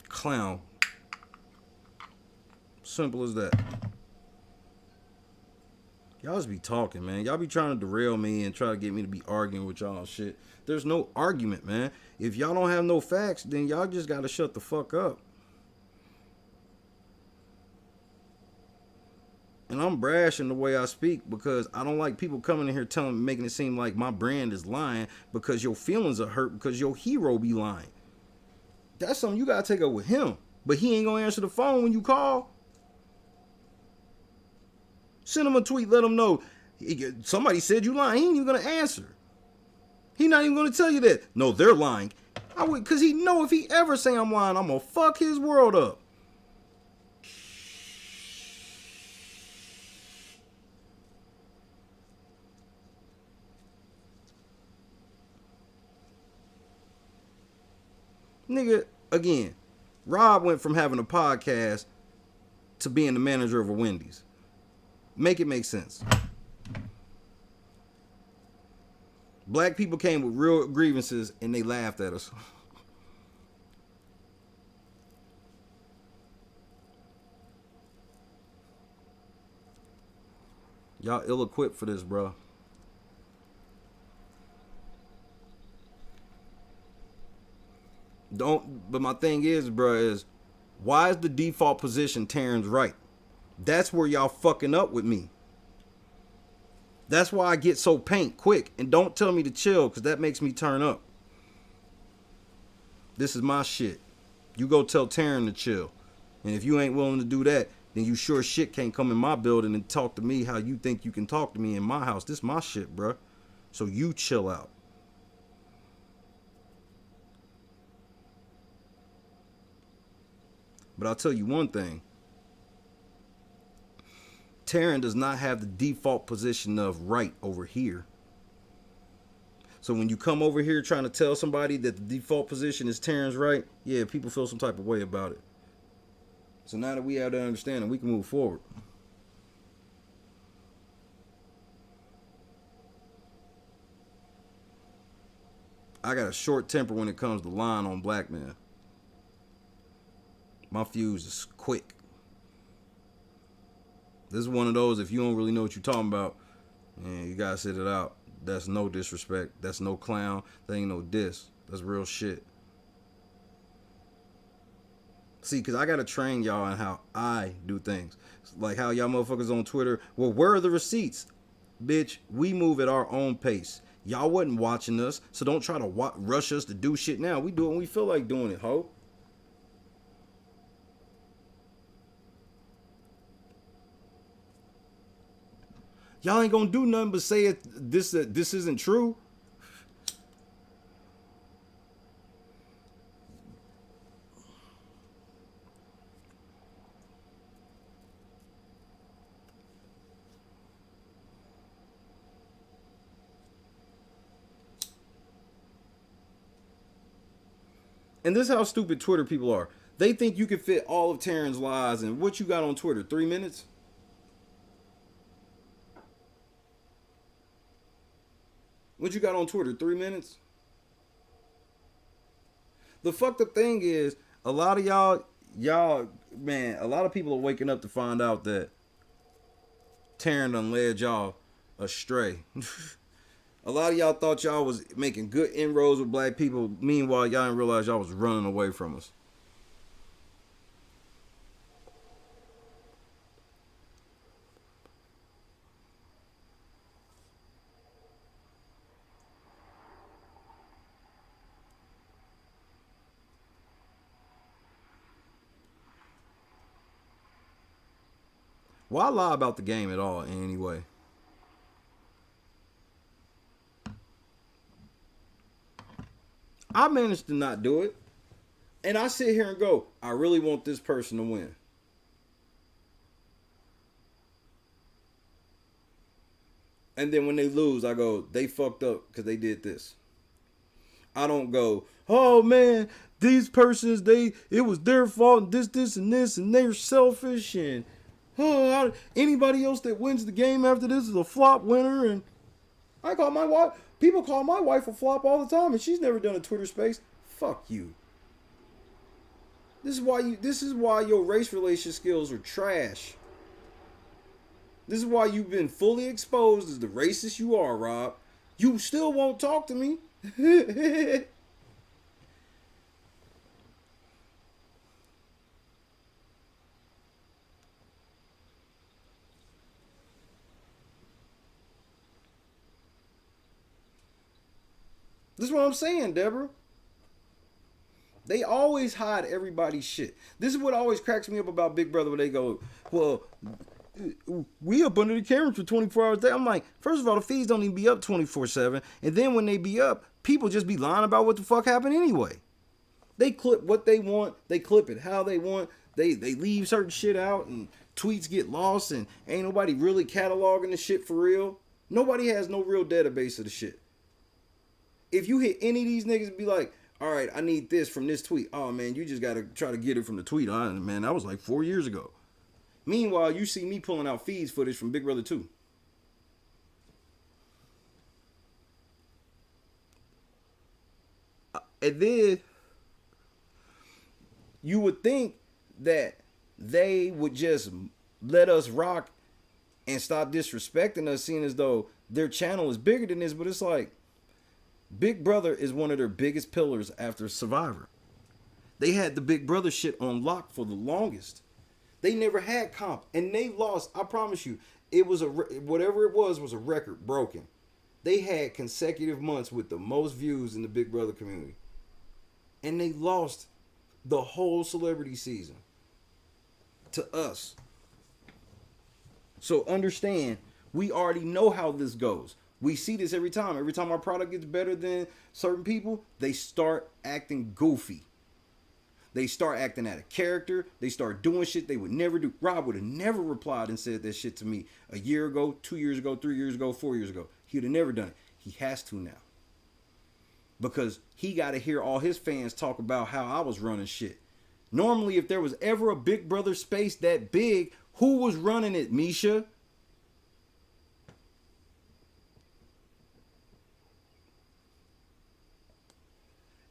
Clown. Simple as that. Y'all just be talking, man. Y'all be trying to derail me and try to get me to be arguing with y'all shit. There's no argument, man. If y'all don't have no facts, then y'all just gotta shut the fuck up. And I'm brashing the way I speak because I don't like people coming in here making it seem like my brand is lying because your feelings are hurt because your hero be lying. That's something you gotta take up with him. But he ain't gonna answer the phone when you call. Send him a tweet. Let him know. Somebody said you lying. He ain't even gonna answer. He not even gonna tell you that. No, they're lying. I would, cause he know if he ever say I'm lying, I'm gonna fuck his world up. Nigga, again, Rob went from having a podcast to being the manager of a Wendy's. Make it make sense. Black people came with real grievances and they laughed at us. Y'all ill-equipped for this, bro. But my thing is, bro, is why is the default position Taryn's right? That's where y'all fucking up with me. That's why I get so paint quick. And don't tell me to chill, because that makes me turn up. This is my shit. You go tell Taryn to chill. And if you ain't willing to do that, then you sure shit can't come in my building and talk to me how you think you can talk to me in my house. This is my shit, bro. So you chill out. But I'll tell you one thing. Taryn does not have the default position of right over here. So when you come over here trying to tell somebody that the default position is Taryn's right, yeah, people feel some type of way about it. So now that we have that understanding, we can move forward. I got a short temper when it comes to lying on black men. My fuse is quick. This is one of those, if you don't really know what you're talking about, man, you gotta sit it out. That's no disrespect. That's no clown. That ain't no diss. That's real shit. See, because I gotta train y'all on how I do things. Like how y'all motherfuckers on Twitter, well, where are the receipts? Bitch, we move at our own pace. Y'all wasn't watching us, so don't try to rush us to do shit now. We do it when we feel like doing it, ho. Y'all ain't gonna do nothing but say it. This isn't true. And this is how stupid Twitter people are. They think you can fit all of Taryn's lies and what you got on Twitter, 3 minutes? What you got on Twitter, 3 minutes? The fucked up thing is, a lot of y'all, man, a lot of people are waking up to find out that Taryn done led y'all astray. A lot of y'all thought y'all was making good inroads with black people. Meanwhile, y'all didn't realize y'all was running away from us. Why lie about the game at all in any way? I managed to not do it. And I sit here and go, I really want this person to win. And then when they lose, I go, they fucked up because they did this. I don't go, oh man, these persons, it was their fault and this, and this, and they're selfish and anybody else that wins the game after this is a flop winner. And I call my wife, people call my wife a flop all the time, and she's never done a Twitter space. Fuck you. This is why your race relation skills are trash. This is why you've been fully exposed as the racist you are, Rob. You still won't talk to me. This is what I'm saying, Deborah. They always hide everybody's shit. This is what always cracks me up about Big Brother, where they go, well, we up under the cameras for 24 hours a day. I'm like, first of all, the feeds don't even be up 24/7. And then when they be up, people just be lying about what the fuck happened anyway. They clip what they want. They clip it how they want. They leave certain shit out and tweets get lost and ain't nobody really cataloging the shit for real. Nobody has no real database of the shit. If you hit any of these niggas and be like, all right, I need this from this tweet. Oh, man, you just got to try to get it from the tweet. Man, that was like 4 years ago. Meanwhile, you see me pulling out feeds footage from Big Brother 2. And then you would think that they would just let us rock and stop disrespecting us, seeing as though their channel is bigger than this. But it's like, Big Brother is one of their biggest pillars after Survivor. They had the Big Brother shit on lock for the longest. They never had comp, and they lost. I promise you, it was whatever it was a record broken. They had consecutive months with the most views in the Big Brother community, and they lost the whole celebrity season to us. So understand, we already know how this goes. We see this every time. Every time our product gets better than certain people, they start acting goofy. They start acting out of character. They start doing shit they would never do. Rob would have never replied and said that shit to me a year ago, 2 years ago, 3 years ago, 4 years ago. He would have never done it. He has to now. Because he got to hear all his fans talk about how I was running shit. Normally, if there was ever a Big Brother space that big, who was running it, Misha?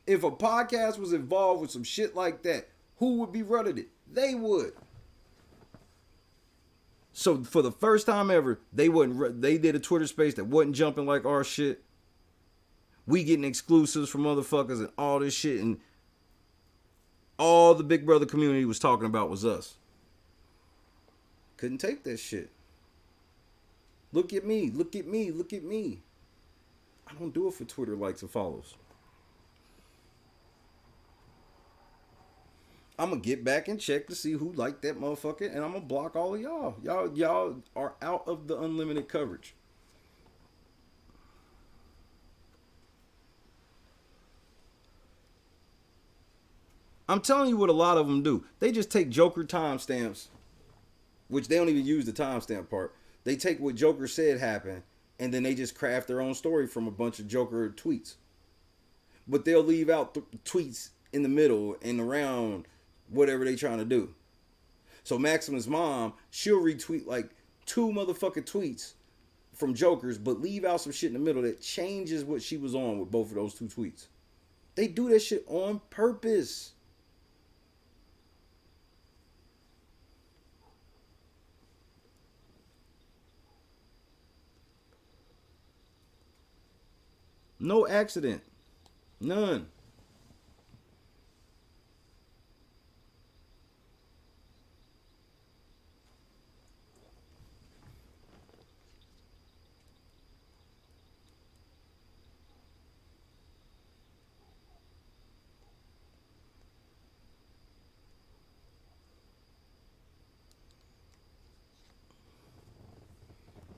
If a podcast was involved with some shit like that, who would be running it? They would. So for the first time ever, they did a Twitter space that wasn't jumping like our shit. We getting exclusives from motherfuckers and all this shit, and all the Big Brother community was talking about was us. Couldn't take that shit. Look at me, look at me, look at me. I don't do it for Twitter likes and follows. I'm going to get back and check to see who liked that motherfucker, and I'm going to block all of y'all. Y'all are out of the unlimited coverage. I'm telling you what a lot of them do. They just take Joker timestamps, which they don't even use the timestamp part. They take what Joker said happened, and then they just craft their own story from a bunch of Joker tweets. But they'll leave out tweets in the middle and around whatever they trying to do. So Maximus' mom, she'll retweet like 2 motherfucking tweets from Jokers, but leave out some shit in the middle that changes what she was on with both of those 2 tweets. They do that shit on purpose. No accident. None.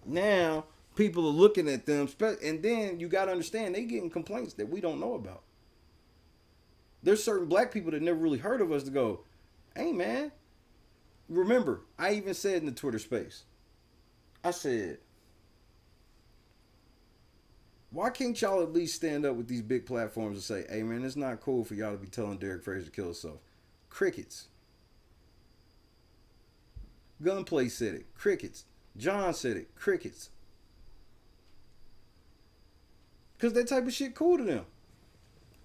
Now, people are looking at them, and then you got to understand, they getting complaints that we don't know about. There's certain black people that never really heard of us to go, hey, man. Remember, I even said in the Twitter space, I said, why can't y'all at least stand up with these big platforms and say, hey, man, it's not cool for y'all to be telling Derek Fraser to kill himself. Crickets. Gunplay said it. Crickets. John said it. Crickets. Because that type of shit cool to them.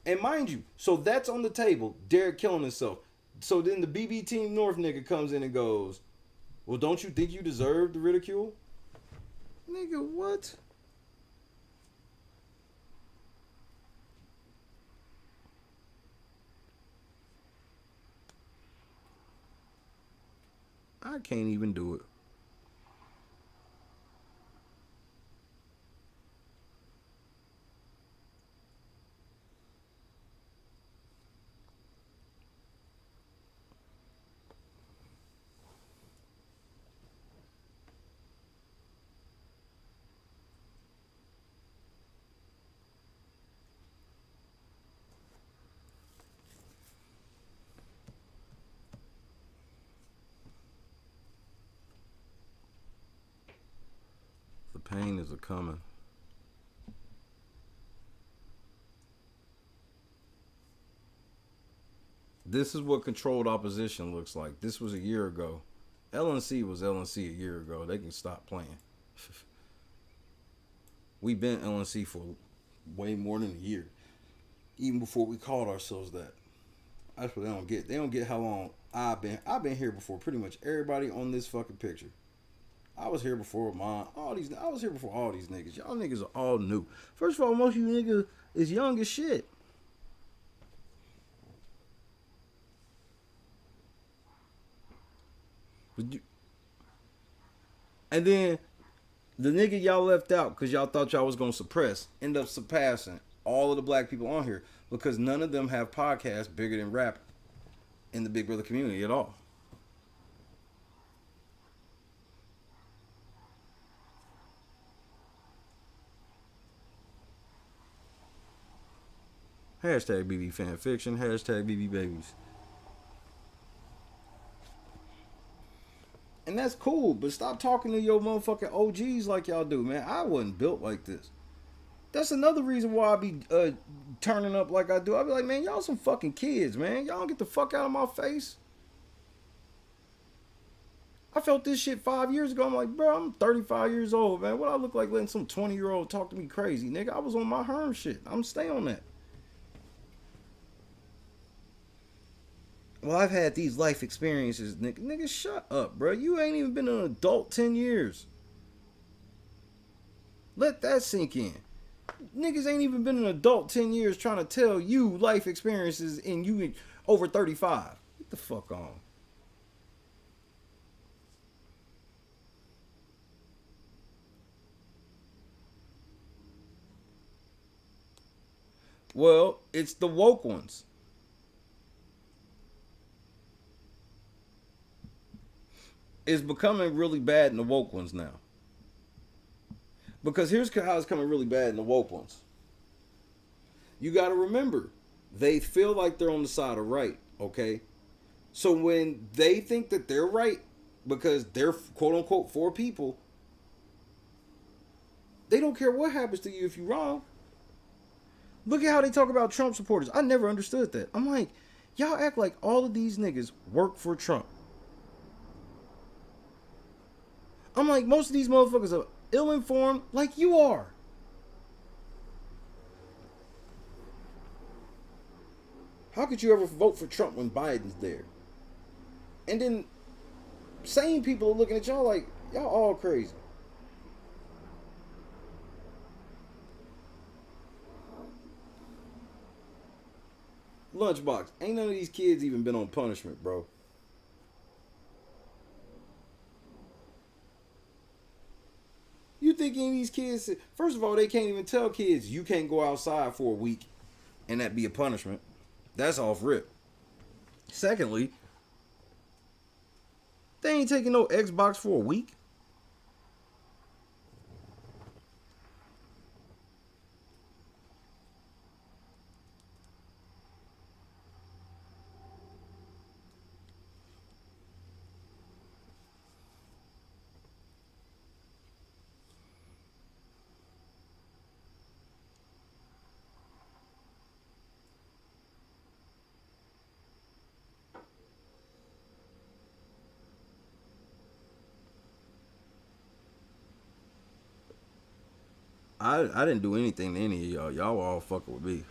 And mind you, so that's on the table, Derek killing himself. So then the BB Team North nigga comes in and goes, well, don't you think you deserve the ridicule? Nigga, what? I can't even do it. The pain is a coming. This is what controlled opposition looks like. This was a year ago. LNC was LNC a year ago. They can stop playing. We've been LNC for way more than a year. Even before we called ourselves that. That's what they don't get. They don't get how long I've been here before pretty much everybody on this fucking picture. I was here before I was here before all these niggas. Y'all niggas are all new. First of all, most of you niggas is young as shit. And then the nigga y'all left out because y'all thought y'all was gonna suppress end up surpassing all of the black people on here because none of them have podcasts bigger than rap in the Big Brother community at all. Hashtag BB fanfiction, hashtag BB babies. And that's cool, but stop talking to your motherfucking OGs like y'all do, man. I wasn't built like this. That's another reason why I be turning up like I do. I be like, man, y'all some fucking kids, man. Y'all get the fuck out of my face. I felt this shit 5 years ago. I'm like, bro, I'm 35 years old, man. What I look like letting some 20-year-old talk to me crazy, nigga? I was on my Herm shit. I'm staying on that. Well, I've had these life experiences, nigga. Nigga, shut up, bro. You ain't even been an adult 10 years. Let that sink in. Niggas ain't even been an adult 10 years trying to tell you life experiences and you over 35. Get the fuck on. Well, it's the woke ones. It's becoming really bad in the woke ones now. Because here's how it's coming really bad in the woke ones. You got to remember, they feel like they're on the side of right, okay? So when they think that they're right, because they're quote-unquote for people, they don't care what happens to you if you're wrong. Look at how they talk about Trump supporters. I never understood that. I'm like, y'all act like all of these niggas work for Trump. I'm like, most of these motherfuckers are ill-informed like you are. How could you ever vote for Trump when Biden's there? And then sane people are looking at y'all like, y'all all crazy. Lunchbox, ain't none of these kids even been on punishment, bro. You think any of these kids, first of all, they can't even tell kids you can't go outside for a week and that be a punishment. That's off rip. Secondly, they ain't taking no Xbox for a week. I didn't do anything to any of y'all. Y'all were all fucking with me.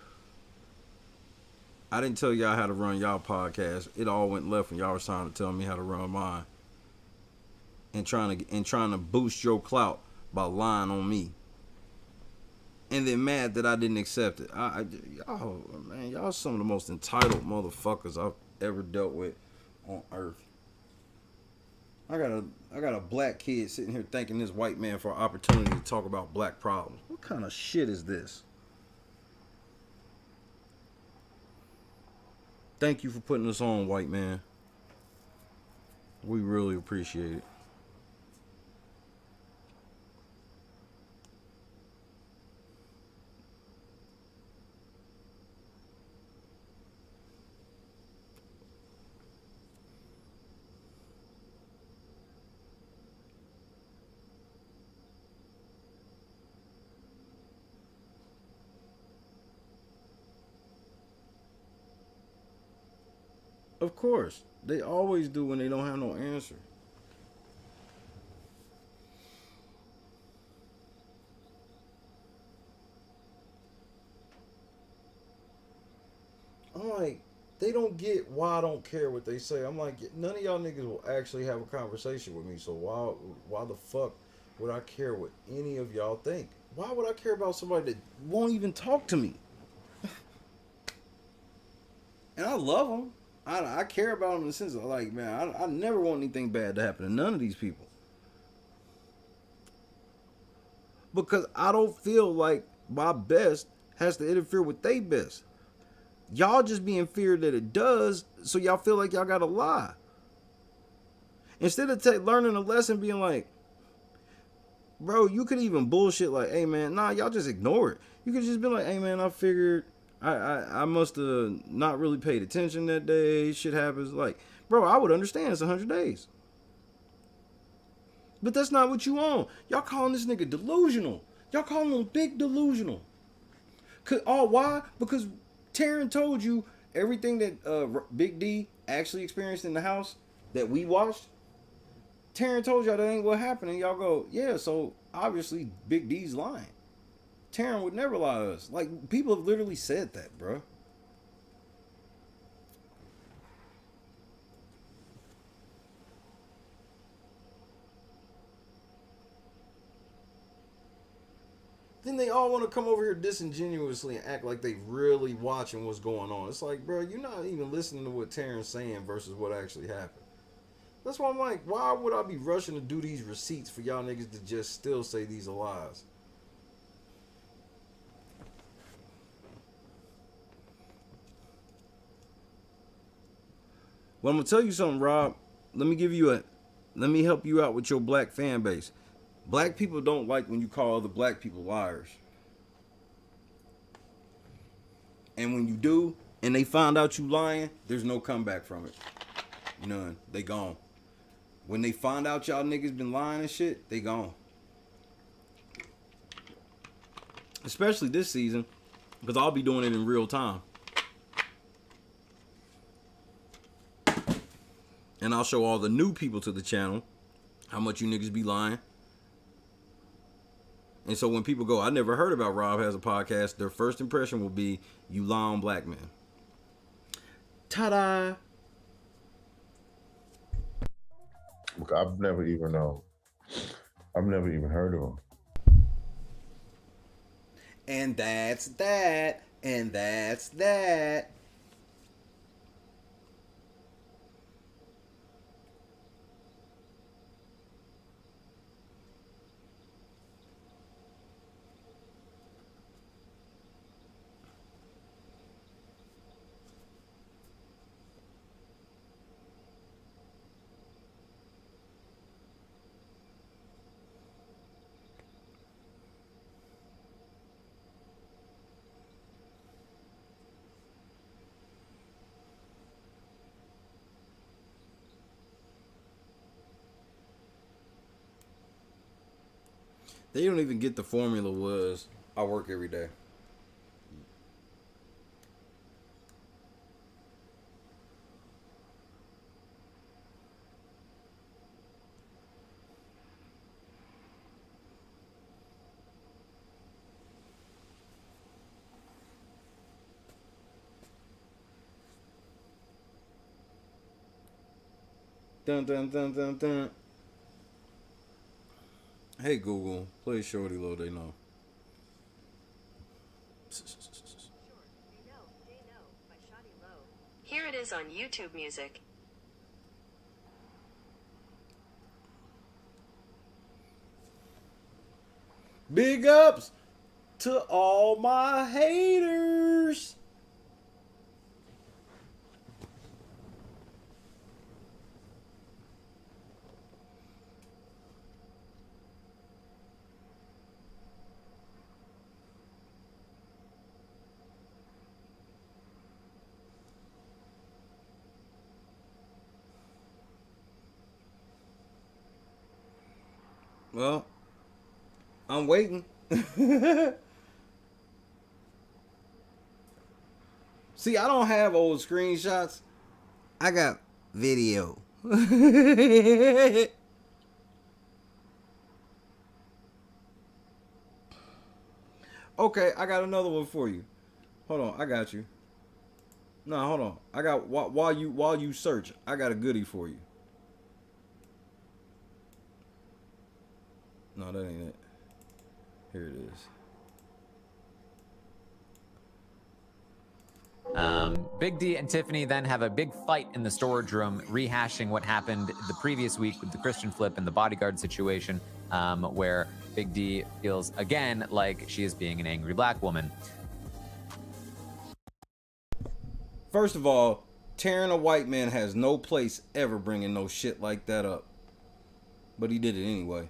I didn't tell y'all how to run y'all podcast. It all went left when y'all was trying to tell me how to run mine. And trying to boost your clout by lying on me. And then mad that I didn't accept it. Y'all, man, y'all some of the most entitled motherfuckers I've ever dealt with on earth. I got a black kid sitting here thanking this white man for an opportunity to talk about black problems. What kind of shit is this? Thank you for putting us on, white man. We really appreciate it. Of course. They always do when they don't have no answer. I'm like, they don't get why I don't care what they say. I'm like, none of y'all niggas will actually have a conversation with me. So why the fuck would I care what any of y'all think? Why would I care about somebody that won't even talk to me? And I love them. I care about them in the sense of like, man, I never want anything bad to happen to none of these people. Because I don't feel like my best has to interfere with their best. Y'all just be in fear that it does, so y'all feel like y'all gotta lie. Instead of learning a lesson, being like, bro, you could even bullshit like, hey man, nah, y'all just ignore it. You could just be like, hey man, I figured I must have not really paid attention that day. Shit happens. Like, bro, I would understand it's 100 days. But that's not what you on. Y'all calling this nigga delusional. Y'all calling him big delusional. Why? Because Taryn told you everything that Big D actually experienced in the house that we watched. Taryn told y'all that ain't what happened, and y'all go, yeah, so obviously Big D's lying. Taryn would never lie to us. Like, people have literally said that, bro. Then they all want to come over here disingenuously and act like they really watching what's going on. It's like, bro, you're not even listening to what Taryn's saying versus what actually happened. That's why I'm like, why would I be rushing to do these receipts for y'all niggas to just still say these are lies? Well, I'm gonna tell you something, Rob. Let me help you out with your black fan base. Black people don't like when you call other black people liars. And when you do, and they find out you lying, there's no comeback from it. None. They gone. When they find out y'all niggas been lying and shit, they gone. Especially this season, because I'll be doing it in real time. And I'll show all the new people to the channel how much you niggas be lying. And so when people go, I never heard about Rob has a podcast, their first impression will be, you lie on black men. Ta-da! I've never even heard of him. And that's that. And that's that. They don't even get the formula was, I work every day. Dun dun dun dun dun. Hey Google, play Shorty Low They Know. Here it is on YouTube Music. Big ups to all my haters. Well, I'm waiting. See, I don't have old screenshots I got video. Okay, I got another one for you. Hold on, I got you. No, hold on. I got while you search, I got a goodie for you. No, that ain't it. Here it is. Big D and Tiffany then have a big fight in the storage room, rehashing what happened the previous week with the Christian flip and the bodyguard situation, where Big D feels again like she is being an angry black woman. First of all, tearing a white man has no place ever bringing no shit like that up. But he did it anyway.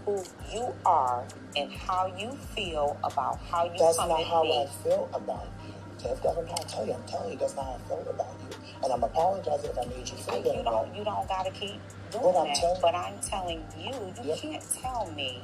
Who you are and how you feel about how you That's come not at how me. I feel about you. Tiff, that's what I'm telling you. I'm telling you that's not how I feel about you. And I'm apologizing if I made you feel that way. You don't gotta keep doing But I'm that. But I'm telling you, you can't tell me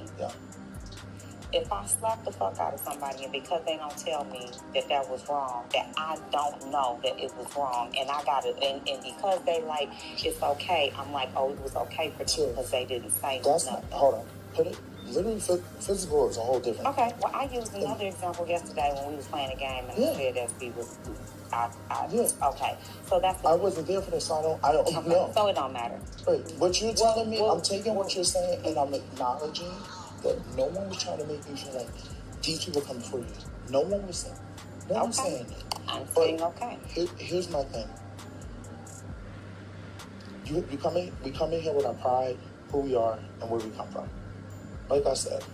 if I slap the fuck out of somebody and because they don't tell me that that was wrong, that I don't know that it was wrong, and I got it, and because they like it's okay, I'm like, oh, it was okay for them because they didn't say That's nothing. not, hold on. Put it, literally physical is a whole different. Okay, well, I used another example yesterday when we was playing a game, and I said that we was, okay, so that's. I wasn't there for this, so I don't know. So it don't matter. Wait, what you're telling me, I'm taking what you're saying and I'm acknowledging that no one was trying to make me feel like these people come for you. No one was saying. No one was saying it. I'm saying okay. Here's my thing. We come in here with our pride, who we are, and where we come from. Like I said,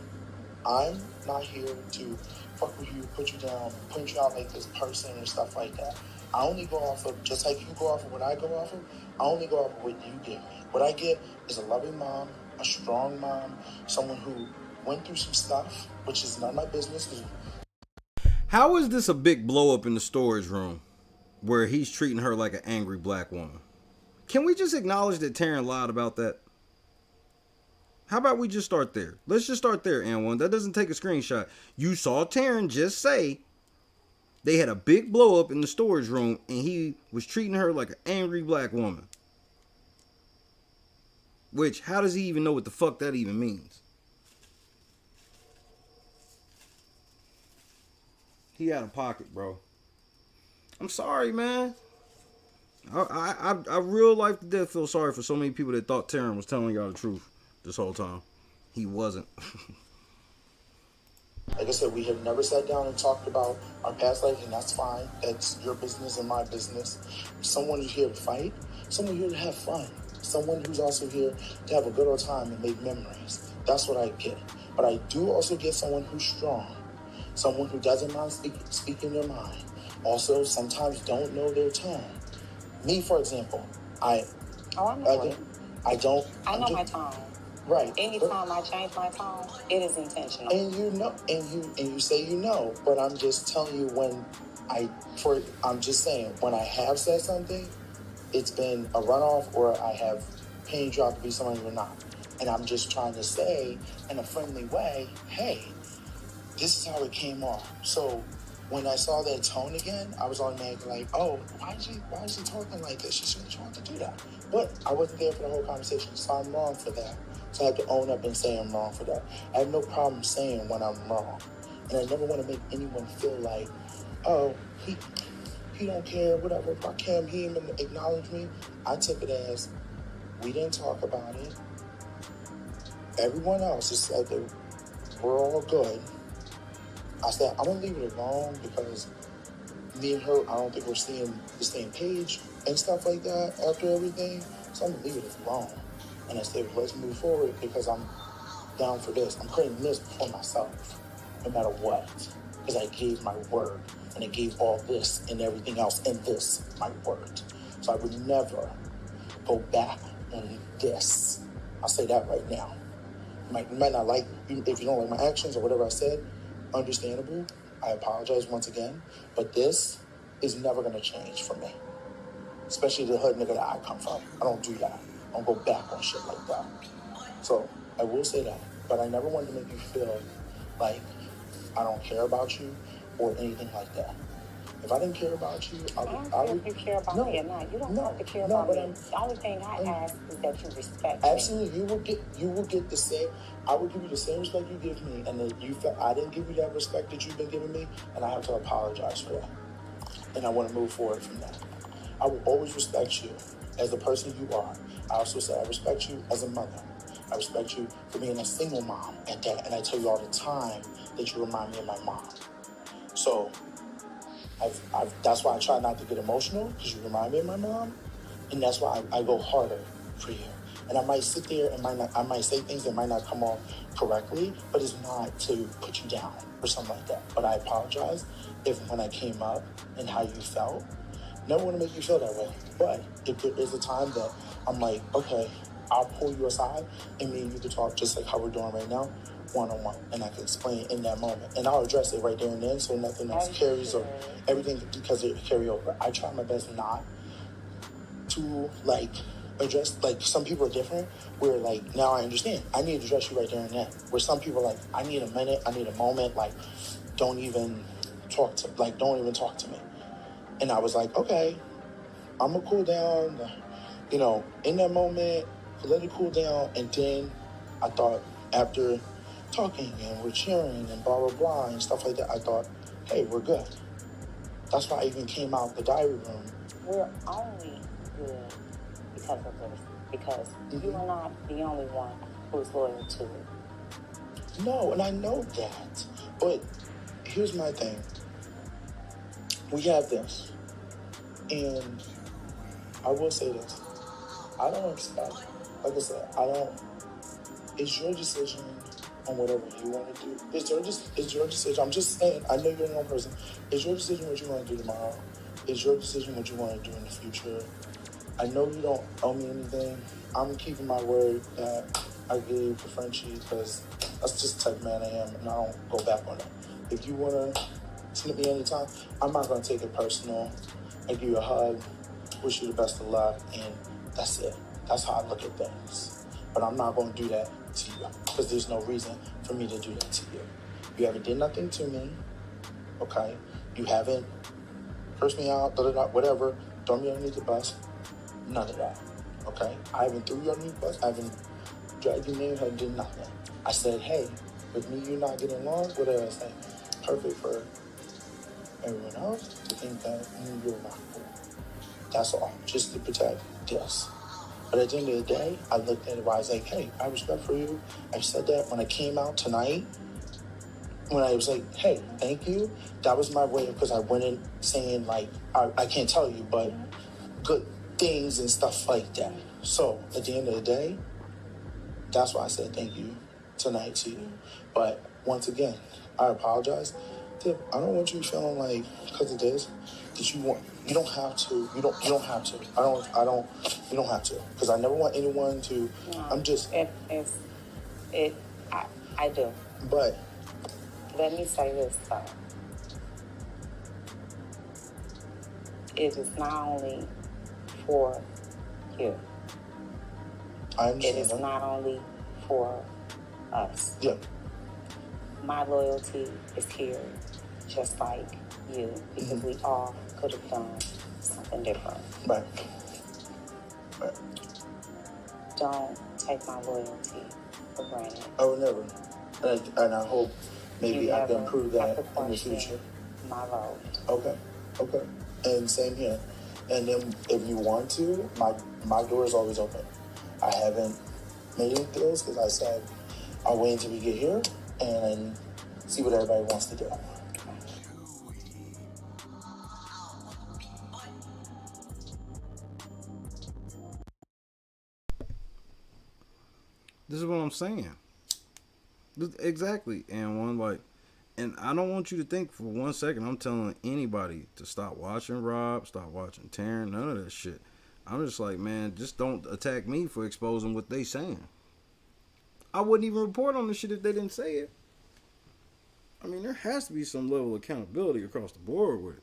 I'm not here to fuck with you, put you down, point you out like this person and stuff like that. I only go off of, just like you go off of what I go off of, I only go off of what you give me. What I get is a loving mom, a strong mom, someone who went through some stuff, which is none of my business. How is this a big blow up in the storage room where he's treating her like an angry black woman? Can we just acknowledge that Taryn lied about that? How about we just start there? Let's just start there, N1. That doesn't take a screenshot. You saw Taryn just say they had a big blow up in the storage room and he was treating her like an angry black woman. Which, how does he even know what the fuck that even means? He out of pocket, bro. I'm sorry, man. I real life to death feel sorry for so many people that thought Taryn was telling y'all the truth this whole time. He wasn't. Like I said, we have never sat down and talked about our past life, and that's fine. That's your business and my business. Someone who's here to fight, someone here to have fun, someone who's also here to have a good old time and make memories. That's what I get. But I do also get someone who's strong, someone who doesn't mind speaking their mind. Also, sometimes don't know their tone. Me, for example, I know my tone. Right. Anytime I change my tone, it is intentional. And you know, and you say you know, but I'm just telling you I'm just saying when I have said something, it's been a runoff or I have painted you out to be someone you're not. And I'm just trying to say in a friendly way, hey, this is how it came off. So when I saw that tone again, I was automatically like, oh, why is she talking like this? She shouldn't try to do that. But I wasn't there for the whole conversation, so I'm wrong for that. So I have to own up and say I'm wrong for that. I have no problem saying when I'm wrong. And I never want to make anyone feel like, oh, he don't care, whatever. If I can't hear him and acknowledge me, I took it as, we didn't talk about it. Everyone else has said that we're all good. I said, I'm going to leave it alone because me and her, I don't think we're seeing the same page and stuff like that after everything. So I'm going to leave it alone. And I said, let's move forward because I'm down for this. I'm putting this before myself, no matter what. Because I gave my word, and I gave all this and everything else in this, my word. So I would never go back on this. I'll say that right now. You might not like, if you don't like my actions or whatever I said, understandable. I apologize once again. But this is never going to change for me. Especially the hood nigga that I come from. I don't do that. I don't go back on shit like that. So I will say that. But I never wanted to make you feel like I don't care about you or anything like that. If I didn't care about you, I don't care if you care about me or not. You don't have to care about me. The only thing I ask is that you respect me. Absolutely, you will get the same. I will give you the same respect you give me, and then you felt I didn't give you that respect that you've been giving me, and I have to apologize for that. And I want to move forward from that. I will always respect you as the person you are. I also said I respect you as a mother. I respect you for being a single mom at that, and I tell you all the time that you remind me of my mom. So that's why I try not to get emotional, because you remind me of my mom, and that's why I go harder for you. And I might sit there and I might say things that might not come off correctly, but it's not to put you down or something like that. But I apologize if when I came up and how you felt. Never want to make you feel that way. But if there is a time that I'm like, okay, I'll pull you aside and me and you can talk just like how we're doing right now, one-on-one, and I can explain in that moment. And I'll address it right there and then so nothing else carries or everything because it carry over. I try my best not to address, some people are different where now I understand. I need to address you right there and then. Where some people are I need a minute, I need a moment, don't even talk to me. And I was like, okay, I'm gonna cool down, in that moment, let it cool down. And then I thought after talking and we're cheering and blah, blah, blah and stuff like that, I thought, hey, we're good. That's why I even came out the diary room. We're only good because of this. Because you are not the only one who's loyal to it. No, and I know that. But here's my thing. We have this. And I will say this. I don't expect, like I said, it's your decision on whatever you want to do. It's your decision. I'm just saying, I know you're your own person. It's your decision what you want to do tomorrow. It's your decision what you want to do in the future. I know you don't owe me anything. I'm keeping my word that I gave to Frenchie because that's just the type of man I am, and I don't go back on it. If you want to snip me anytime, I'm not going to take it personal. I give you a hug, wish you the best of luck, and that's it. That's how I look at things. But I'm not going to do that to you because there's no reason for me to do that to you. You haven't did nothing to me, okay? You haven't cursed me out, whatever, throw me underneath the bus. None of that, okay? I haven't threw you underneath the bus. I haven't dragged your name, haven't did nothing. I said, hey, with me, you're not getting along, whatever I say. Perfect for everyone else to think that you're not cool. That's all, just to protect this. But at the end of the day, I looked at it where I was like, hey, I have respect for you. I said that when I came out tonight, when I was like, hey, thank you, that was my way, because I went in saying, I can't tell you, but good things and stuff like that. So at the end of the day, that's why I said thank you tonight to you. But once again, I apologize. Tip, I don't want you feeling like, because of this, that you don't have to. You don't have to. You don't have to. Because I never want anyone to. No, I'm just. I do. But. Let me say this, though. It is not only for you. I understand. It is not only for us. Yeah. My loyalty is here, just like you, because we all could have done something different. Right. Don't take my loyalty for granted. I would never. And I hope maybe I can prove that in the future. My vote. Okay. And same here. And then if you want to, my door is always open. I haven't made any deals because I said I'll wait until we get here and see what everybody wants to do. This is what I'm saying. Exactly. And I don't want you to think for 1 second I'm telling anybody to stop watching Rob, stop watching Taryn, none of that shit. I'm just like, man, just don't attack me for exposing what they saying. I wouldn't even report on the shit if they didn't say it. I mean, there has to be some level of accountability across the board with it.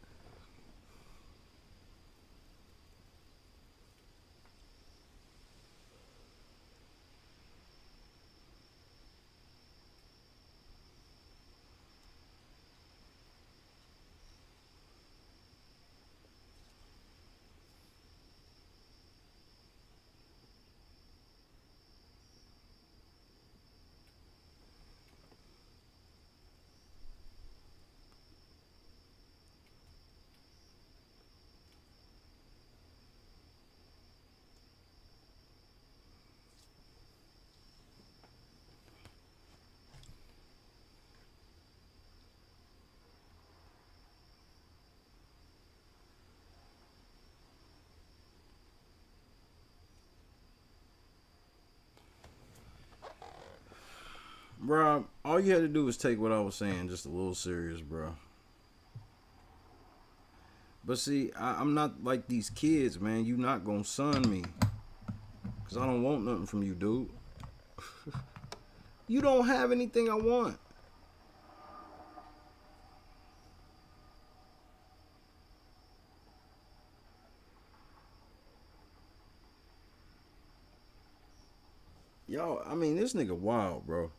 Bro, all you had to do was take what I was saying just a little serious, bro. But see, I'm not like these kids, man. You not gonna son me. Because I don't want nothing from you, dude. You don't have anything I want. Y'all, I mean, this nigga wild, bro.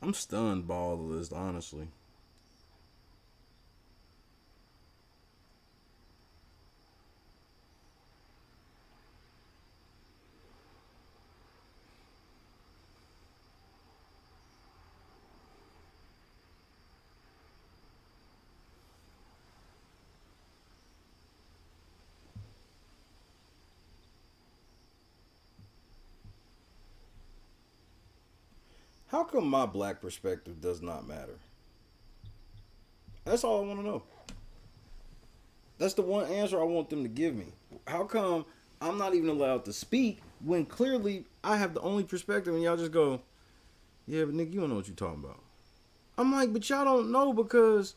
I'm stunned by all of this, honestly. How come my black perspective does not matter? That's all I want to know. That's the one answer I want them to give me. How come I'm not even allowed to speak when clearly I have the only perspective and y'all just go, yeah, but nigga, you don't know what you're talking about. I'm like, but y'all don't know because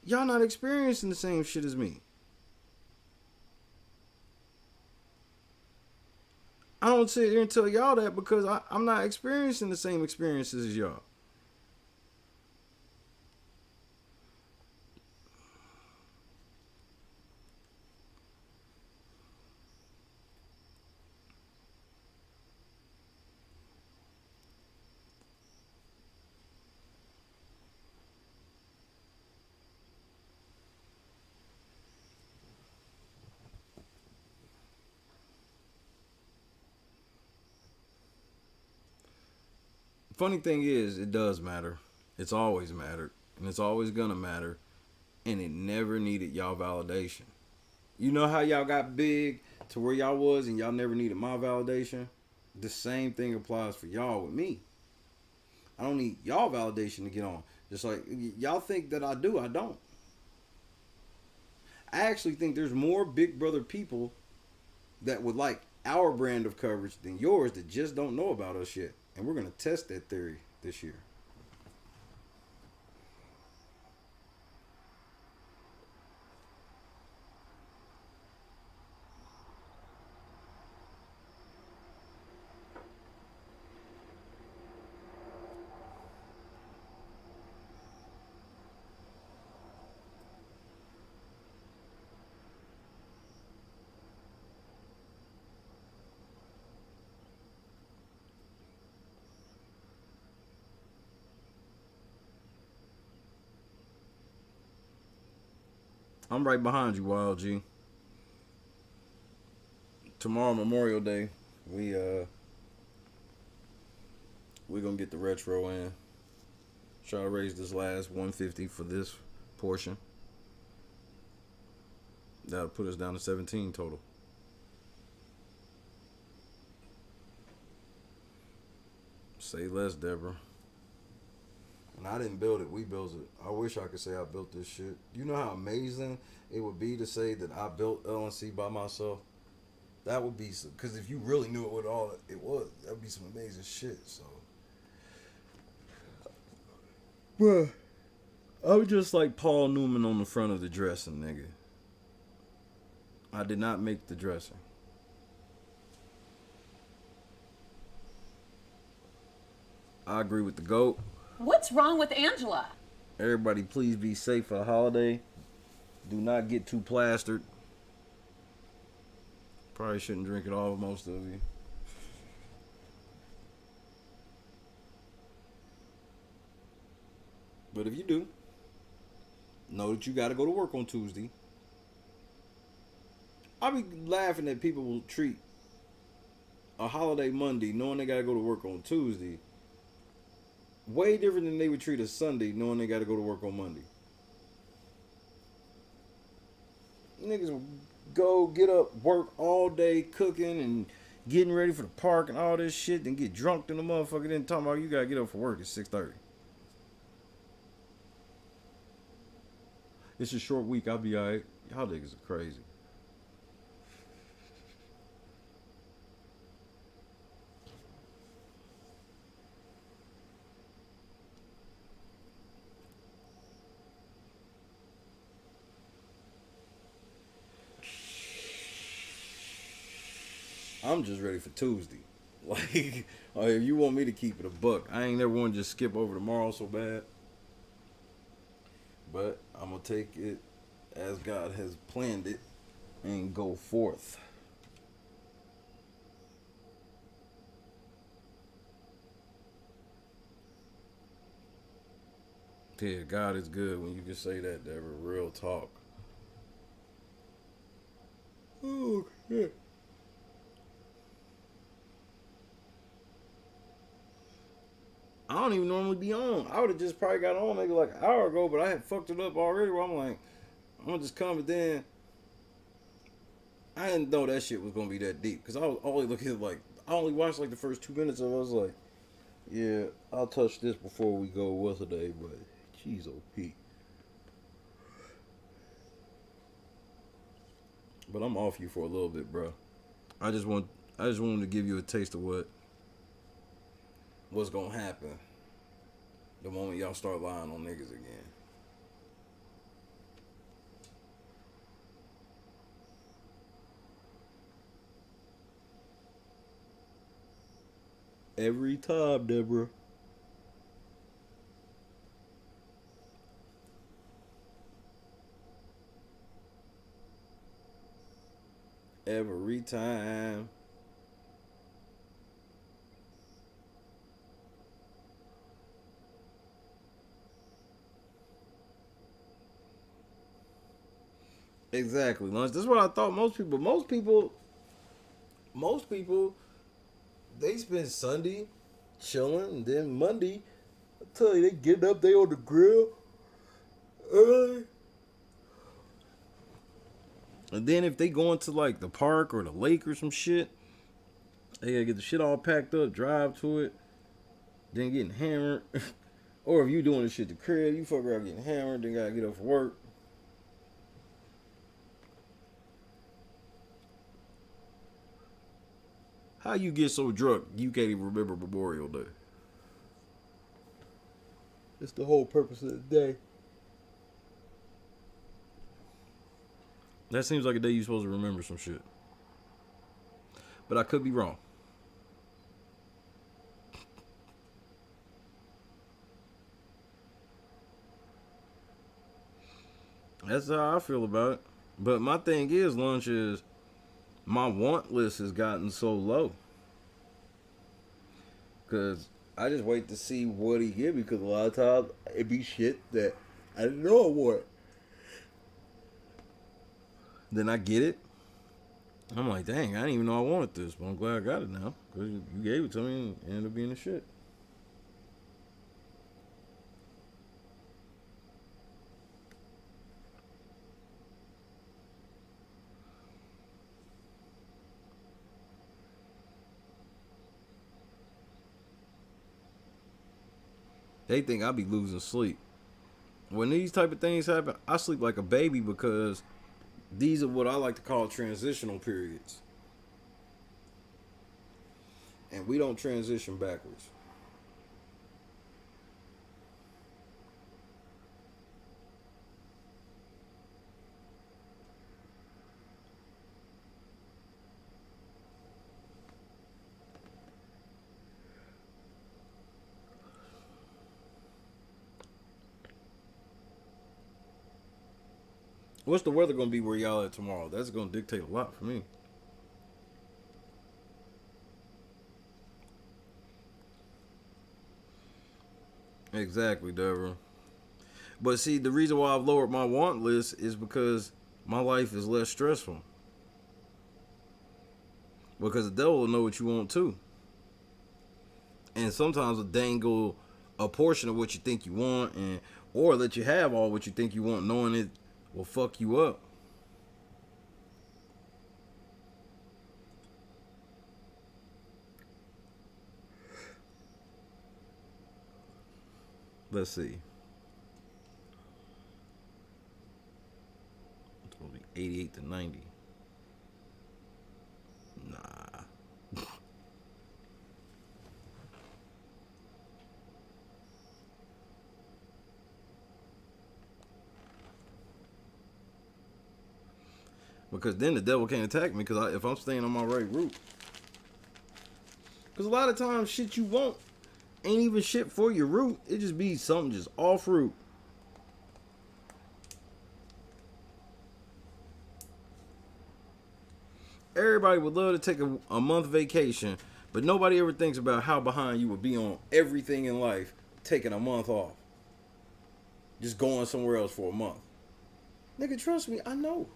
y'all not experiencing the same shit as me. I don't sit here and tell y'all that because I'm not experiencing the same experiences as y'all. Funny thing is, it does matter. It's always mattered. And it's always gonna matter. And it never needed y'all validation. You know how y'all got big to where y'all was and y'all never needed my validation? The same thing applies for y'all with me. I don't need y'all validation to get on. Just like y'all think that I do, I don't. I actually think there's more Big Brother people that would like our brand of coverage than yours that just don't know about us yet. And we're going to test that theory this year. I'm right behind you, Wild G. Tomorrow, Memorial Day, we're gonna get the retro in. Try to raise this last 150 for this portion. That'll put us down to 17 total. Say less, Deborah. And I didn't build it, we built it. I wish I could say I built this shit. You know how amazing it would be to say that I built LNC by myself? That would be some, because if you really knew it what all it was, that would be some amazing shit, so. Bruh, I was just like Paul Newman on the front of the dressing, nigga. I did not make the dressing. I agree with the GOAT. What's wrong with Angela? Everybody please be safe for the holiday. Do not get too plastered. Probably shouldn't drink it all, most of you. But if you do, know that you got to go to work on Tuesday. I be laughing that people will treat a holiday Monday knowing they got to go to work on Tuesday way different than they would treat a Sunday knowing they got to go to work on Monday. Niggas will go get up, work all day cooking and getting ready for the park and all this shit, then get drunk in the motherfucker, then talking about you gotta get up for work at 6:30. It's a short week, I'll be alright. Y'all niggas are crazy. I'm just ready for Tuesday. Like, if you want me to keep it a buck, I ain't never want to just skip over tomorrow so bad. But I'm going to take it as God has planned it and go forth. Yeah, God is good when you can say that, Deborah. Real talk. Oh, shit. I don't even normally be on. I would have just probably got on maybe like an hour ago, but I had fucked it up already where I'm like, I'm gonna just come, but then I didn't know that shit was gonna be that deep. Cause I was only looking at like, I only watched like the first 2 minutes of it. I was like, yeah, I'll touch this before we go what's a day, but jeez OP. But I'm off you for a little bit, bro. I just wanted to give you a taste of what's gonna happen the moment y'all start lying on niggas again. Every time, Deborah. Every time. Exactly, Lunch. That's what I thought. Most people, they spend Sunday chilling, and then Monday, I tell you, they get up, they on the grill early. And then if they going to like the park or the lake or some shit, they gotta get the shit all packed up, drive to it, then getting hammered. Or if you doing this shit at the crib, you fuck around getting hammered, then gotta get up for work. How you get so drunk you can't even remember Memorial Day? It's the whole purpose of the day. That seems like a day you're supposed to remember some shit. But I could be wrong. That's how I feel about it. But my thing is, Lunch, is my want list has gotten so low. Because I just wait to see what he give me. Because a lot of times it be shit that I didn't know I want. Then I get it. I'm like, dang, I didn't even know I wanted this. But I'm glad I got it now. Because you gave it to me and it ended up being the shit. They think I be losing sleep. When these type of things happen, I sleep like a baby because these are what I like to call transitional periods. And we don't transition backwards. What's the weather going to be where y'all at tomorrow? That's going to dictate a lot for me. Exactly, Deborah. But see, the reason why I've lowered my want list is because my life is less stressful. Because the devil will know what you want too. And sometimes a dangle a portion of what you think you want, and or let you have all what you think you want, knowing it will fuck you up. Let's see. It's gonna be 88 to 90. Nah. Because then the devil can't attack me because if I'm staying on my right route. Because a lot of times shit you want ain't even shit for your route. It just be something just off route. Everybody would love to take a month vacation, but nobody ever thinks about how behind you would be on everything in life taking a month off. Just going somewhere else for a month. Nigga, trust me, I know.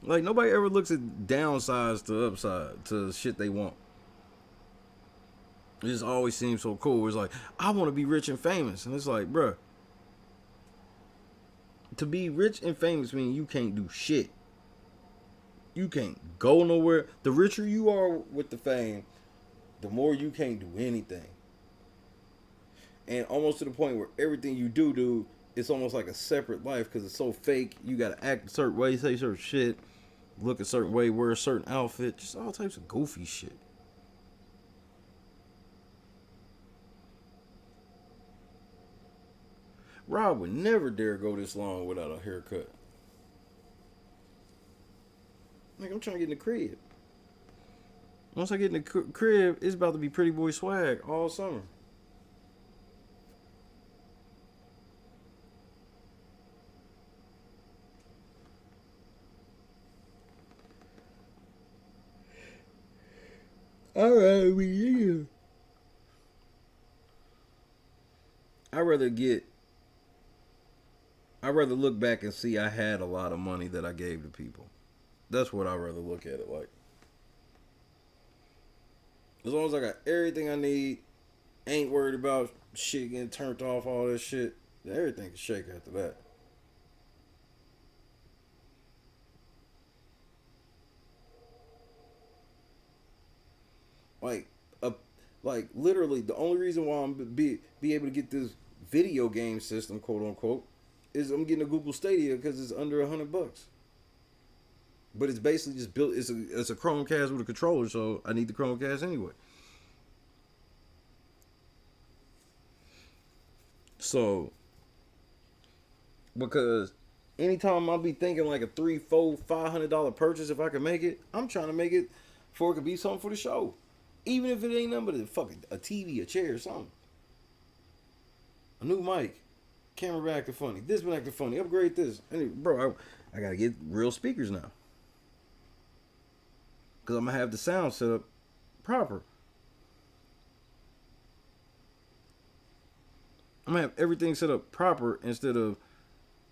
Like, nobody ever looks at downsides to upside to shit they want. It just always seems so cool. It's like, I want to be rich and famous. And it's like, bruh, to be rich and famous means you can't do shit. You can't go nowhere. The richer you are with the fame, the more you can't do anything. And almost to the point where everything you do, it's almost like a separate life because it's so fake. You got to act a certain way, say certain shit, look a certain way, wear a certain outfit. Just all types of goofy shit. Rob would never dare go this long without a haircut. Like, I'm trying to get in the crib. Once I get in the crib, it's about to be pretty boy swag all summer. Alright, we here. I'd rather look back and see I had a lot of money that I gave to people. That's what I'd rather look at it like. As long as I got everything I need, ain't worried about shit getting turned off, all this shit, everything can shake after that. Like literally, the only reason why I'm be able to get this video game system, quote unquote, is I'm getting a Google Stadia because it's under $100. But it's basically just built. It's a Chromecast with a controller, so I need the Chromecast anyway. So, because anytime I'll be thinking like a $300, $400, $500 purchase, if I can make it, I'm trying to make it for it could be something for the show. Even if it ain't nothing but a TV, a chair, or something. A new mic. Camera been acting funny. This been acting funny. Upgrade this. Bro, I gotta get real speakers now. Because I'm going to have the sound set up proper. I'm going to have everything set up proper instead of,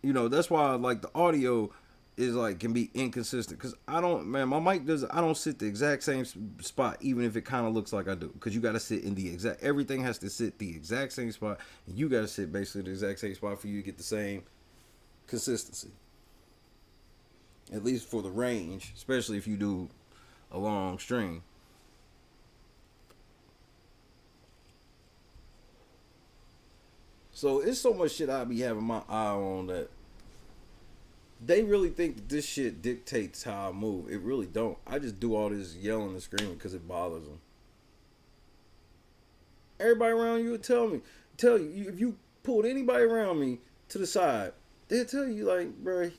that's why like the audio is like can be inconsistent. Because my mic I don't sit the exact same spot even if it kind of looks like I do. Because you got to sit in everything has to sit the exact same spot. And you got to sit basically the exact same spot for you to get the same consistency. At least for the range, especially if you do a long string. So it's so much shit I be having my eye on that they really think that this shit dictates how I move. It really don't. I just do all this yelling and screaming because it bothers them. Everybody around you will tell you, if you pulled anybody around me to the side, they'll tell you like, bro,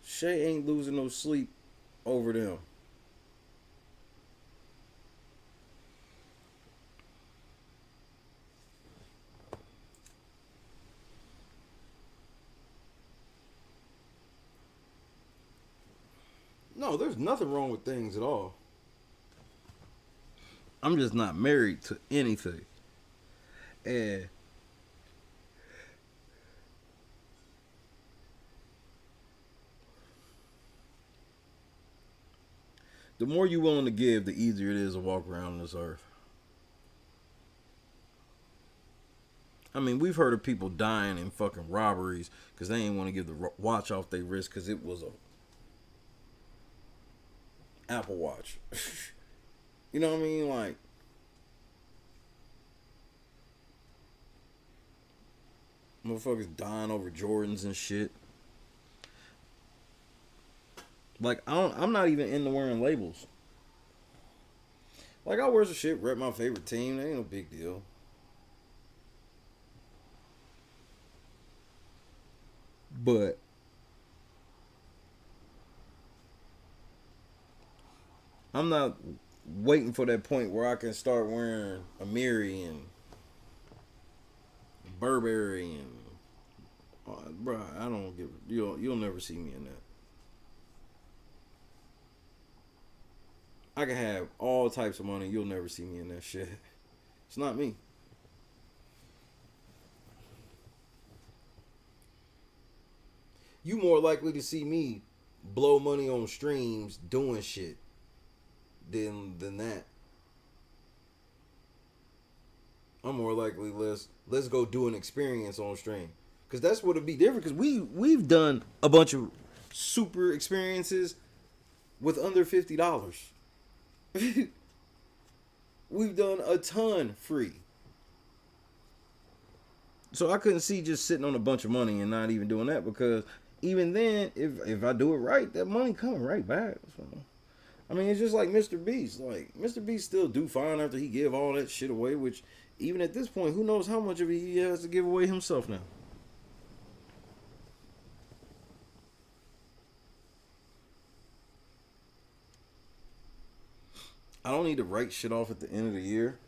Shay ain't losing no sleep over them. No, there's nothing wrong with things at all. I'm just not married to anything. And the more you're willing to give, the easier it is to walk around this earth. I mean, we've heard of people dying in fucking robberies because they ain't want to give the watch off their wrist because it was a Apple Watch. You know what I mean? Like, motherfuckers dying over Jordans and shit. Like, I'm not even into wearing labels. Like, I wear some shit, rep my favorite team. That ain't no big deal. But I'm not waiting for that point where I can start wearing Amiri and Burberry and bruh, I don't give. You'll never see me in that. I can have all types of money. You'll never see me in that shit. It's not me. You more likely to see me blow money on streams doing shit than that. I'm more likely let's go do an experience on stream, because that's what it'd be different. Because we've done a bunch of super experiences with under $50. We've done a ton free. So I couldn't see just sitting on a bunch of money and not even doing that, because even then, if I do it right, that money coming right back. So, I mean, it's just like Mr. Beast. Like, Mr. Beast still do fine after he give all that shit away, which even at this point, who knows how much of it he has to give away himself now. I don't need to write shit off at the end of the year.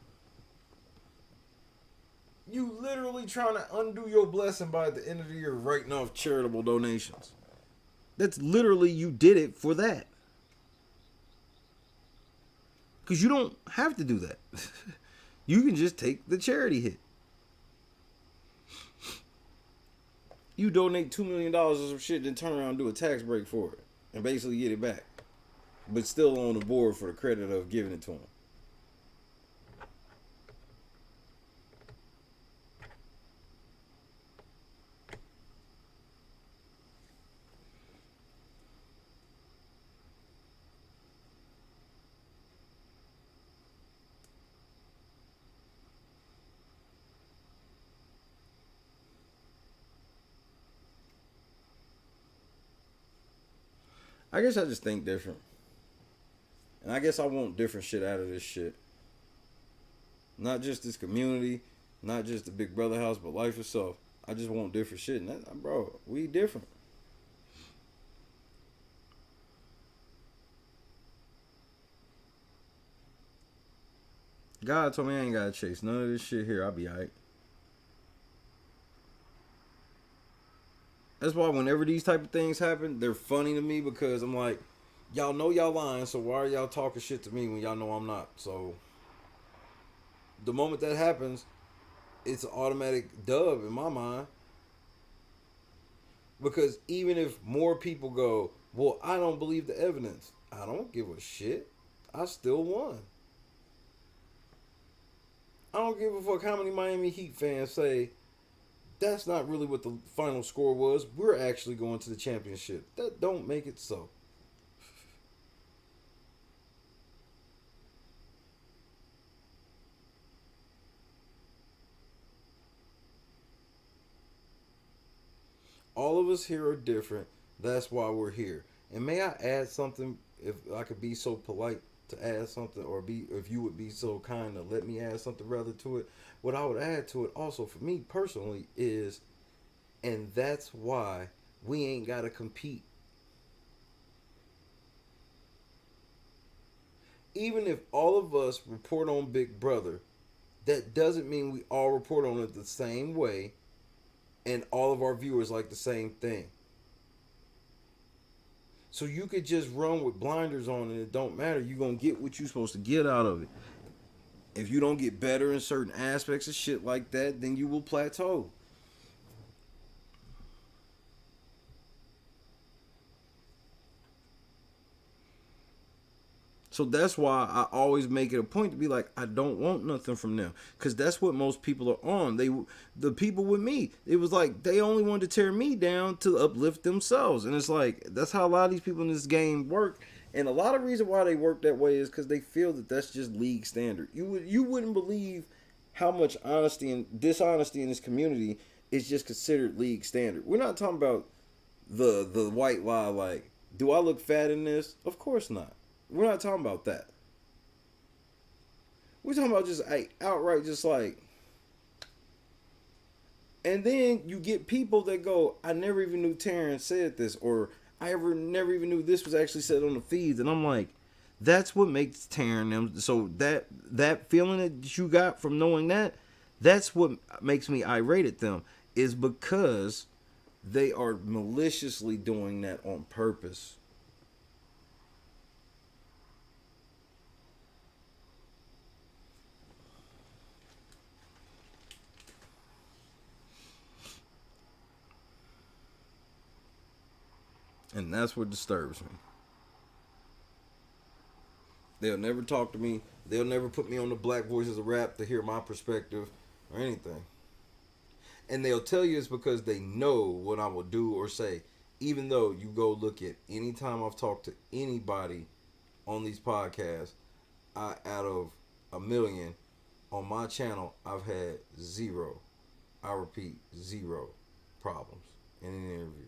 You literally trying to undo your blessing by at the end of the year writing off charitable donations. That's literally, you did it for that. Because you don't have to do that. You can just take the charity hit. You donate $2 million or some shit, then turn around and do a tax break for it. And basically get it back. But still on the board for the credit of giving it to him. I guess I just think different. And I guess I want different shit out of this shit. Not just this community, not just the Big Brother house, but life itself. I just want different shit. And that, bro, we different. God told me I ain't gotta chase none of this shit here. I'll be alright. That's why whenever these type of things happen, they're funny to me, because I'm like, y'all know y'all lying, so why are y'all talking shit to me when y'all know I'm not? So the moment that happens, it's an automatic dub in my mind. Because even if more people go, well, I don't believe the evidence, I don't give a shit. I still won. I don't give a fuck how many Miami Heat fans say, that's not really what the final score was. We're actually going to the championship. That don't make it so. All of us here are different. That's why we're here. And may I add something, if I could be so polite to add something, or if you would be so kind to let me add something rather to it. What I would add to it also for me personally is, and that's why we ain't got to compete. Even if all of us report on Big Brother, that doesn't mean we all report on it the same way and all of our viewers like the same thing. So you could just run with blinders on and it don't matter. You're going to get what you're supposed to get out of it. If you don't get better in certain aspects of shit like that, then you will plateau. So that's why I always make it a point to be like, I don't want nothing from them, because that's what most people are on. The people with me, it was like they only wanted to tear me down to uplift themselves, and it's like that's how a lot of these people in this game work. And a lot of reason why they work that way is because they feel that that's just league standard. You wouldn't believe how much honesty and dishonesty in this community is just considered league standard. We're not talking about the white lie like, do I look fat in this? Of course not. We're not talking about that. We're talking about just outright just like. And then you get people that go, I never even knew Terrence said this, or I never even knew this was actually said on the feeds. And I'm like, that's what makes Terrence them. So that feeling that you got from knowing that's what makes me irate at them, is because they are maliciously doing that on purpose. And that's what disturbs me. They'll never talk to me. They'll never put me on the Black Voices of Rap to hear my perspective or anything. And they'll tell you it's because they know what I will do or say. Even though you go look at any time I've talked to anybody on these podcasts, out of 1 million on my channel, I've had 0. I repeat, 0 problems in an interview.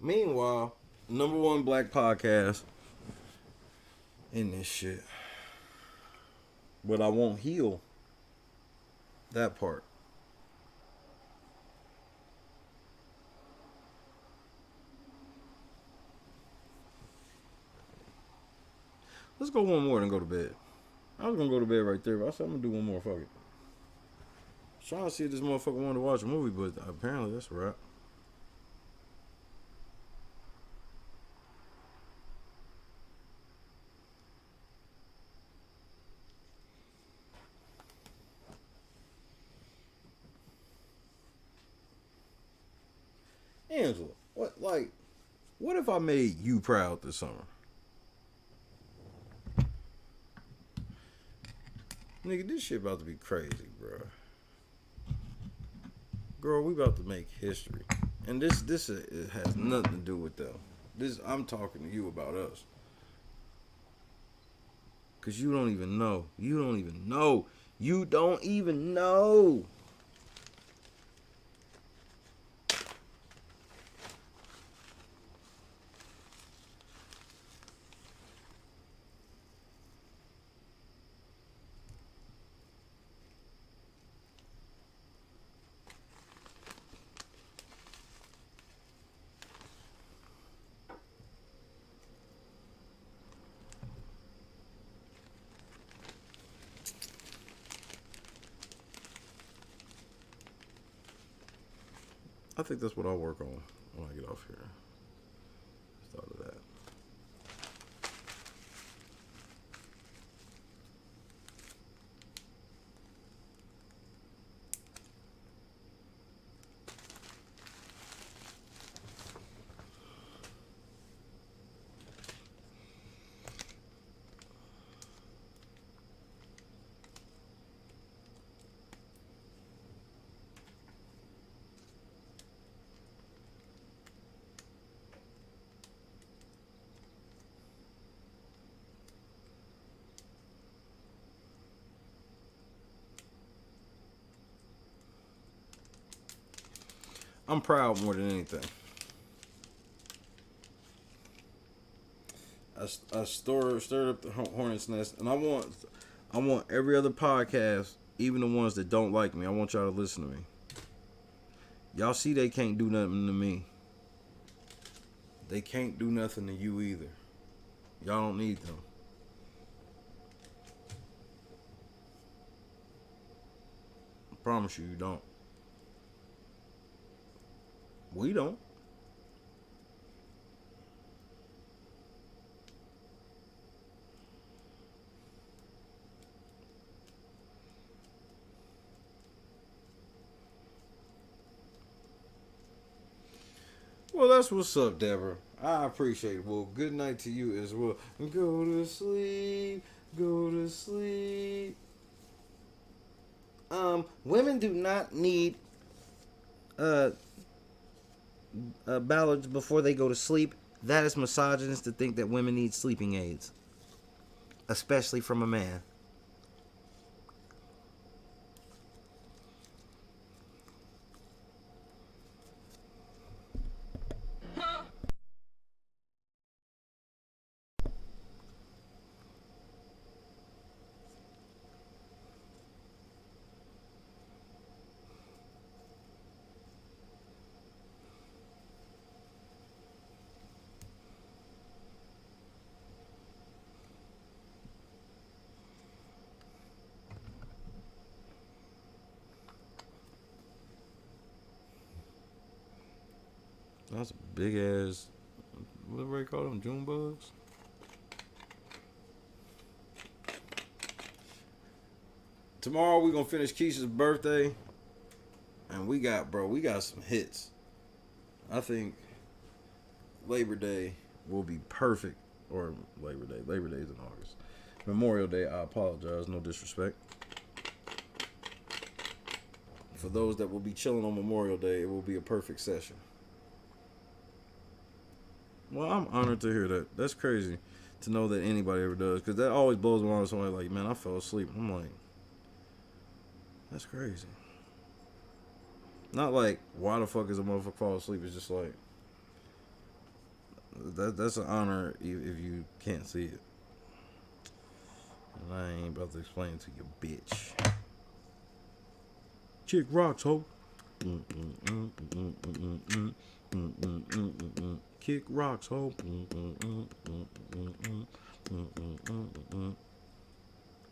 Meanwhile, #1 black podcast in this shit. But I won't heal that part. Let's go one more and go to bed. I was gonna go to bed right there, but I said I'm gonna do one more. Fuck it. Trying to see if this motherfucker wanted to watch a movie, but apparently that's a wrap. Angela, what if I made you proud this summer? Nigga, this shit about to be crazy, bro. Girl, we about to make history. And this it has nothing to do with them. I'm talking to you about us. Cause you don't even know. You don't even know. You don't even know. I think that's what I'll work on when I get off here. Just thought of that. I'm proud more than anything. I stirred up the hornet's nest, and I want every other podcast, even the ones that don't like me, I want y'all to listen to me. Y'all see they can't do nothing to me. They can't do nothing to you either. Y'all don't need them. Promise you don't. We don't. Well, that's what's up, Deborah. I appreciate it. Well, good night to you as well. Go to sleep. Go to sleep. Women do not need ballads before they go to sleep. That is misogynist to think that women need sleeping aids, especially from a man. That's a big ass. What do they call them? June bugs? Tomorrow we gonna finish Keisha's birthday. And we got some hits. I think Labor Day will be perfect. Or Labor Day. Labor Day is in August. Memorial Day, I apologize. No disrespect. For those that will be chilling on Memorial Day, it will be a perfect session. Well, I'm honored to hear that. That's crazy to know that anybody ever does. Because that always blows my mind when somebody like, man, I fell asleep. I'm like, that's crazy. Not like, why the fuck is a motherfucker fall asleep? It's just like, that's an honor if you can't see it. And I ain't about to explain it to you, bitch. Chick rocks, ho. Kick rocks, ho.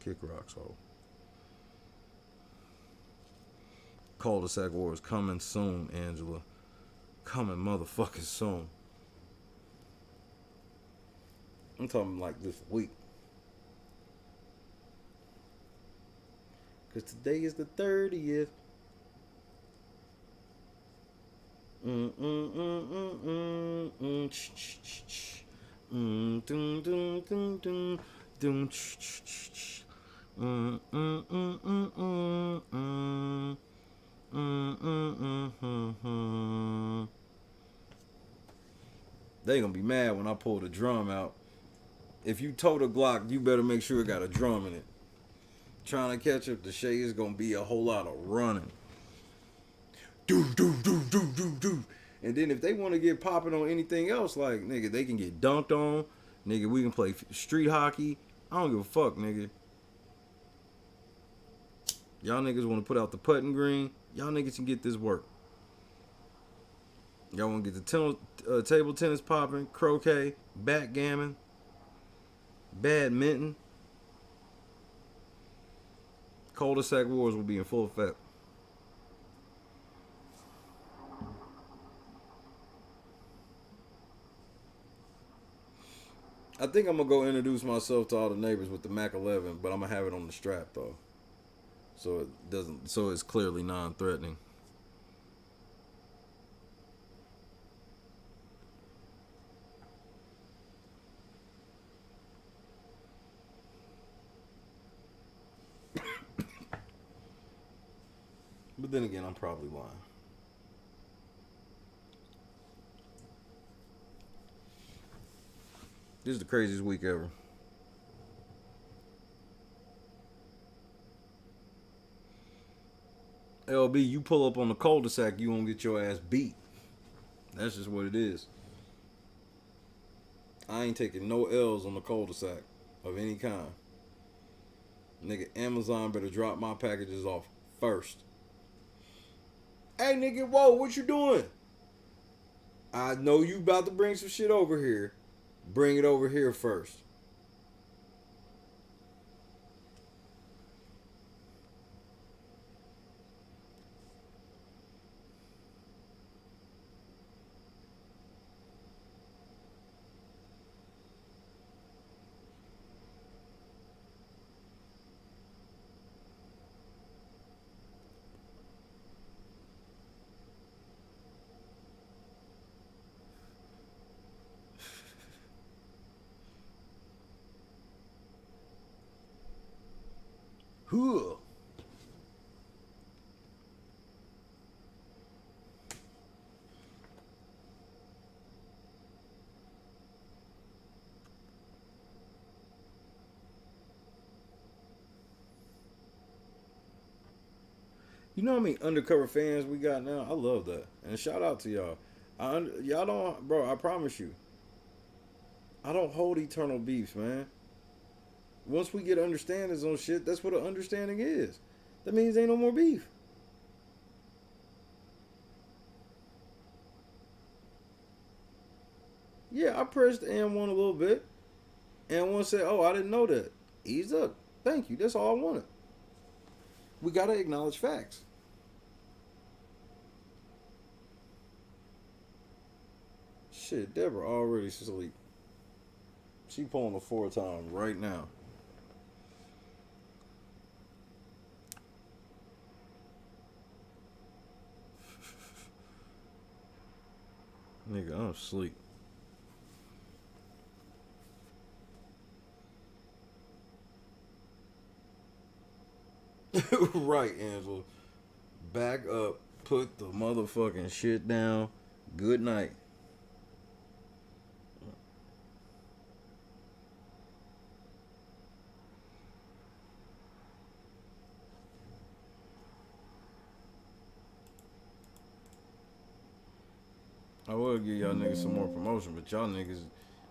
Kick rocks, ho. Cul-de-sac wars coming soon, Angela. Coming motherfucking soon. I'm talking like this week. Because today is the 30th. They gonna be mad when I pull the drum out. If you tote a Glock, you better make sure it got a drum in it. Trying to catch up to Shay is gonna be a whole lot of running. Do. And then if they want to get popping on anything else, like, nigga, they can get dunked on. Nigga, we can play street hockey. I don't give a fuck, nigga. Y'all niggas want to put out the putting green. Y'all niggas can get this work. Y'all want to get the table tennis popping, croquet, backgammon, badminton. Cul-de-sac wars will be in full effect. I think I'm gonna go introduce myself to all the neighbors with the Mac 11, but I'm gonna have it on the strap though, so it doesn't. So it's clearly non-threatening. But then again, I'm probably lying. This is the craziest week ever. LB, you pull up on the cul-de-sac, you won't get your ass beat. That's just what it is. I ain't taking no L's on the cul-de-sac of any kind. Nigga, Amazon better drop my packages off first. Hey, nigga, whoa, what you doing? I know you about to bring some shit over here. Bring it over here first. Huh. You know how many undercover fans we got now? I love that. And shout out to y'all. Y'all don't, bro, I promise you. I don't hold eternal beefs, man. Once we get understandings on shit, that's what an understanding is. That means ain't no more beef. Yeah, I pressed N1 a little bit. N1 said, oh, I didn't know that. Ease up. Thank you. That's all I wanted. We got to acknowledge facts. Shit, Deborah already asleep. She pulling a 4-time right now. Nigga, I'm asleep. Right, Angela. Back up. Put the motherfucking shit down. Good night. I would give y'all niggas some more promotion, but y'all niggas,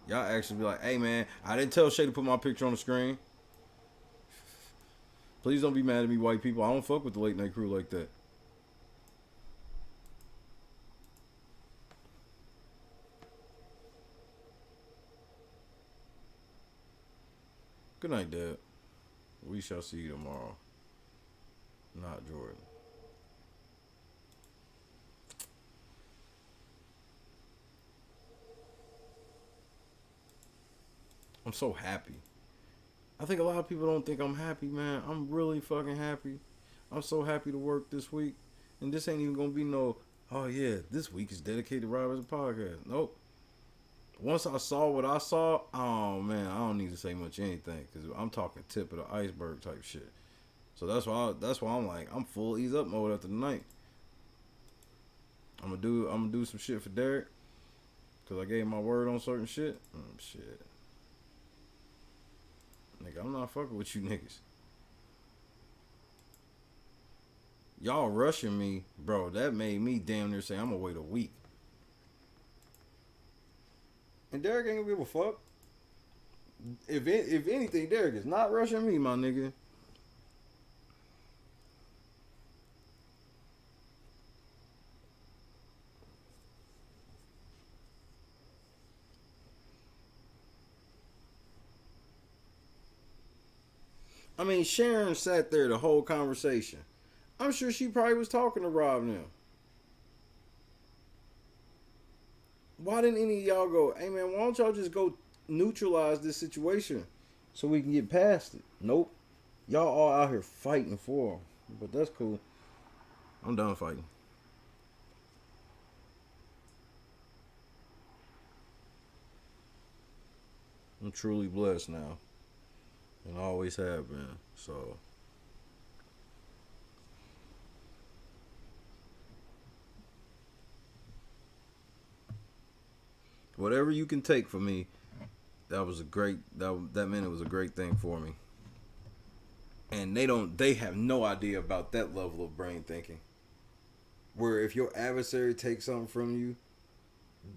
y'all actually be like, hey man, I didn't tell Shay to put my picture on the screen. Please don't be mad at me, white people. I don't fuck with the late night crew like that. Good night, Dad. We shall see you tomorrow. Not Jordan. I'm so happy. I think a lot of people don't think I'm happy, man. I'm really fucking happy. I'm so happy to work this week. And this ain't even gonna be no, oh yeah, this week is dedicated to Rob as a podcast. Nope. Once I saw what I saw, oh man, I don't need to say much anything because I'm talking tip of the iceberg type shit. So that's why I'm like, I'm full ease up mode after the night. I'm gonna do some shit for Derek because I gave him my word on certain shit. Shit. Nigga, I'm not fucking with you niggas. Y'all rushing me, bro. That made me damn near say I'm gonna wait a week. And Derek ain't gonna give a fuck. If anything, Derek is not rushing me, my nigga. I mean, Sharon sat there the whole conversation. I'm sure she probably was talking to Rob now. Why didn't any of y'all go, hey man, why don't y'all just go neutralize this situation so we can get past it? Nope. Y'all all out here fighting for him. But that's cool. I'm done fighting. I'm truly blessed now. And always have been. So whatever you can take from me, that was a great that meant it was a great thing for me. And they have no idea about that level of brain thinking. Where if your adversary takes something from you,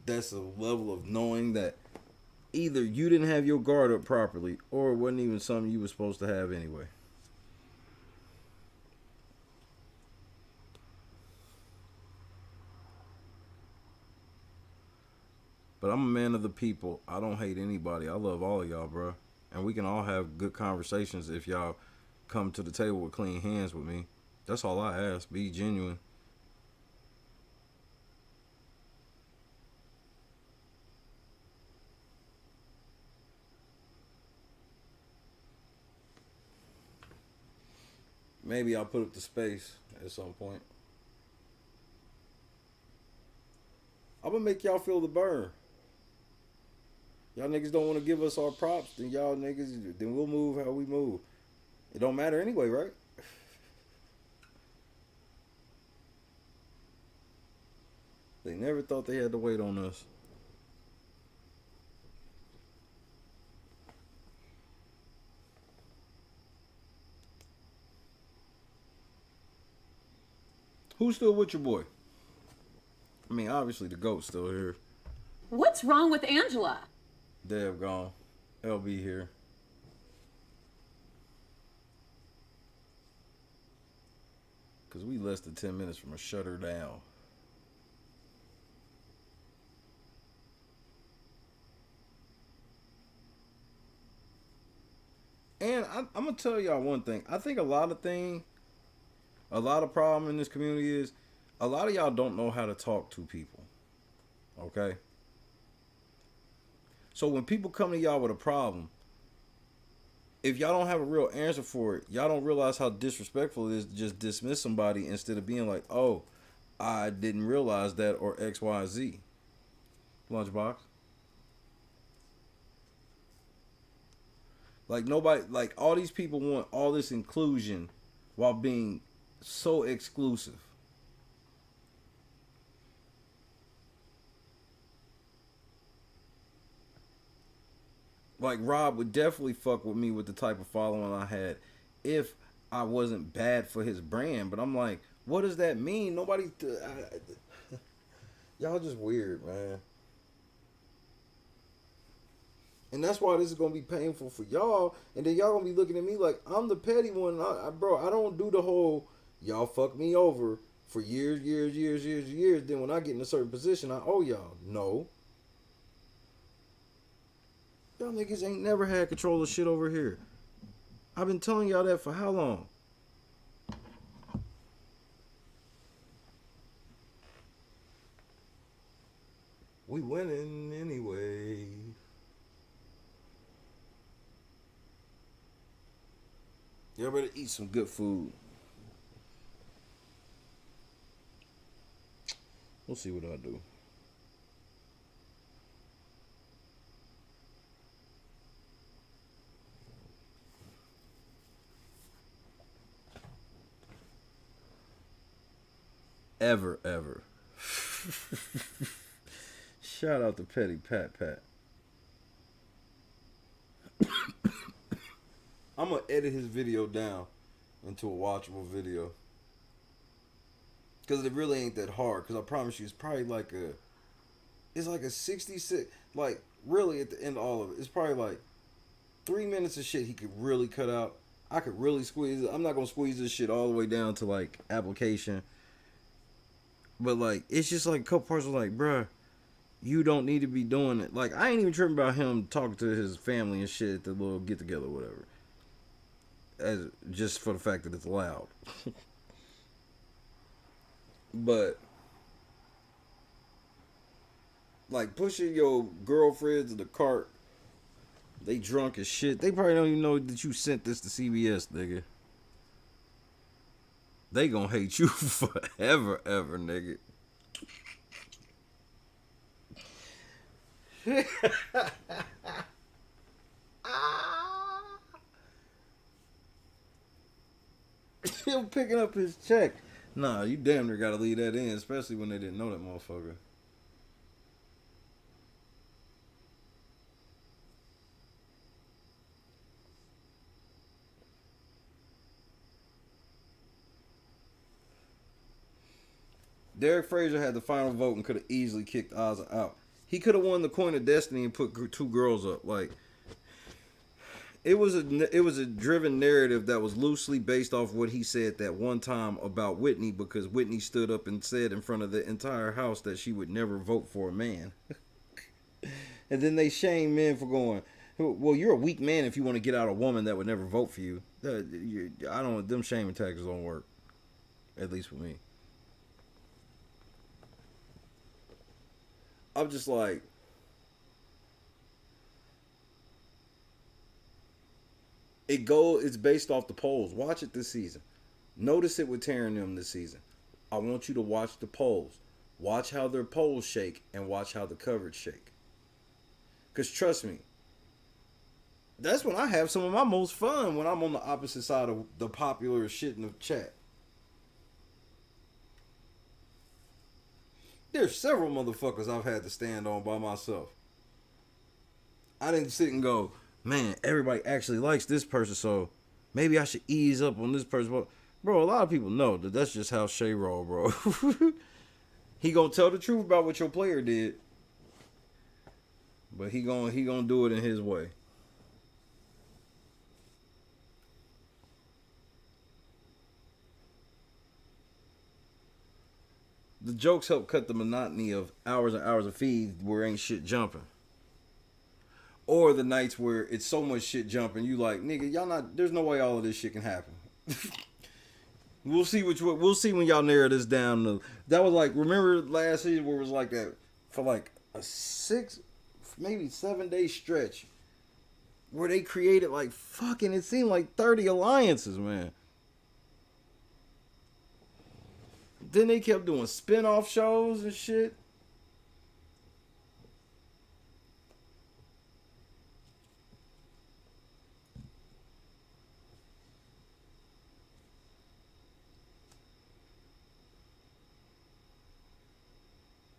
that's a level of knowing that either you didn't have your guard up properly or it wasn't even something you were supposed to have anyway. But I'm a man of the people. I don't hate anybody. I love all of y'all, bro. And we can all have good conversations if y'all come to the table with clean hands with me. That's all I ask. Be genuine. Maybe I'll put up the space at some point. I'm gonna make y'all feel the burn. Y'all niggas don't want to give us our props, then y'all niggas, then we'll move how we move. It don't matter anyway, right? They never thought they had to wait on us. Who's still with your boy? I mean, obviously the GOAT's still here. What's wrong with Angela? Dev gone. LB here. Because we less than 10 minutes from a shut her down. And I'm going to tell y'all one thing. I think a lot of problem in this community is a lot of y'all don't know how to talk to people. Okay? So when people come to y'all with a problem, if y'all don't have a real answer for it, y'all don't realize how disrespectful it is to just dismiss somebody instead of being like, oh, I didn't realize that, or X, Y, Z. Lunchbox. Like nobody, like all these people want all this inclusion while being so exclusive. Like Rob would definitely fuck with me with the type of following I had if I wasn't bad for his brand. But I'm like, what does that mean? Nobody, y'all just weird, man. And that's why this is gonna be painful for y'all. And then y'all gonna be looking at me like I'm the petty one. Bro, I don't do the whole y'all fuck me over for years. Then when I get in a certain position, I owe y'all. No. Y'all niggas ain't never had control of shit over here. I've been telling y'all that for how long? We winning anyway. Y'all better eat some good food. We'll see what I do. Ever. Shout out to Petty Pat. I'm gonna edit his video down into a watchable video. Cause it really ain't that hard. Cause I promise you, it's probably like a 66. Like really, at the end of all of it, it's probably like 3 minutes of shit he could really cut out. I could really squeeze it. I'm not gonna squeeze this shit all the way down to like application. But like, it's just like a couple parts of like, bruh, you don't need to be doing it. Like, I ain't even tripping about him talking to his family and shit at the little get together or whatever. As just for the fact that it's loud. But like pushing your girlfriends in the cart, they drunk as shit. They probably don't even know that you sent this to CBS, nigga. They gonna hate you forever, ever, nigga. Still picking up his check. Nah, you damn near gotta leave that in, especially when they didn't know that motherfucker. Derek Frazier had the final vote and could have easily kicked Ozzy out. He could have won the Coin of Destiny and put two girls up. Like, it was a driven narrative that was loosely based off what he said that one time about Whitney, because Whitney stood up and said in front of the entire house that she would never vote for a man. And then they shame men for going, well, you're a weak man if you want to get out a woman that would never vote for you. Them shaming tactics don't work. At least for me. I'm just like, it's based off the polls. Watch it this season. Notice it with Taryn them this season. I want you to watch the polls. Watch how their polls shake and watch how the coverage shake. Because trust me, That's when I have some of my most fun, when I'm on the opposite side of the popular shit in the chat. There's several motherfuckers I've had to stand on by myself. I didn't sit and go, man, everybody actually likes this person, so maybe I should ease up on this person. Bro, a lot of people know that that's just how Shay roll, bro. He gonna tell the truth about what your player did, but he gonna do it in his way. The jokes help cut the monotony of hours and hours of feed where ain't shit jumping. Or the nights where it's so much shit jumping, you like, nigga, y'all not, there's no way all of this shit can happen. We'll see when y'all narrow this down. That was like, remember last season where it was like that for like a 6, maybe 7 day stretch where they created like fucking, it seemed like 30 alliances, man. Then they kept doing spin-off shows and shit.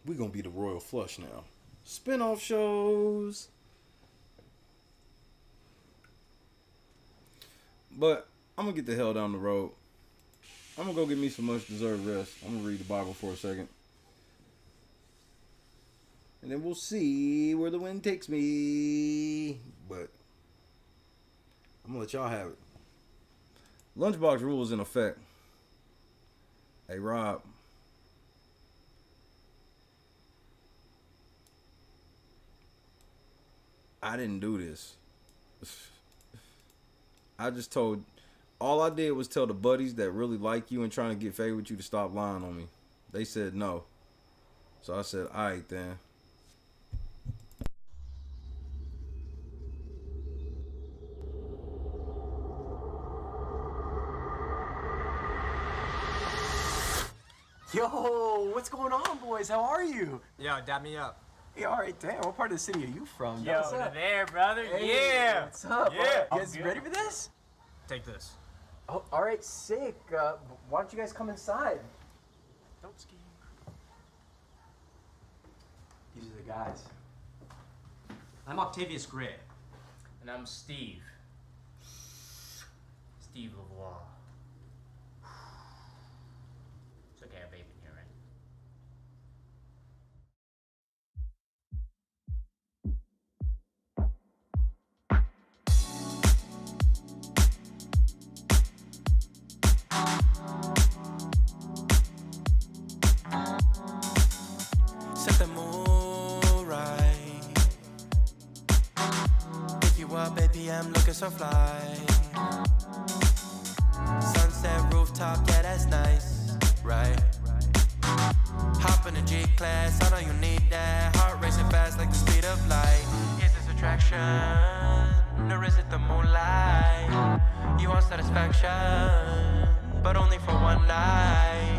We gonna be the royal flush now. Spin-off shows. But I'm gonna get the hell down the road. I'm gonna go get me some much deserved rest. I'm gonna read the Bible for a second. And then we'll see where the wind takes me. But I'm gonna let y'all have it. Lunchbox rule is in effect. Hey, Rob. I didn't do this. All I did was tell the buddies that really like you and trying to get favor with you to stop lying on me. They said no. So I said, all right then. Yo, what's going on, boys? How are you? Yo, dab me up. Hey, all right, damn. What part of the city are you from? Yo, What's up? there, brother. Hey, Yeah. What's up? Yeah. You guys ready for this? Take this. Oh, all right, sick. Why don't you guys come inside? Don't ski. These are the guys. I'm Octavius Gray. And I'm Steve. Steve LeVoir. It's okay, I have vape in here, right? Set the mood right. Pick you up, baby, I'm looking so fly. Sunset rooftop, yeah, that's nice, right? Hop in the G-Class, I know you need that. Heart racing fast like the speed of light. Is this attraction, or is it the moonlight? You want satisfaction, but only for one night.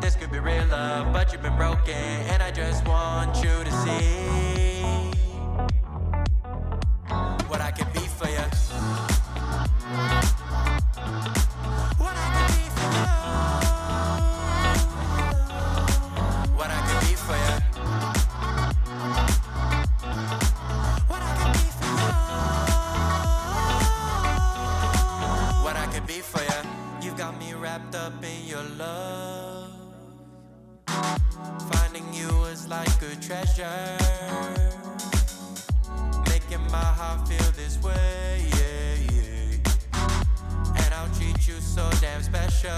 This could be real love, but you've been broken, and I just want you to see what I can be for you. What I can be for you. What I can be for you. What I can be for you. What I can be for you. You've got me wrapped up in your love. Finding you is like a treasure, making my heart feel this way, yeah, yeah. And I'll treat you so damn special.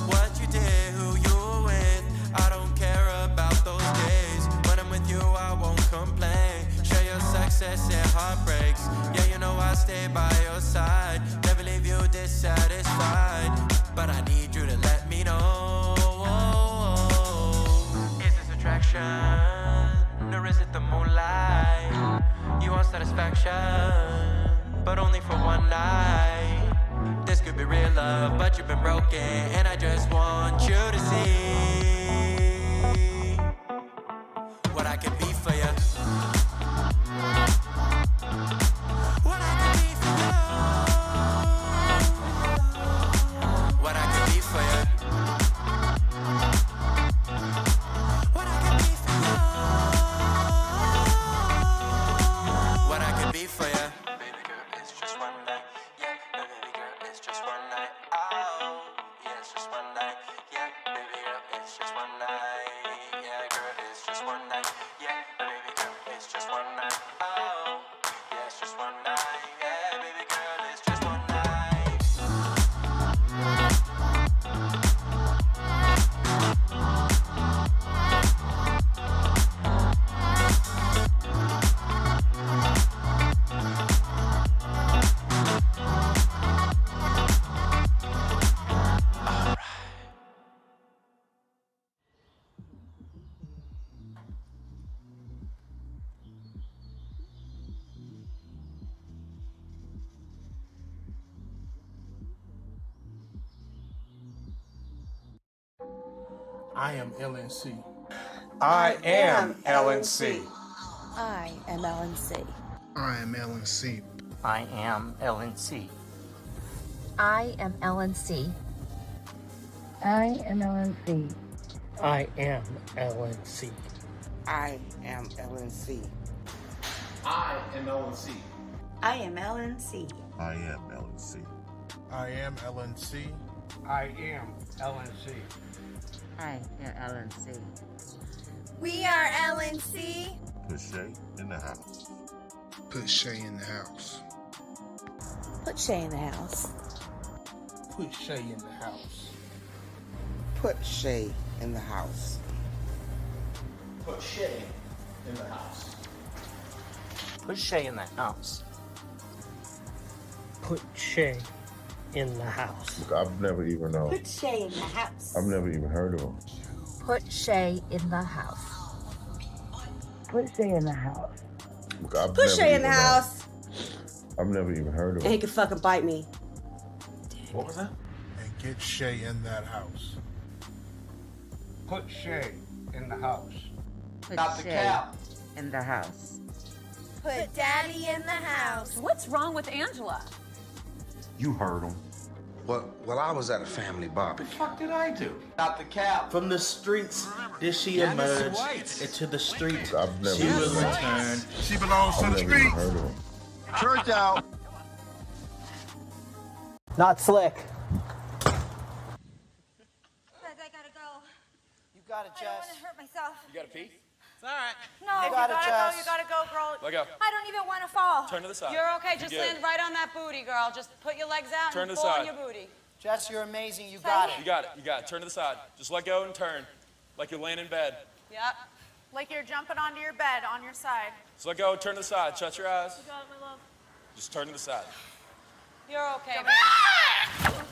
What you did, who you were with, I don't care about those days. When I'm with you, I won't complain. Share your success and heartbreaks. Yeah, you know I stay by your side. Never leave you dissatisfied. But I need you to let me know. Is this attraction, or is it the moonlight? You want satisfaction, but only for one night. This could be real love, one night. Yeah, baby girl, it's just one night. Yeah, girl, it's just one night. Yeah, baby girl, it's just one night. Oh, yeah, it's just one night. Yeah, baby girl, it's just one night. I am LNC. I am LNC. I am LNC. I am LNC. I am LNC. I am LNC. I am LNC. I am LNC. I am LNC. I am LNC. I am LNC. I am LNC. I am LNC. I am LNC. I am LNC. We are LNC. Put Shay in the house. Put Shay in the house. Put Shay in the house. Put Shay in the house. Put Shay in the house. Put Shay in the house. Put Shay in the house. Put Shay in the house. Look, I've never even Put Shay in the house. I've never even heard of him. Put Shay in the house. Put Shay in the house. Look, I've Put never Shay in the even, house. I've never even heard of And he him. could fucking bite me. What was that? And get Shay in that house. Put Shay in the house. Put Not the Shay cap. in the house. Put Daddy in the house. What's wrong with Angela? You heard him. Well, I was at a family barbecue. What the fuck did I do? Not the cap. From the streets, did she emerge into the streets? I've never She even will heard return. She belongs to I've the never even streets. heard of him. Church out. Not slick. I gotta go. You got it, I don't want Jess. to hurt myself. You gotta pee? It's all right. No, You got it, Jess. You gotta go, girl. Let go. I don't even want to fall. Turn to the side. You're okay. Just You're good. land right on that booty, girl. Just put your legs out Turn and to the pull on side. your booty. Jess, you're amazing. You got it. You got it. You got it. Turn to the side. Just let go and turn. Like you're laying in bed. Yep. Like you're jumping onto your bed on your side. Just let go. Turn to the side. Shut your eyes. You got it, my love. Just turn to the side. You're okay, baby.